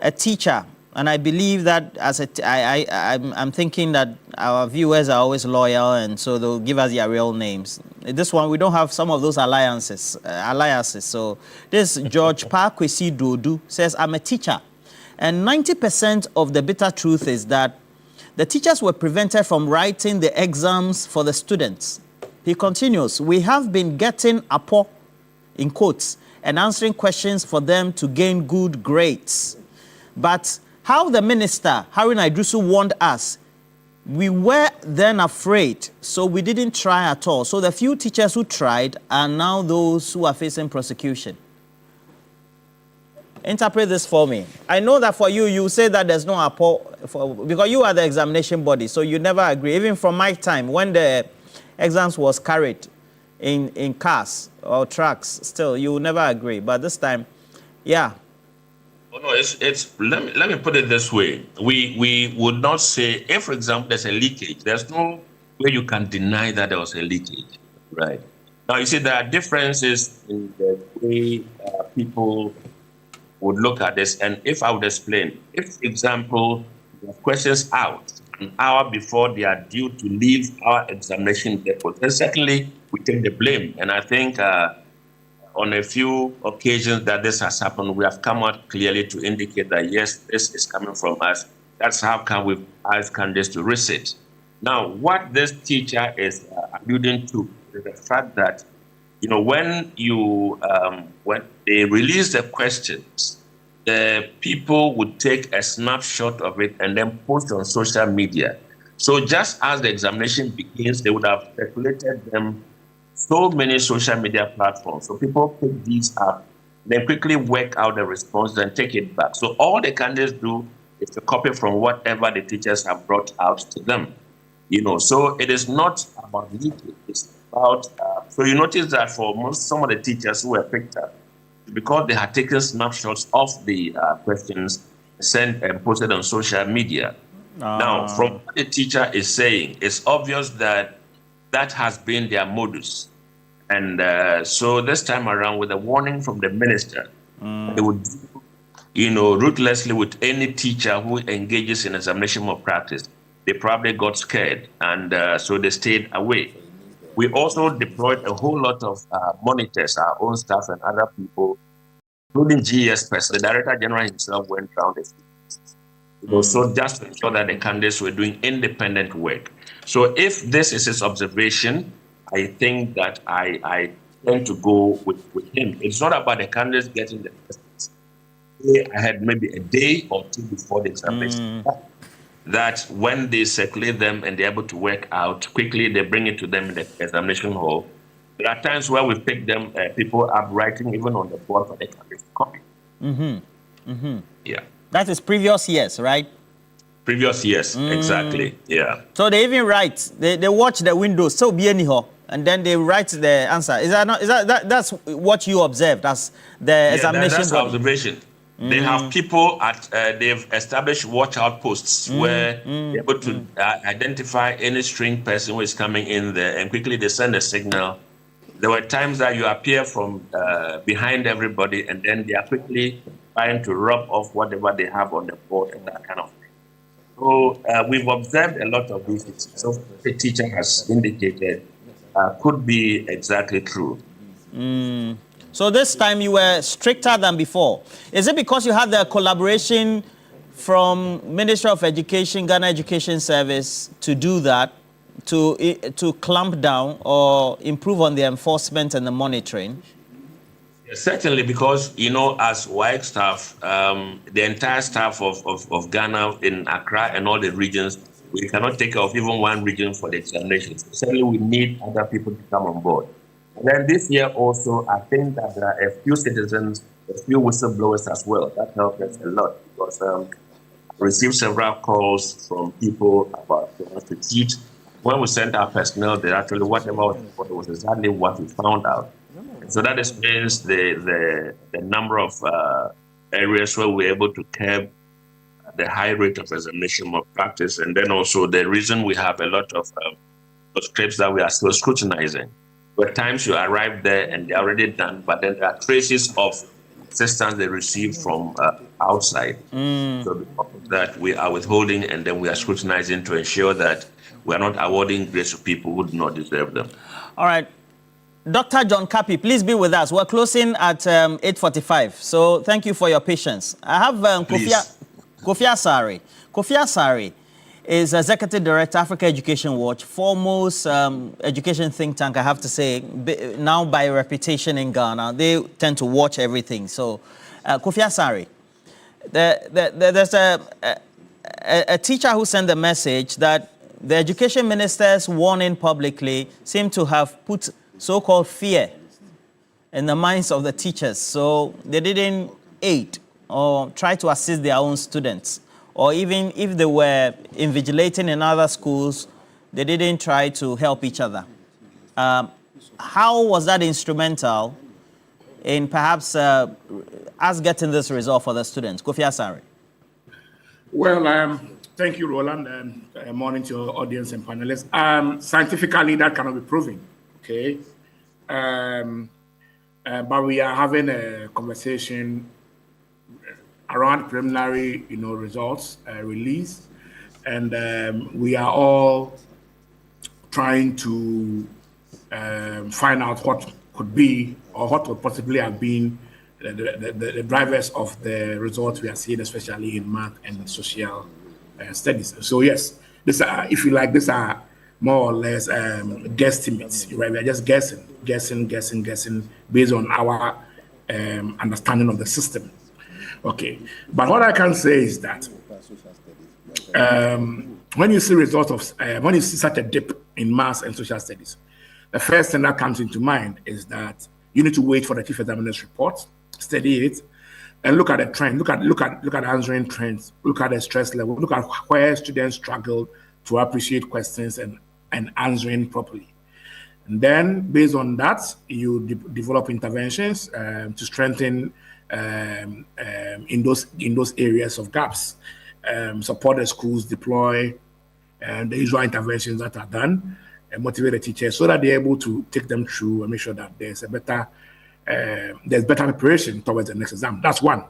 a teacher. And I believe that I'm thinking that our viewers are always loyal, and so they'll give us their real names. This one, we don't have some of those alliances. So this George Parkwesi Dodu says, I'm a teacher, and 90% of the bitter truth is that the teachers were prevented from writing the exams for the students. He continues, we have been getting apo, in quotes, and answering questions for them to gain good grades. But how the minister, Harry Naidrusu, warned us, we were then afraid, so we didn't try at all. So the few teachers who tried are now those who are facing prosecution. Interpret this for me. I know that for you, you say that there's no apport, because you are the examination body, so you never agree. Even from my time, when the exams was carried in cars or trucks, still, you never agree. But this time, yeah. Oh, no, let me put it this way. We would not say, if, for example, there's a leakage, there's no way you can deny that there was a leakage, right? Now, you see, there are differences in the way people would look at this. And if I would explain, if, for example, you have questions out an hour before they are due to leave our examination depot, then certainly we take the blame. And I think on a few occasions that this has happened, we have come out clearly to indicate that, yes, this is coming from us. That's how come we've asked candidates to resit. Now, what this teacher is alluding to is the fact that, when they release the questions, the people would take a snapshot of it and then post on social media. So just as the examination begins, they would have circulated them so many social media platforms. So people pick these up, then quickly work out the response and take it back. So all the candidates do is to copy from whatever the teachers have brought out to them. So it is not about leakage. It's about, so you notice that for some of the teachers who were picked up, because they had taken snapshots of the questions, sent and posted on social media. Now, from what the teacher is saying, it's obvious that that has been their modus. And so this time around, with a warning from the minister, they would deal, ruthlessly with any teacher who engages in examination malpractice. They probably got scared, and so they stayed away. We also deployed a whole lot of monitors, our own staff and other people, including GES person. The Director General himself went around the field. So just to ensure that the candidates were doing independent work. So if this is his observation, I think that I tend to go with him. It's not about the candidates getting the questions. I had maybe a day or two before the examination. That when they circulate them and they're able to work out quickly, they bring it to them in the examination hall. There are times where we pick them, people up writing even on the board for the copy. Yeah. That is previous years, right? Previous years, exactly. Yeah. So they even write. They watch the windows. So be anyhow, and then they write the answer. Is that not? That's what you observed as the examination? That's body? observation. They have people at. They've established watch-out posts where they're able to identify any strange person who is coming in there, and quickly they send a signal. There were times that you appear from behind everybody, and then they are quickly trying to rub off whatever they have on the board and that kind of thing. So we've observed a lot of these things. So the teacher has indicated could be exactly true. So this time you were stricter than before. Is it because you had the collaboration from Ministry of Education, Ghana Education Service to do that, to clamp down or improve on the enforcement and the monitoring? Certainly, because, you know, as WAEC staff, the entire staff of Ghana in Accra and all the regions, we cannot take care of even one region for the examinations. Certainly, we need other people to come on board. And then this year also, I think that there are a few citizens, a few whistleblowers as well. That helped us a lot because I received several calls from people about they want to teach. When we sent our personnel, they actually, whatever was exactly what we found out. So that explains the number of areas where we're able to curb the high rate of examination malpractice, and then also the reason we have a lot of scripts that we are still scrutinizing. There are times you arrive there and they're already done, but then there are traces of assistance they received from outside. So because of that, we are withholding, and then we are scrutinizing to ensure that we are not awarding grades to people who do not deserve them. All right. Dr. John Kapi, please be with us. We're closing at 8:45, so thank you for your patience. I have Kofi Asare. Kofi Asare is Executive Director, Africa Education Watch, foremost education think tank, I have to say, now by reputation in Ghana. They tend to watch everything. So, Kofi Asare, there's a teacher who sent a message that the education minister's warning publicly seem to have put so-called fear in the minds of the teachers. So they didn't aid or try to assist their own students. Or even if they were invigilating in other schools, they didn't try to help each other. How was that instrumental in perhaps us getting this result for the students? Kofi Asare. Well, thank you, Roland, and morning to your audience and panelists. Scientifically, that cannot be proven, okay? But we are having a conversation around preliminary, results release, and we are all trying to find out what could be or what would possibly have been the drivers of the results we are seeing, especially in math and social studies. So yes, these are, if you like, these are more or less guesstimates, right? We are just guessing based on our understanding of the system. Okay, but what I can say is that when you see results of, when you see such a dip in maths and social studies, the first thing that comes into mind is that you need to wait for the chief examiner's report, study it, and look at the trend. Look at answering trends. Look at the stress level. Look at where students struggle to appreciate questions and answering properly. And then, based on that, you develop interventions to strengthen in those areas of gaps. Support the schools, deploy the usual interventions that are done, and motivate the teachers so that they're able to take them through and make sure that there's better preparation towards the next exam. That's one.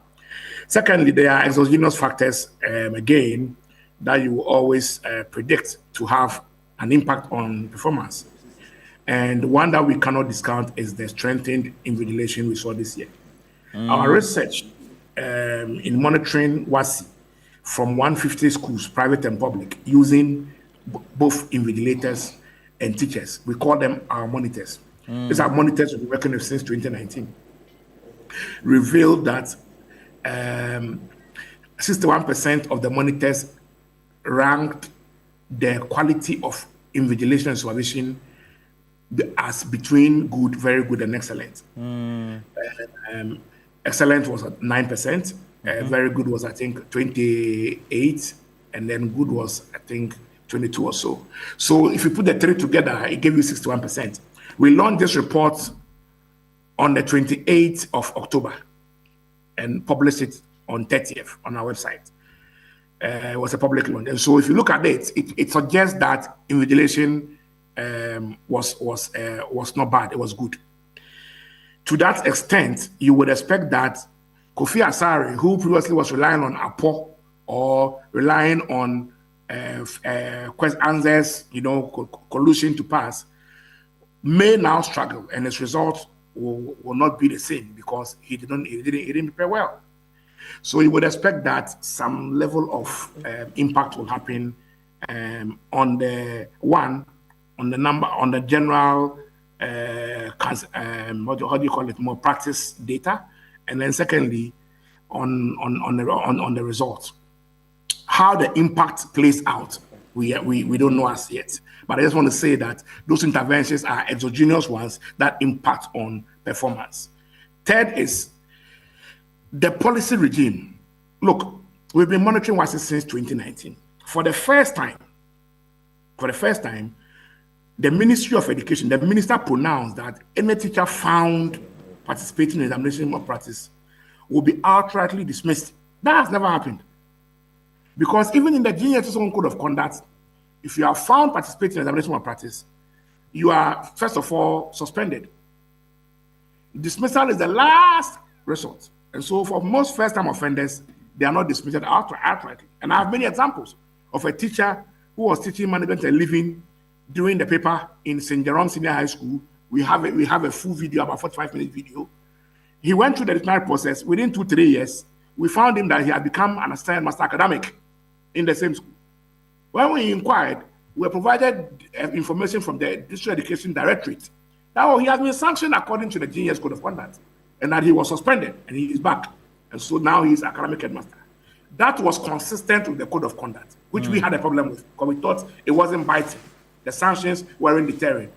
Secondly, there are exogenous factors, again, that you always predict to have an impact on performance. And one that we cannot discount is the strengthened invigilation we saw this year. Our research in monitoring WASI from 150 schools, private and public, using both invigilators and teachers. We call them our monitors. These are monitors we've been working with since 2019. Revealed that 61% of the monitors ranked the quality of invigilation and supervision as between good, very good, and excellent. Excellent was at 9%. Very good was, I think, 28, and then good was, I think, 22 or so. So if you put the three together, it gave you 61%. We launched this report on the 28th of October and published it on 30th on our website. It was a public launch. And so if you look at it, it suggests that invigilation was not bad, it was good. To that extent, you would expect that Kofi Asare, who previously was relying on APO or relying on answers, collusion to pass, may now struggle, and his results will not be the same because he didn't prepare well. So you would expect that some level of impact will happen on the general how do you call it, more practice data, and then secondly on the results. How the impact plays out, we don't know as yet. But I just want to say that those interventions are exogenous ones that impact on performance. Third is the policy regime. Look, we've been monitoring WASSCE since 2019. For the first time, the Ministry of Education, the minister pronounced that any teacher found participating in examination of practice will be outrightly dismissed. That has never happened. Because even in the GNS's own code of conduct, if you are found participating in examination of practice, you are, first of all, suspended. Dismissal is the last resort. And so for most first-time offenders, they are not dismissed outrightly. And I have many examples of a teacher who was teaching management and living during the paper in St. Jerome Senior High School. We have a full video, about 45-minute video. He went through the disciplinary process. Within 2-3 years, we found him that he had become an assigned master academic in the same school. When we inquired, we were provided information from the District Education Directorate that he has been sanctioned according to the GNS Code of Conduct, and that he was suspended, and he is back. And so now he is academic headmaster. That was consistent with the Code of Conduct, which we had a problem with, because we thought it wasn't biting. The sanctions weren't deterring.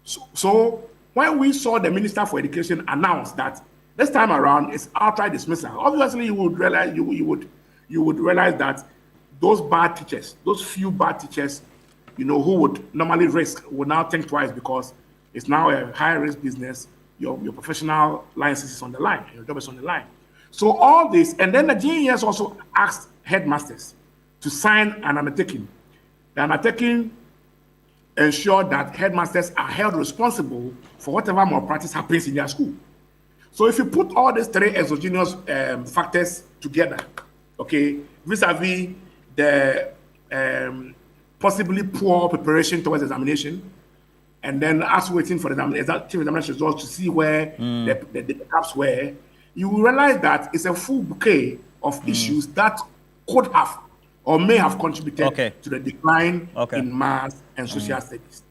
So when we saw the Minister for Education announce that this time around it's outright dismissal, obviously you would realize that those bad teachers, those few bad teachers, who would normally risk, would now think twice, because it's now a high-risk business. Your professional license is on the line, your job is on the line. So all this, and then the GNS also asked headmasters to sign an undertaking. The undertaking ensured that headmasters are held responsible for whatever malpractice happens in their school. So if you put all these three exogenous factors together, okay, vis-a-vis the possibly poor preparation towards examination, and then us waiting for the examination results to see where the gaps were, you will realize that it's a full bouquet of issues that could have or may have contributed to the decline in maths and social studies.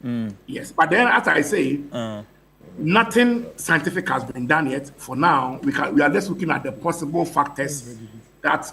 Yes, but then, as I say, nothing scientific has been done yet. For now, we are just looking at the possible factors that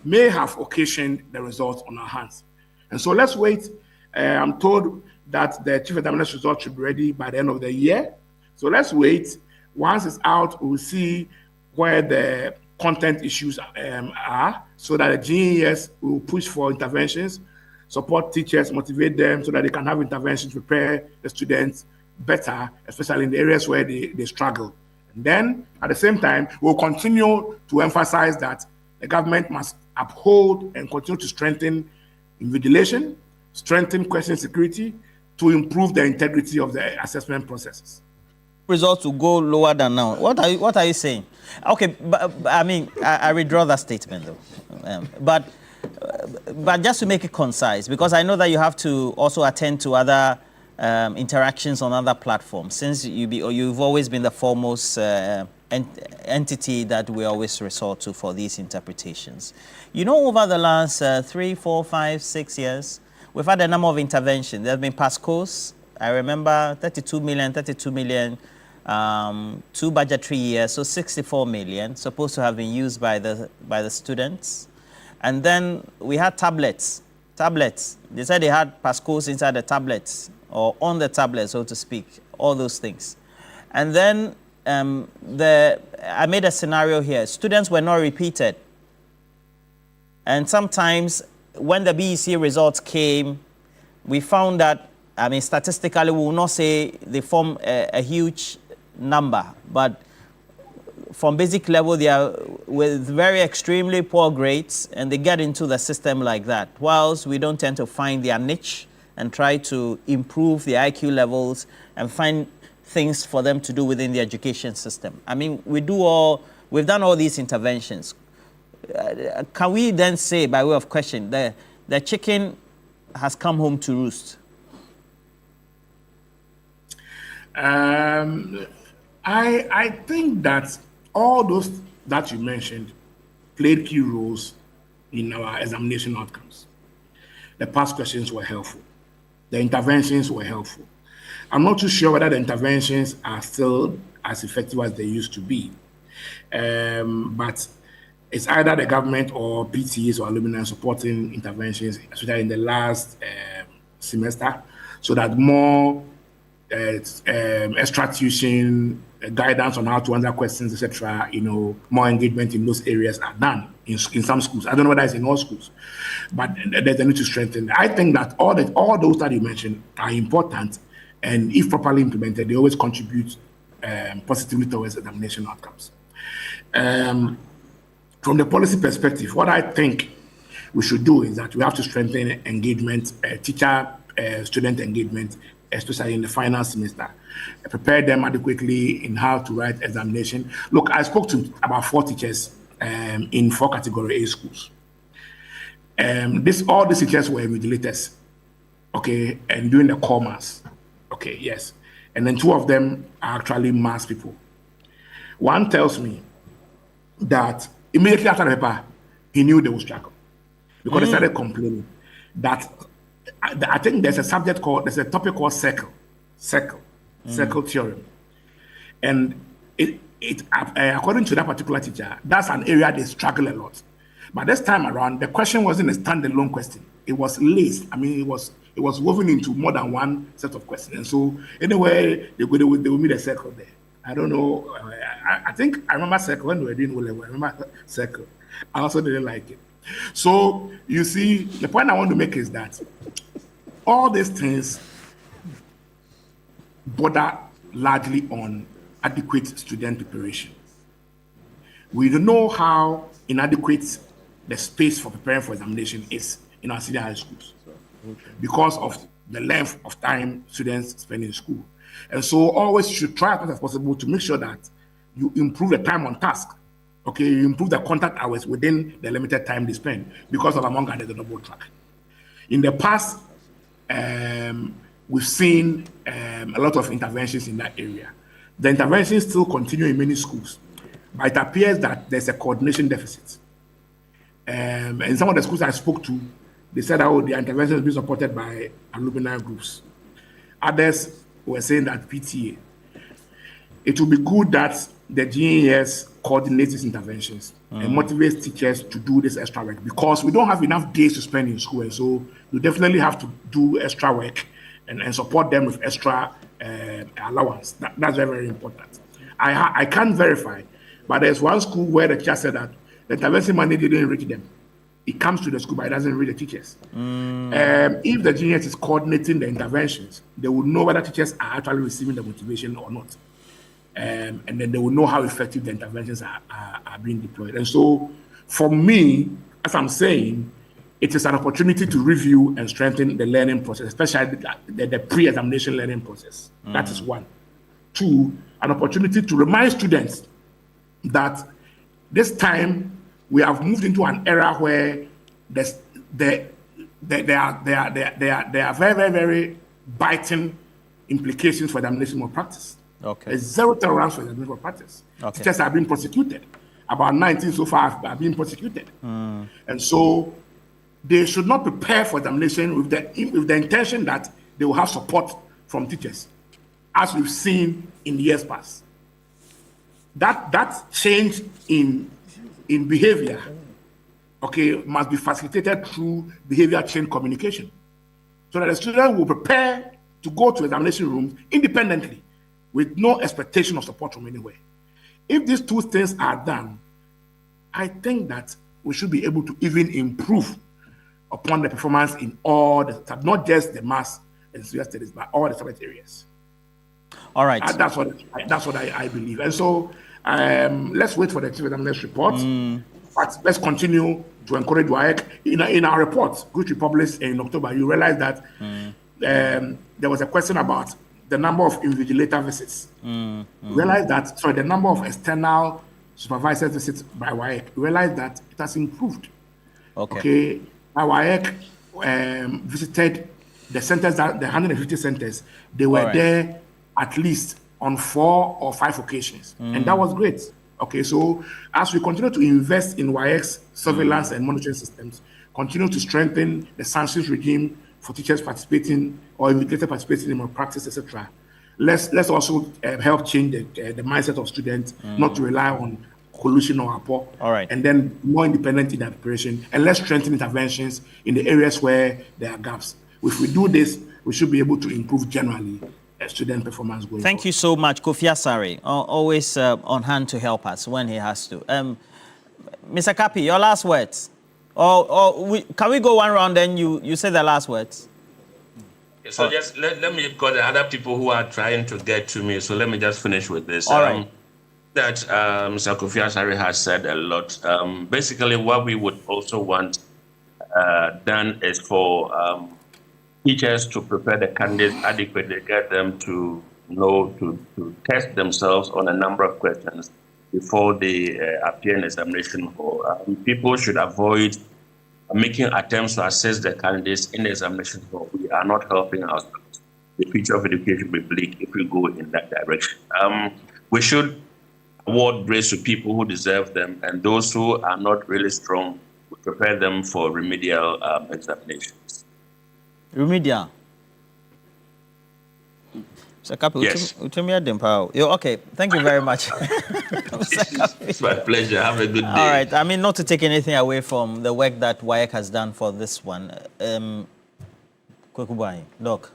may have occasioned the results on our hands. And so let's wait. I'm told that the chief examiner's result should be ready by the end of the year. So let's wait. Once it's out, we'll see where the content issues are, so that the GES will push for interventions, support teachers, motivate them so that they can have interventions, prepare the students better, especially in the areas where they struggle. And then, at the same time, we'll continue to emphasize that the government must uphold and continue to strengthen invigilation, strengthen question security, to improve the integrity of the assessment processes. Results will go lower than now. What are you saying? Okay, but I mean, I withdraw that statement though. But just to make it concise, because I know that you have to also attend to other interactions on other platforms, since you've always been the foremost entity that we always resort to for these interpretations. Over the last 3, 4, 5, 6 years, we've had a number of interventions. There have been PASCOs. I remember 32 million, 2 budgetary years, so 64 million, supposed to have been used by the students. And then we had tablets. They said they had PASCOs inside the tablets, or on the tablet, so to speak, all those things. And then I made a scenario here. Students were not repeated. And sometimes when the BEC results came, we found that, I mean, statistically, we will not say they form a huge number, but from basic level, they are with very extremely poor grades, and they get into the system like that. Whilst we don't tend to find their niche and try to improve the IQ levels and find things for them to do within the education system. I mean, we've done all these interventions. Can we then say, by way of question, the chicken has come home to roost? I think that all those that you mentioned played key roles in our examination outcomes. The past questions were helpful. The interventions were helpful. I'm not too sure whether the interventions are still as effective as they used to be. But it's either the government or PTAs or alumni supporting interventions, especially in the last semester, so that more extra tuition, guidance on how to answer questions, etc., more engagement in those areas are done in some schools. I don't know whether it's in all schools, but there's a need to strengthen. I think that all those that you mentioned are important, and if properly implemented, they always contribute positively towards examination outcomes. From the policy perspective, what I think we should do is that we have to strengthen engagement, teacher-student engagement, especially in the final semester, prepare them adequately in how to write examination. Look, I spoke to about 4 teachers in 4 category A schools. All these teachers were invigilators, okay, and doing the core maths, okay, yes. And then 2 of them are actually maths people. One tells me that immediately after the paper, he knew they would struggle because they started complaining that I think there's a topic called circle theorem. And according to that particular teacher, that's an area they struggle a lot. But this time around, the question wasn't a standalone question. It was laced. I mean, it was woven into more than one set of questions. And so anyway, they will meet a circle there. I don't know. I think I remember circle when we were doing O-level. I remember circle. I also didn't like it. So you see, the point I want to make is that all these things border largely on adequate student preparation. We don't know how inadequate the space for preparing for examination is in our senior high schools because of the length of time students spend in school. And so always should try as much as possible to make sure that you improve the time on task. Okay, you improve the contact hours within the limited time they spend because of, among others, the double track. In the past, we've seen a lot of interventions in that area. The interventions still continue in many schools, but it appears that there's a coordination deficit. In some of the schools I spoke to, they said, oh, the interventions will be supported by alumni groups. Others were saying that PTA. It would be good that the GES coordinates these interventions and motivates teachers to do this extra work because we don't have enough days to spend in school. And so you definitely have to do extra work and support them with extra allowance. That's very, very important. I can't verify, but there's one school where the teacher said that the intervention money didn't reach them. It comes to the school, but it doesn't reach the teachers. If the GES is coordinating the interventions, they will know whether teachers are actually receiving the motivation or not. And then they will know how effective the interventions are being deployed. And so, for me, as I'm saying, it is an opportunity to review and strengthen the learning process, especially the pre-examination learning process. That is 1. 2, an opportunity to remind students that this time we have moved into an era where there are very, very, very biting implications for examination malpractice. Okay. There's zero tolerance for examination malpractice. Okay. Teachers are being prosecuted. About 19 so far are being prosecuted. And so they should not prepare for examination with the intention that they will have support from teachers, as we've seen in the years past. That change in behavior, okay, must be facilitated through behavior change communication, so that the student will prepare to go to examination rooms independently with no expectation of support from anywhere. If these two things are done, I think that we should be able to even improve upon the performance in all the, not just the maths and social studies, but all the subject areas. All right. That's what I believe. And so let's wait for the chief examiner's report. But let's continue to encourage WAEC. In our report, which we published in October, you realize that there was a question about the number of invigilator visits. We realized that, the number of external supervisor visits by WAEC, we realized that it has improved. Okay. By WAEC visited the centers, the 150 centers, they were there at least on 4 or 5 occasions. And that was great. Okay, so as we continue to invest in WAEC's surveillance and monitoring systems, continue to strengthen the sanctions regime for teachers participating or invigilators participating in malpractice, etc. Let's also help change the mindset of students, not to rely on collusion or rapport, and then more independent in their preparation. And let's strengthen interventions in the areas where there are gaps. If we do this, we should be able to improve generally student performance going Thank you so much, Kofi Asare, always on hand to help us when he has to. Mr. Kapi, your last words. Can we go one round, then you say the last words? So just let me, because there are other people who are trying to get to me, so let me just finish with this. All right. That Mr. Kofi Asare has said a lot. Basically, what we would also want done is for teachers to prepare the candidates adequately, get them to know, to test themselves on a number of questions before they appear in examination hall. People should avoid making attempts to assess the candidates in the examination hall. We are not helping ourselves. The future of education will be bleak if we go in that direction. We should award grades to people who deserve them, and those who are not really strong, we prepare them for remedial examinations. Remedial. Yes. Okay, thank you very much. It's my pleasure. Have a good day. All right. I mean, not to take anything away from the work that WAEC has done for this one. Kwekubai, Doc,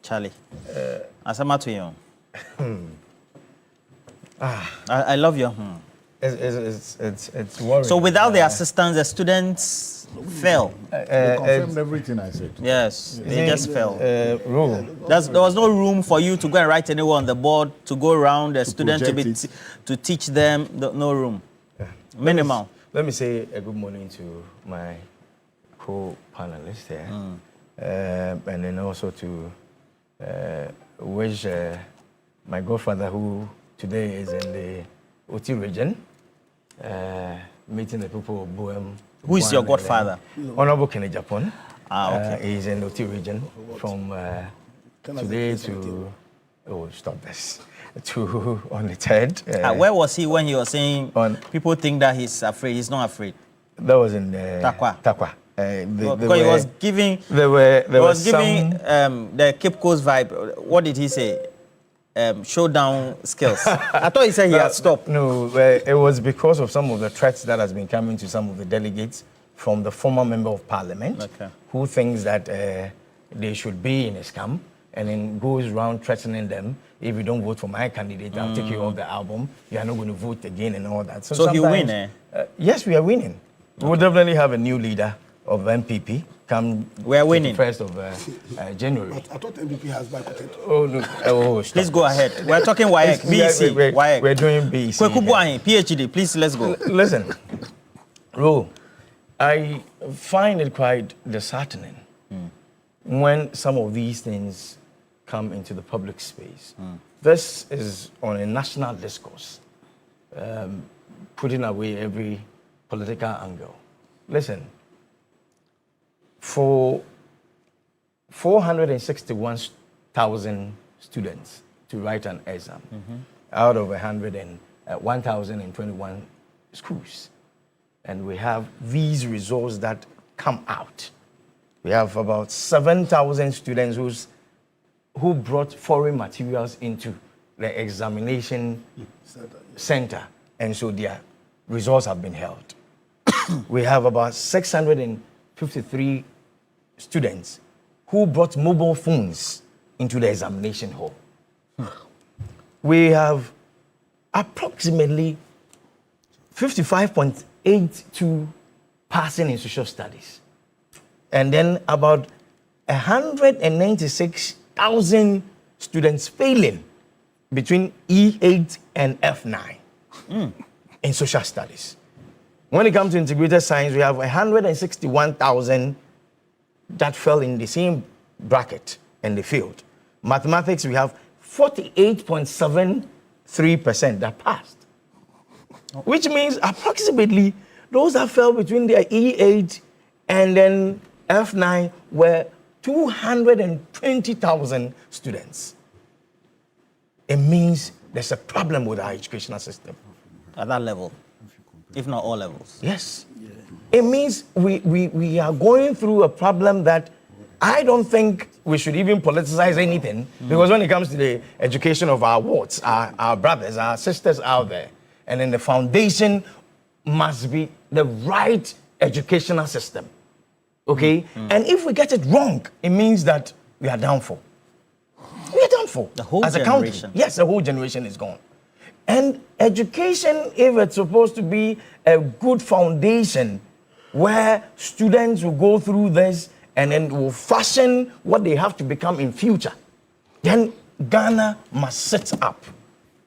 Charlie, Asama to you. I love your. It's worrying. So without the assistance, the students fell. They confirmed everything I said. Yes, they just fell. There was no room for you to go and write anywhere on the board, to go around the students to teach them. No room. Minimal. Let me say a good morning to my co-panelists here, and then also to wish my godfather, who today is in the OT region, meeting the people of Boem. Who is your godfather? Honorable Kenny Japan. Okay. He's in the OT region from today to, stop this, to on the 3rd. Where was he when he was saying people think that he's afraid? He's not afraid. That was in Takwa. Because he was giving, the Cape Coast vibe. What did he say? Showdown skills. I thought he said he had stopped. No, it was because of some of the threats that has been coming to some of the delegates from the former member of parliament, who thinks that they should be in a scam, and then goes around threatening them. If you don't vote for my candidate, I'll take you off the album. You are not going to vote again and all that. So he'll win, eh? Yes, we are winning. We will definitely have a new leader of MPP come. We are winning. 1st of January. I thought MPP has boycotted. Oh, no. Please go ahead. We're talking WAEC, BEC, WAEC. We're doing BEC. Kwekubuahin, PhD, please, let's go. Listen, Ro, I find it quite disheartening when some of these things come into the public space. This is on a national discourse, putting away every political angle. Listen, for 461,000 students to write an exam out of 1,021 schools, and we have these results that come out. We have about 7,000 students who brought foreign materials into the examination center, and so their results have been held. We have about 653 students who brought mobile phones into the examination hall. we have approximately 55.82 passing in social studies. And then about 196,000 students failing between E8 and F9 in social studies. When it comes to integrated science, we have 161,000 that fell in the same bracket and they failed. Mathematics, we have 48.73% that passed, which means approximately those that fell between their E8 and then F9 were 220,000 students. It means there's a problem with our educational system. At that level, if not all levels. Yes. Yeah. It means we are going through a problem that I don't think we should even politicize anything, because when it comes to the education of our wards, our brothers, our sisters out there, and then the foundation must be the right educational system. Okay? And if we get it wrong, it means that we are down for. We are done for. The whole as generation. A country. Yes, the whole generation is gone. And education, if it's supposed to be a good foundation where students will go through this and then will fashion what they have to become in future, then Ghana must sit up.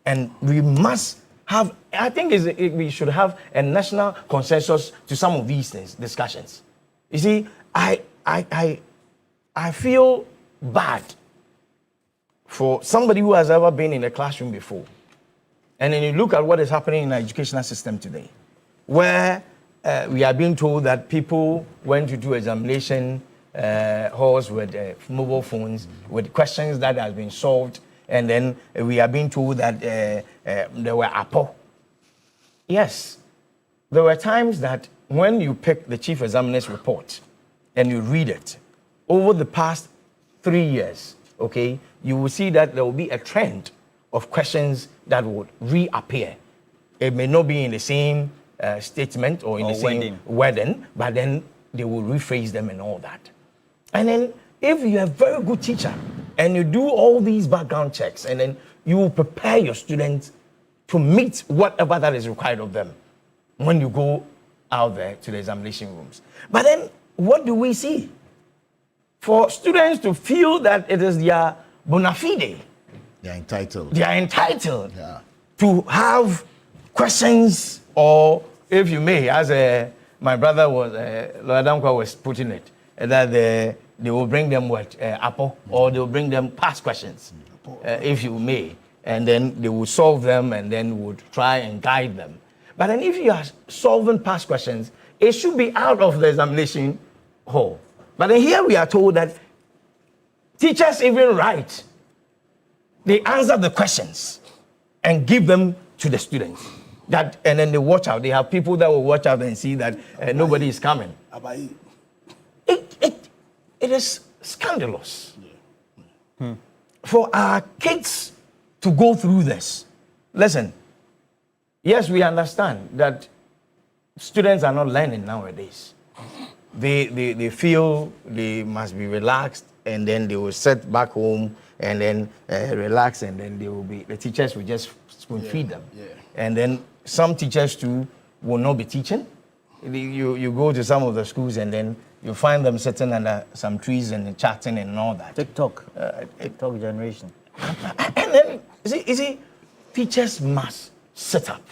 And we must have, I think we should have a national consensus to some of these things, discussions. You see, I feel bad for somebody who has ever been in a classroom before. And then you look at what is happening in our educational system today, where we are being told that people went to do examination halls with mobile phones, with questions that have been solved, and then we are being told that there were APO. Yes, there were times that when you pick the chief examiner's report and you read it, over the past 3 years, okay, you will see that there will be a trend of questions that would reappear. It may not be in the same statement or in the same wording, but then they will rephrase them and all that. And then if you're a very good teacher and you do all these background checks and then you will prepare your students to meet whatever that is required of them when you go out there to the examination rooms. But then what do we see? For students to feel that it is their bona fide, they are entitled. They are entitled to have questions, or if you may, as my brother was, Lord Adamkwa was putting it, that they will bring them what, Apple, or they will bring them past questions, if you may, and then they will solve them and then would try and guide them. But then if you are solving past questions, it should be out of the examination hall. But then here we are told that teachers even write. They answer the questions and give them to the students. And then they watch out. They have people that will watch out and see that nobody is coming. It is scandalous for our kids to go through this. Listen, yes, we understand that students are not learning nowadays. They feel they must be relaxed, and then they will sit back home and then relax, and then the teachers will just spoon feed them. And then some teachers too will not be teaching. You go to some of the schools and then you find them sitting under some trees and chatting and all that. TikTok generation. And then, you see, teachers must sit up.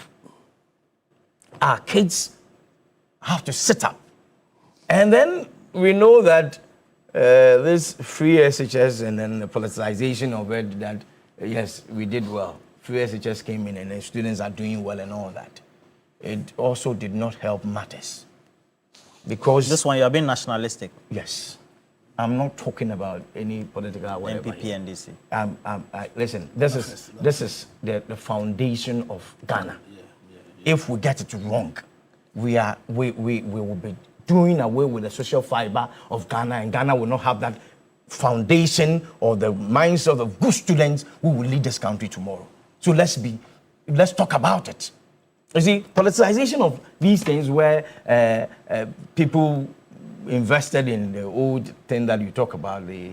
Our kids have to sit up. And then we know that this free SHS and then the politicization of it, that yes, we did well. Free SHS came in and the students are doing well and all that. It also did not help matters. Because this one, you are being nationalistic. Yes. I'm not talking about any political whatever. NPP, NDC. Listen, this is the foundation of Ghana. If we get it wrong, we will be doing away with the social fiber of Ghana, and Ghana will not have that foundation or the mindset of good students who will lead this country tomorrow. So let's talk about it. You see, politicization of these things where people invested in the old thing that you talk about, the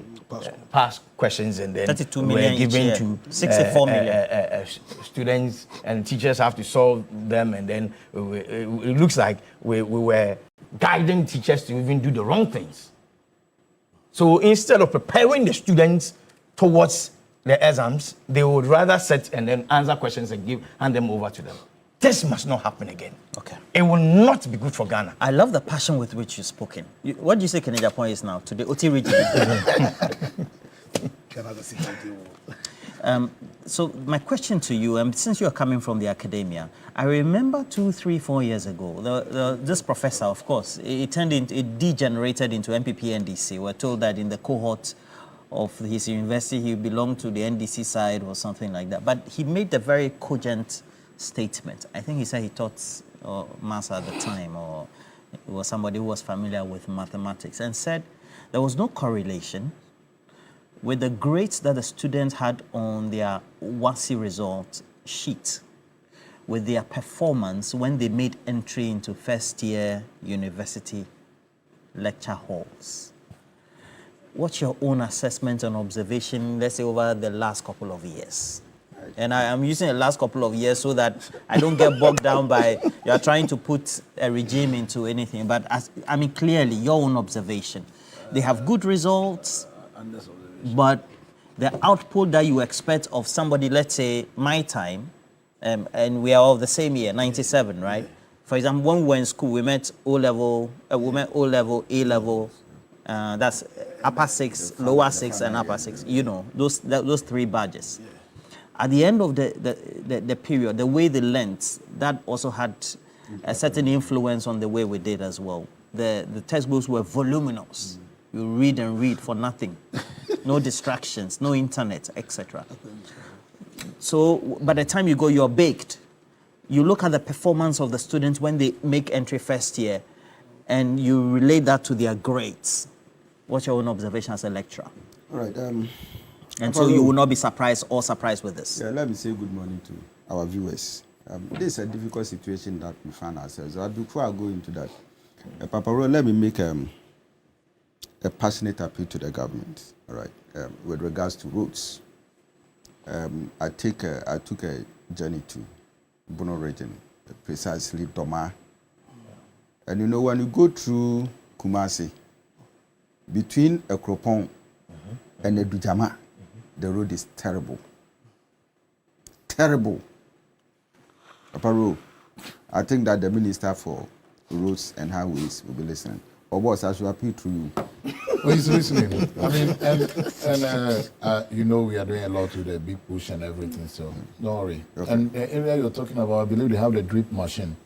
past questions, and then 32 million were given each year. to 64 million. students, and teachers have to solve them, and then it looks like we were guiding teachers to even do the wrong things. So instead of preparing the students towards the exams, they would rather sit and then answer questions and hand them over to them. This must not happen again. Okay. It will not be good for Ghana. I love the passion with which you've spoken. What do you say Kenya Point is now to the OT region? So my question to you, since you are coming from the academia, I remember 2, 3, 4 years ago, this professor, of course, it degenerated into MPP NDC. We're told that in the cohort of his university, he belonged to the NDC side or something like that. But he made a very cogent statement. I think he said he taught maths at the time, or it was somebody who was familiar with mathematics, and said there was no correlation with the grades that the students had on their WASSCE result sheet with their performance when they made entry into first-year university lecture halls. What's your own assessment and observation, let's say, over the last couple of years? And I'm using the last couple of years so that I don't get bogged down by you're trying to put a regime into anything. But clearly, your own observation. They have good results, but the output that you expect of somebody, let's say, my time, and we are all the same year, 97, right? For example, when we were in school, we met O-level, A-level, that's upper 6, lower 6, and upper 6. You know, those 3 badges. At the end of the period, the way they learnt, that also had a certain influence on the way we did as well. The textbooks were voluminous. You read and read for nothing. No distractions, no internet, etc. So by the time you go, you're baked. You look at the performance of the students when they make entry first year, and you relate that to their grades. What's your own observation as a lecturer? All right. And so you will not be surprised with this. Yeah, let me say good morning to our viewers. This is a difficult situation that we find ourselves. But before I go into that, Papa Ro, let me make a passionate appeal to the government. All right, with regards to roads. I took a journey to Bono region, precisely Doma. And you know, when you go through Kumasi, between Ekropon and Edujama, the road is terrible. Terrible. Papa Ro, I think that the Minister for Roads and Highways will be listening. Or boss, I should appeal to you. Well, he's listening. I mean, you know, we are doing a lot with the big push and everything, so don't worry. Okay. And the area you're talking about, I believe they have the drip machine.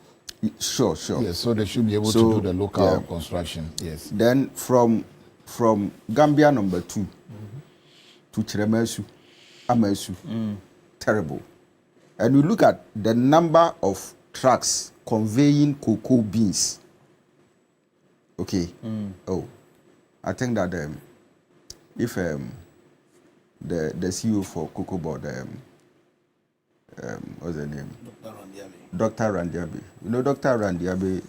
Sure. Yes, so they should be able to do the local construction. Yes. Then from Gambia number 2 to Chiremesu, Amesu, terrible. And you look at the number of trucks conveying cocoa beans. Okay. Oh, I think that if the CEO for Cocoa Board, what's the name? Dr. Randiabe. You know, Dr. Randiabe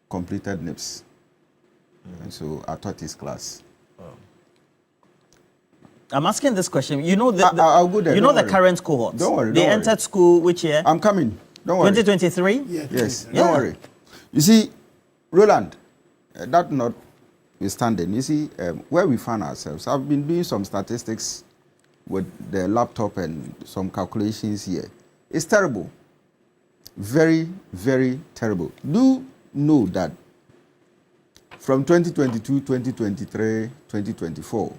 completed NIPS. And so I taught his class. I'm asking this question. You know I'll go there. You know the current cohort. Don't worry. They entered school which year? I'm coming. Don't worry. 2023? Yes. Don't worry. You see, Roland, that notwithstanding, you see, where we find ourselves, I've been doing some statistics with the laptop and some calculations here. It's terrible. Very, very terrible. Do know that from 2022, 2023, 2024,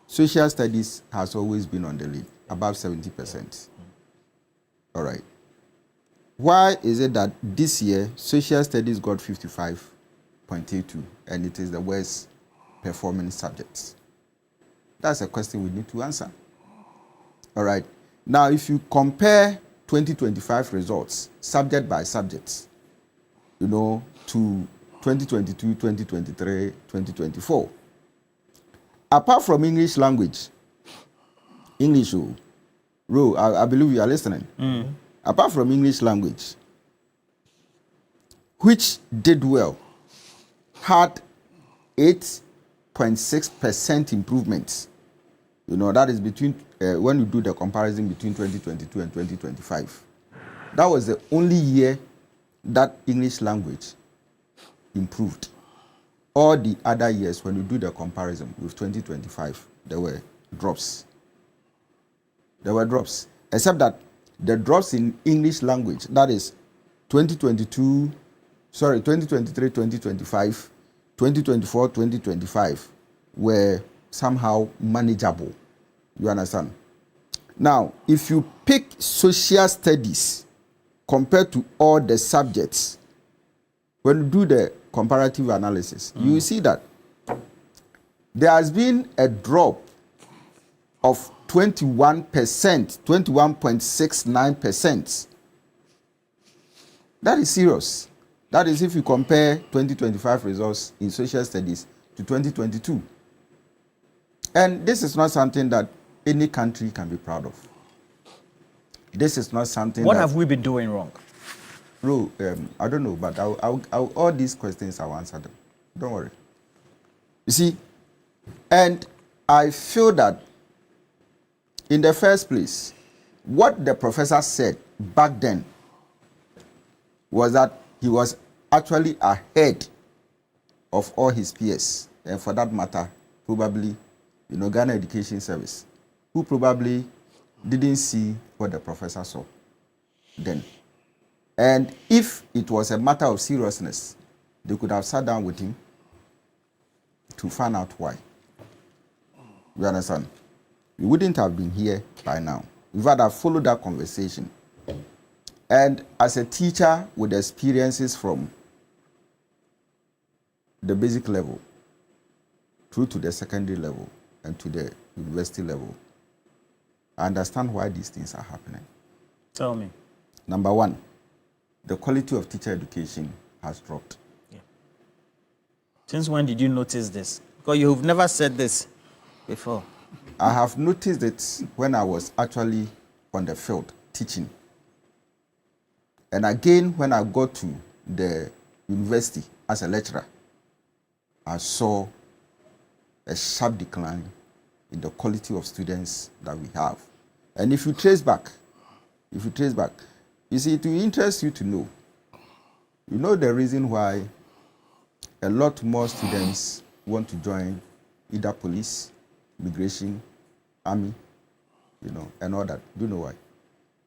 social studies has always been on the lead, above 70%. All right. Why is it that this year social studies got 55.82 and it is the worst performing subjects? That's a question we need to answer. All right. Now, if you compare 2025 results, subject by subject, you know, to 2022, 2023, 2024, apart from English language, Ro, I believe you are listening. Apart from English language, which did well, had 8.6% improvements. You know, that is between, when you do the comparison between 2022 and 2025. That was the only year that English language improved. All the other years, when you do the comparison with 2025, there were drops. There were drops, except that the drops in English language, that is 2023, 2025, 2024, 2025, were somehow manageable. You understand? Now, if you pick social studies compared to all the subjects, when you do the comparative analysis, you will see that there has been a drop of 21%, 21.69%. That is serious. That is if you compare 2025 results in social studies to 2022. And this is not something that any country can be proud of. This is not something What have we been doing wrong? Bro, I don't know, but all these questions, I'll answer them. Don't worry. You see, and I feel that in the first place, what the professor said back then was that he was actually ahead of all his peers, and for that matter, probably, you know, Ghana Education Service, who probably didn't see what the professor saw then. And if it was a matter of seriousness, they could have sat down with him to find out why. You understand? We wouldn't have been here by now. We'd have followed that conversation. And as a teacher with experiences from the basic level through to the secondary level and to the university level, I understand why these things are happening. Tell me. Number one, the quality of teacher education has dropped. Yeah. Since when did you notice this? Because you've never said this before. I have noticed it when I was actually on the field teaching. And again, when I got to the university as a lecturer, I saw a sharp decline in the quality of students that we have. And if you trace back, you see, it will interest you to know. You know the reason why a lot more students want to join either police, immigration, army, you know, and all that. Do you know why?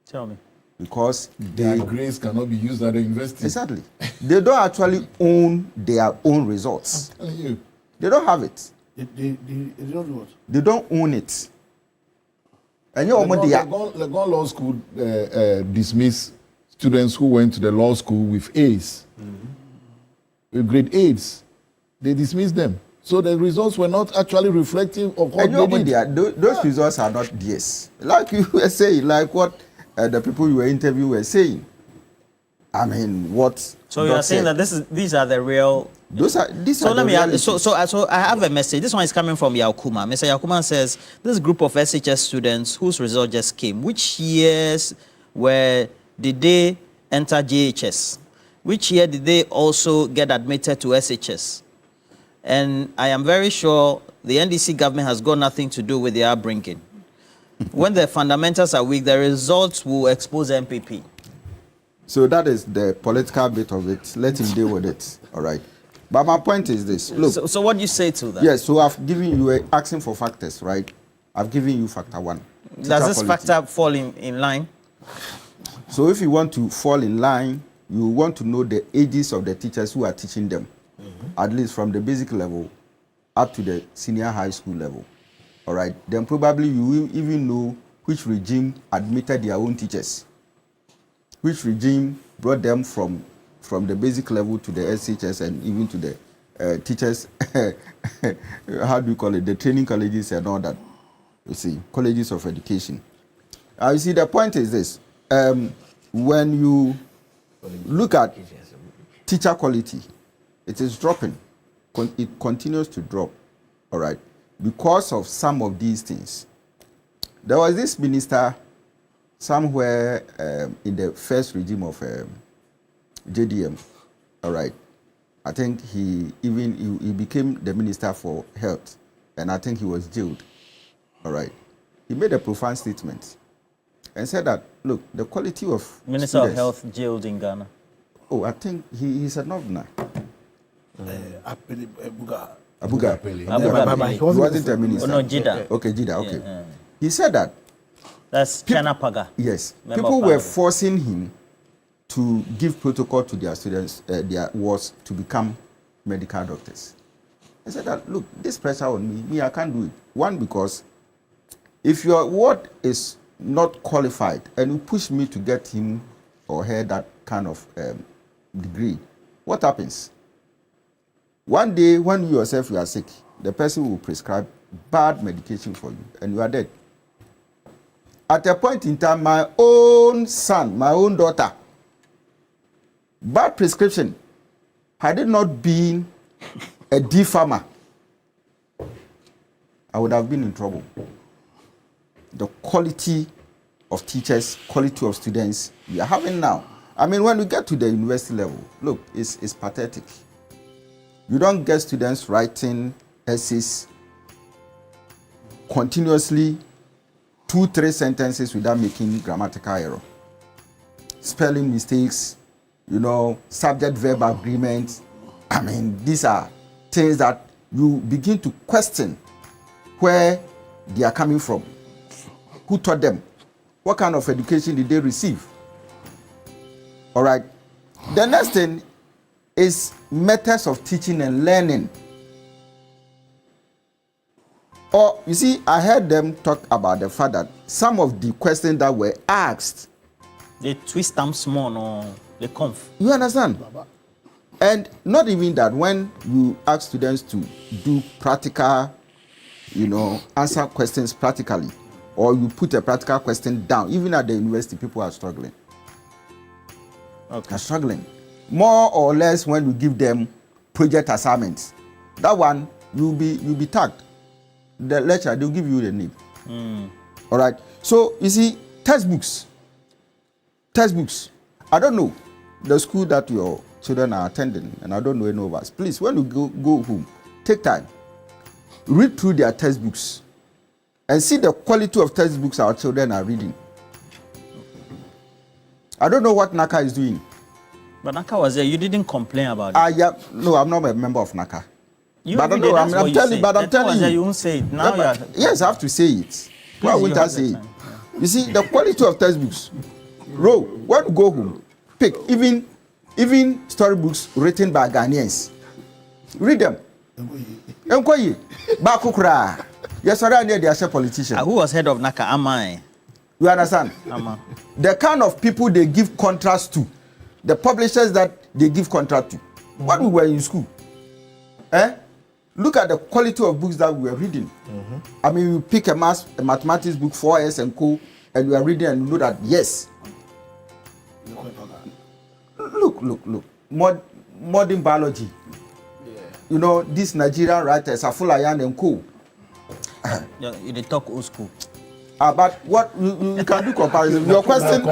Tell me. Because their grades cannot be used at the university. Exactly. They don't actually own their own results. I'm telling you. They don't have it. They don't what? They don't own it. And Legon Law School dismiss students who went to the law school with A's, with grade 8s. They dismissed them. So the results were not actually reflective of what they did. Those results are not theirs. Like you were saying, like what the people you were interviewing were saying. I mean, what? So you are saying that these are the real. These are so let the me realities. so I have a message. This one is coming from Yakuma. Mr. Yakuma says this group of SHS students whose result just came. Which years did they enter JHS? Which year did they also get admitted to SHS? And I am very sure the NDC government has got nothing to do with their upbringing. When the fundamentals are weak, the results will expose MPP. So that is the political bit of it. Let him deal with it. All right. But my point is this. Look. So what do you say to that? Yes. So I've given you asking for factors, right? I've given you factor one. Does this factor fall in line? So if you want to fall in line, you want to know the ages of the teachers who are teaching them, at least from the basic level up to the senior high school level. All right. Then probably you will even know which regime admitted their own teachers. Which regime brought them from the basic level to the SHS and even to the teachers, how do you call it, the training colleges and all that, you see, colleges of education. You see, the point is this. When you look at teacher quality, it is dropping. It continues to drop, all right, because of some of these things. There was this minister somewhere in the first regime of JDM, all right. I think he became the Minister for Health, and I think he was jailed. All right. He made a profound statement and said that, look, the quality of Minister of Health jailed in Ghana. Oh, I think he's a governor. Abuga. He wasn't a minister. Oh, no, Jida. Okay, Jida, okay. Yeah. He said that. That's China Paga. Yes. Member People of were Parliament. forcing him to give protocol to their students, their was to become medical doctors. I said that, look, this pressure on me, I can't do it. One, because if your ward is not qualified and you push me to get him or her that kind of degree, what happens? One day, when you yourself you are sick, the person will prescribe bad medication for you and you are dead. At a point in time, my own son, my own daughter, bad prescription, had it not been a D farmer, I would have been in trouble. The quality of teachers, quality of students we are having now. I mean, when we get to the university level, look, it's pathetic. You don't get students writing essays continuously, 2-3 sentences without making grammatical error. Spelling mistakes, subject-verb agreements. I mean, these are things that you begin to question where they are coming from. Who taught them? What kind of education did they receive? All right. The next thing is methods of teaching and learning. Or, you see, I heard them talk about the fact that some of the questions that were asked, they twist them small, no, they conf. You understand? And not even that, when you ask students to do practical, answer questions practically, or you put a practical question down, even at the university, people are struggling. Okay. Are struggling. More or less when you give them project assignments. That one, you'll be tagged. The lecturer, they'll give you the name. All right. So, you see, textbooks. I don't know the school that your children are attending, and I don't know any of us. Please, when you go home, take time. Read through their textbooks and see the quality of textbooks our children are reading. I don't know what NACA is doing. But NACA was there. You didn't complain about it. Yeah, no, I'm not a member of NACA. You but I don't know. I'm telling you. You won't say it. Now yes, I have to say it. Why wouldn't I say it? You see, the quality of textbooks. When you go home, pick even storybooks written by Ghanaians. Read them. Yes, they are politicians. Who was head of NACA? Am I? You understand? The kind of people they give contracts to, the publishers that they give contract to. When we were in school, look at the quality of books that we were reading. I mean, you pick a mathematics book, 4S and co, and you are reading and you know that, yes. Look. Modern biology. These Nigerian writers, Afulayan and co. They talk old school. But what you can do comparison. Your question.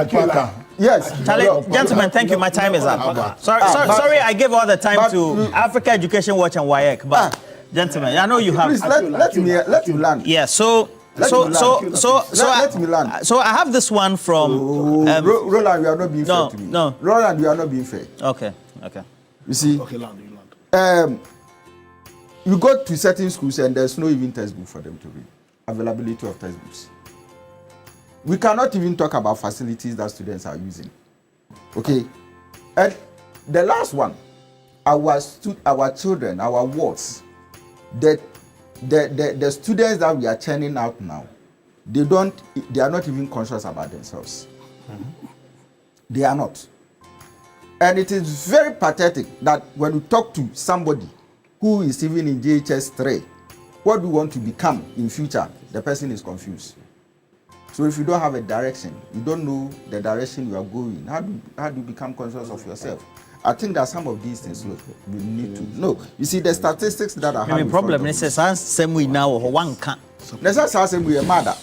Yes. Charlie, gentlemen, thank you. My time is up. Sorry, I gave all the time to Africa Education Watch and WAEC. But gentlemen, I know you have. Please let me land. Yeah. So let me land. So I have this one from Roland. You are not being fair to me. No. Roland, you are not being fair. Okay. You see. Okay, land. You go to certain schools and there's no even textbook for them to read. Availability of textbooks. We cannot even talk about facilities that students are using. Okay? And the last one, our children, our wards, the students that we are churning out now, they are not even conscious about themselves. They are not. And it is very pathetic that when you talk to somebody who is even in JHS 3, what do you want to become in future? The person is confused. So if you don't have a direction, you don't know the direction you are going, how do you become conscious of yourself? I think that some of these things we need to know. You see, the statistics that are having problem is the same way now or one can. There's a same way mother.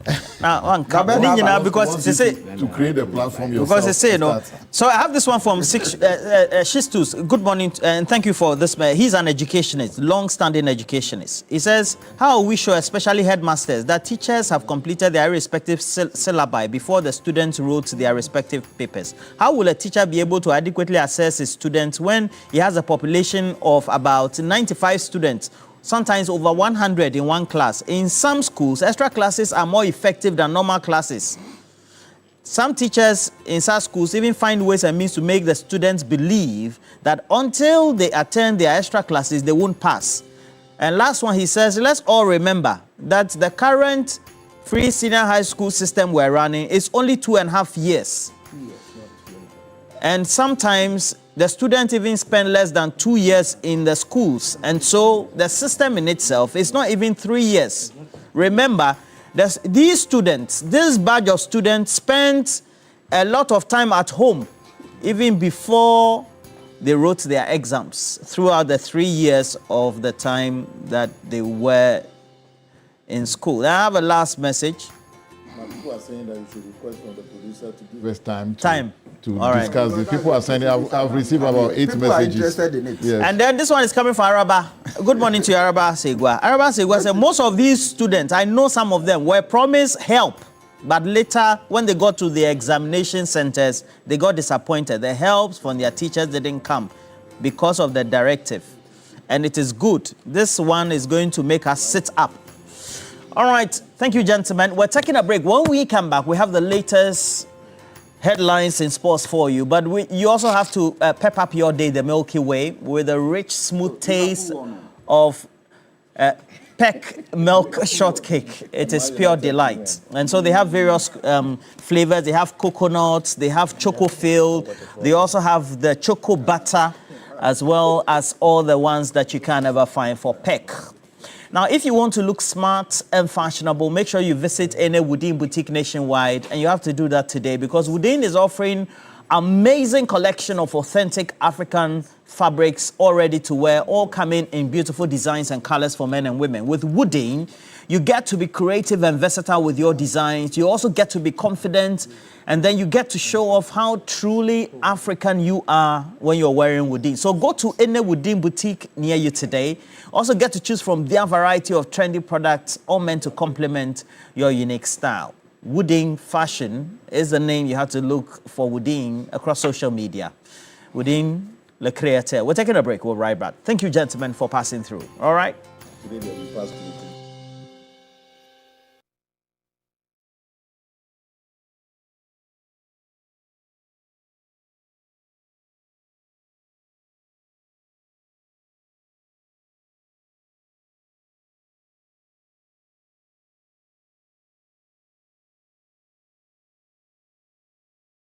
because they say to create a platform yourself. Because they say no. So I have this one from Shistus. Good morning and thank you for this. He's an educationist, long-standing educationist. He says, "How we show, especially headmasters, that teachers have completed their respective syllabi before the students wrote their respective papers. How will a teacher be able to adequately assess his students when he has a population of about 95 students?" Sometimes over 100 in one class. In some schools, extra classes are more effective than normal classes. Some teachers in such schools even find ways and means to make the students believe that until they attend their extra classes, they won't pass. And last one, he says, let's all remember that the current free senior high school system we're running is only 2.5 years. And sometimes the students even spend less than 2 years in the schools. And so the system in itself is not even 3 years. Remember, these students, this batch of students spent a lot of time at home, even before they wrote their exams, throughout the 3 years of the time that they were in school. I have a last message. People are saying that you should request from the producer to give us time to All discuss right. it. People are saying, I've received about 8 People messages. are interested in it. Yes. And then this one is coming from Araba. Good morning to you, Araba Segwa. Araba Segwa said, most of these students, I know some of them, were promised help. But later, when they got to the examination centers, they got disappointed. The help from their teachers didn't come because of the directive. And it is good. This one is going to make us sit up. All right. Thank you, gentlemen. We're taking a break. When we come back, we have the latest headlines in sports for you. But you also have to pep up your day the Milky Way with a rich, smooth taste of Peck milk shortcake. It is pure delight. And so they have various flavors. They have coconuts. They have choco filled. They also have the choco butter, as well as all the ones that you can ever find for Peck. Now, if you want to look smart and fashionable, make sure you visit any Woodin boutique nationwide. And you have to do that today because Woodin is offering amazing collection of authentic African fabrics all ready to wear, all coming in beautiful designs and colors for men and women. With Woodin, you get to be creative and versatile with your designs. You also get to be confident, and then you get to show off how truly African you are when you're wearing Woodin. So go to any Woodin boutique near you today. Also get to choose from their variety of trendy products, all meant to complement your unique style. Woodin Fashion is the name you have to look for Woodin across social media. Woodin Le Créateur. We're taking a break. We'll be right back. Thank you, gentlemen, for passing through. All right? Today they'll be fast.